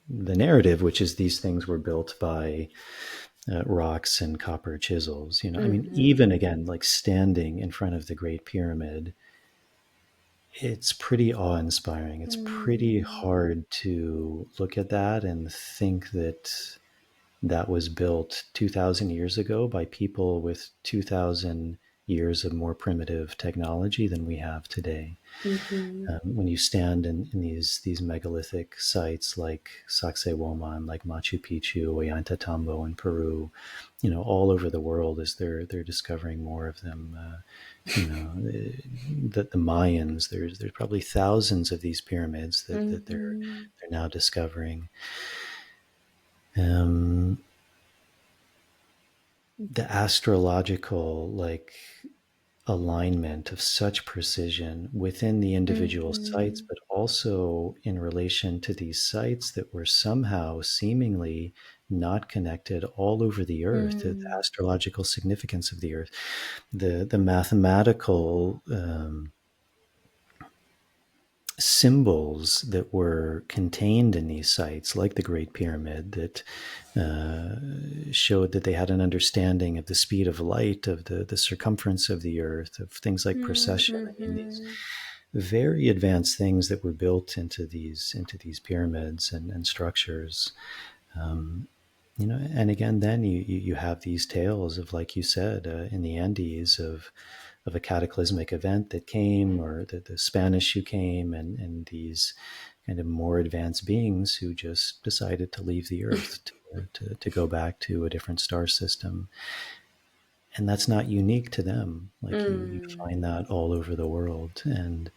the narrative, which is these things were built by rocks and copper chisels. I mean, even Mm-hmm. again, like standing in front of the Great Pyramid, it's pretty awe-inspiring. It's pretty Mm-hmm. hard to look at that and think that that was built 2,000 years ago by people with 2,000 years of more primitive technology than we have today. Mm-hmm. When you stand in these megalithic sites like Sacsayhuaman, like Machu Picchu, Ollantaytambo in Peru, all over the world as they're discovering more of them. The Mayans, there's probably thousands of these pyramids that Mm-hmm. they're now discovering. Um, the astrological alignment of such precision within the individual sites, Mm-hmm. but also in relation to these sites that were somehow seemingly not connected all over the earth, the astrological significance of the earth, the mathematical symbols that were contained in these sites, like the Great Pyramid, that showed that they had an understanding of the speed of light, of the circumference of the earth, of things like precession. I mean, these Mm-hmm. very advanced things that were built into these pyramids and structures. Um, and again, then you have these tales of, like you said, in the Andes of a cataclysmic event that came, or the Spanish who came, and these kind of more advanced beings who just decided to leave the Earth to go back to a different star system. And that's not unique to them. Like you Mm-hmm. find that all over the world, and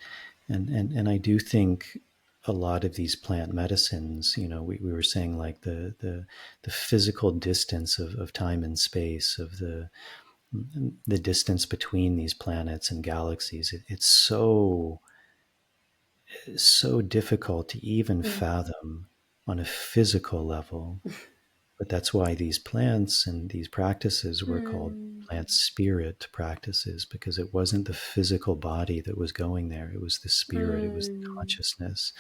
I do think a lot of these plant medicines, we were saying like the physical distance of time and space, of the distance between these planets and galaxies. It's so difficult to even fathom on a physical level. But that's why these plants and these practices were called Mm-hmm. plant spirit practices, because it wasn't the physical body that was going there. It was the spirit, it was the Mm-hmm. consciousness.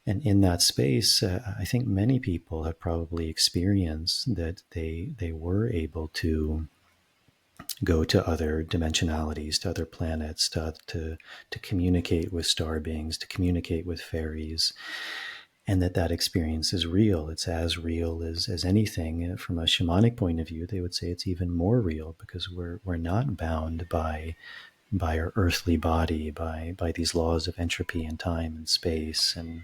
And in that space, I think many people have probably experienced that they were able to go to other dimensionalities, to other planets, to communicate with star beings, to communicate with fairies, and that experience is real. It's as real as anything. From a shamanic point of view, they would say it's even more real because we're not bound by our earthly body, by these laws of entropy and time and space, and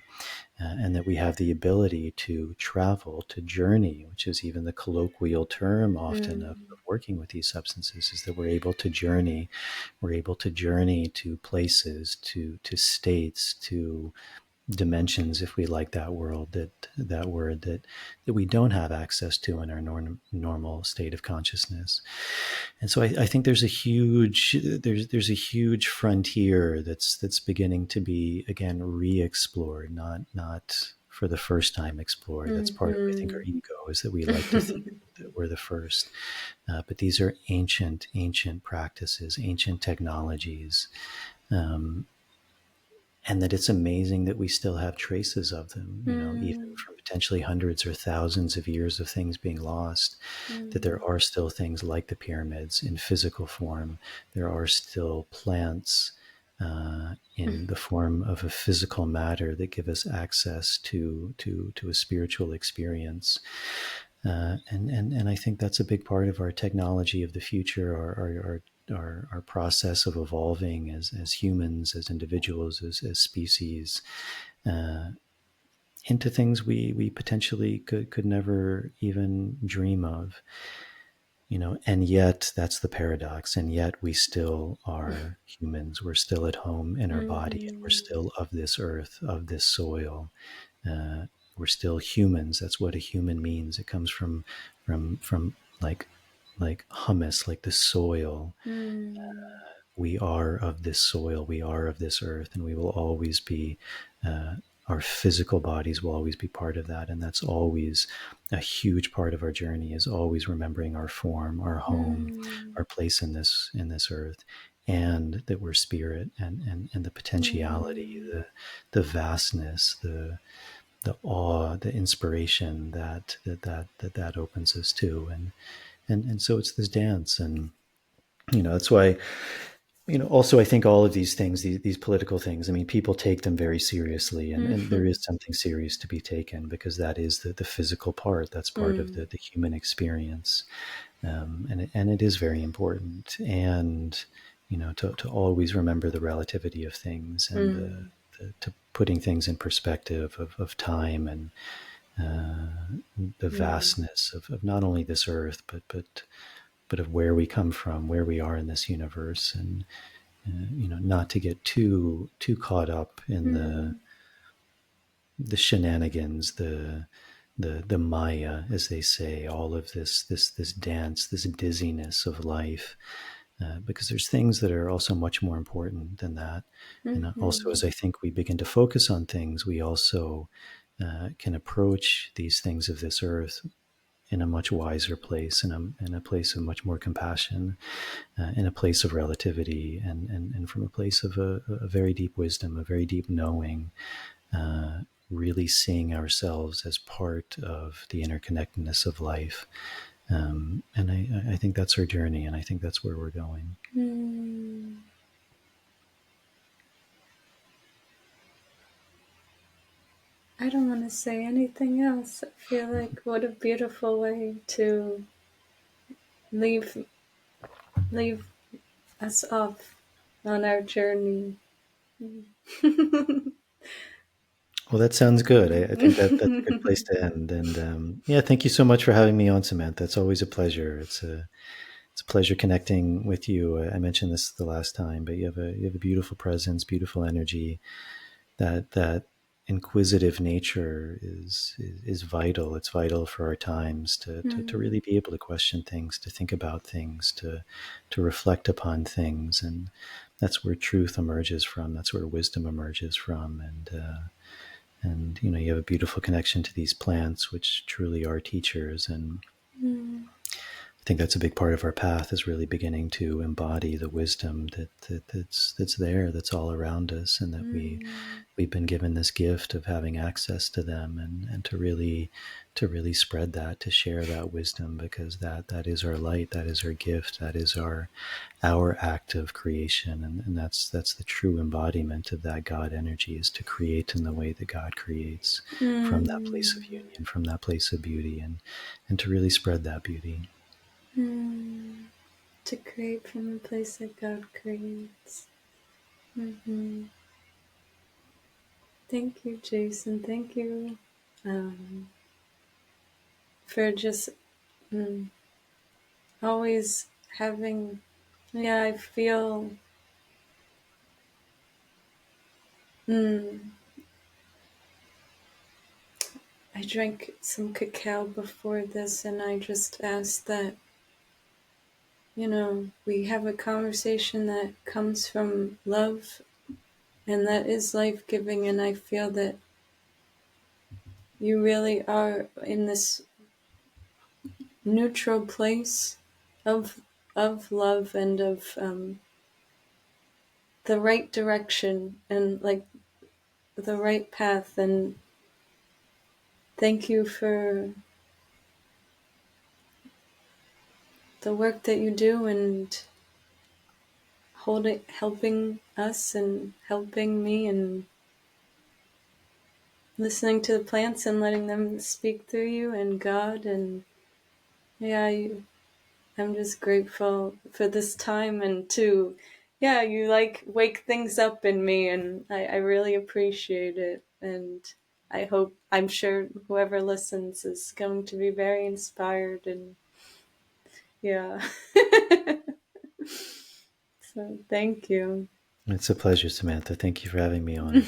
that we have the ability to travel, to journey, which is even the colloquial term often of working with these substances, is that we're able to journey. We're able to journey to places, to states, to dimensions, if we like that world, that word, that we don't have access to in our normal state of consciousness. And so I think there's a huge frontier that's beginning to be again re-explored, not for the first time explored. That's part of, I think, our ego, is that we like to think that we're the first. But these are ancient practices, ancient technologies. And that it's amazing that we still have traces of them, even from potentially hundreds or thousands of years of things being lost, that there are still things like the pyramids in physical form. There are still plants in the form of a physical matter that give us access to a spiritual experience. And I think that's a big part of our technology of the future, our process of evolving as humans, as individuals, as species, into things we potentially could never even dream of. And yet that's the paradox. And yet we still are humans. We're still at home in our body, and we're still of this earth, of this soil. We're still humans. That's what a human means. It comes from like humus, like the soil. We are of this soil. We are of this earth, and we will always be. Our physical bodies will always be part of that, and that's always a huge part of our journey. Is always remembering our form, our home, our place in this earth, and that we're spirit, and the potentiality, the vastness, the awe, the inspiration that opens us to, and so it's this dance. And that's why, also I think all of these things, these political things, I mean, people take them very seriously, and there is something serious to be taken, because that is the physical part. That's part of the human experience. And it is very important. And to always remember the relativity of things, and to putting things in perspective of time, and the vastness of not only this earth, but of where we come from, where we are in this universe. And not to get too caught up in the shenanigans, the Maya, as they say, all of this dance, this dizziness of life, because there's things that are also much more important than that. And also, as I think we begin to focus on things, we also can approach these things of this earth in a much wiser place, in a place of much more compassion, in a place of relativity, and from a place of a very deep wisdom, a very deep knowing, really seeing ourselves as part of the interconnectedness of life. And I think that's our journey, and I think that's where we're going. I don't want to say anything else. I feel like what a beautiful way to leave us off on our journey. Well, that sounds good. I think that's a good place to end. And yeah, thank you so much for having me on, Samantha. It's always a pleasure. It's a pleasure connecting with you. I mentioned this the last time, but you have a beautiful presence, beautiful energy. That inquisitive nature is vital. It's vital for our times to really be able to question things, to think about things, to reflect upon things. And that's where truth emerges from. That's where wisdom emerges from. And you have a beautiful connection to these plants, which truly are teachers. And I think that's a big part of our path, is really beginning to embody the wisdom that's there, that's all around us, and that we've been given this gift of having access to them, and to really spread that, to share that wisdom, because that is our light, that is our gift, that is our act of creation, and that's the true embodiment of that God energy, is to create in the way that God creates, from that place of union, from that place of beauty, and to really spread that beauty. To create from the place that God creates. Thank you, Jason. Thank you for just always having. Yeah, I feel. I drank some cacao before this, and I just asked that, we have a conversation that comes from love and that is life giving. And I feel that you really are in this neutral place of love and of the right direction and like the right path. And thank you for the work that you do and helping us and helping me and listening to the plants and letting them speak through you and God. And yeah, I'm just grateful for this time and you like wake things up in me, and I really appreciate it. And I'm sure whoever listens is going to be very inspired, and yeah. So thank you. It's a pleasure, Samantha. Thank you for having me on.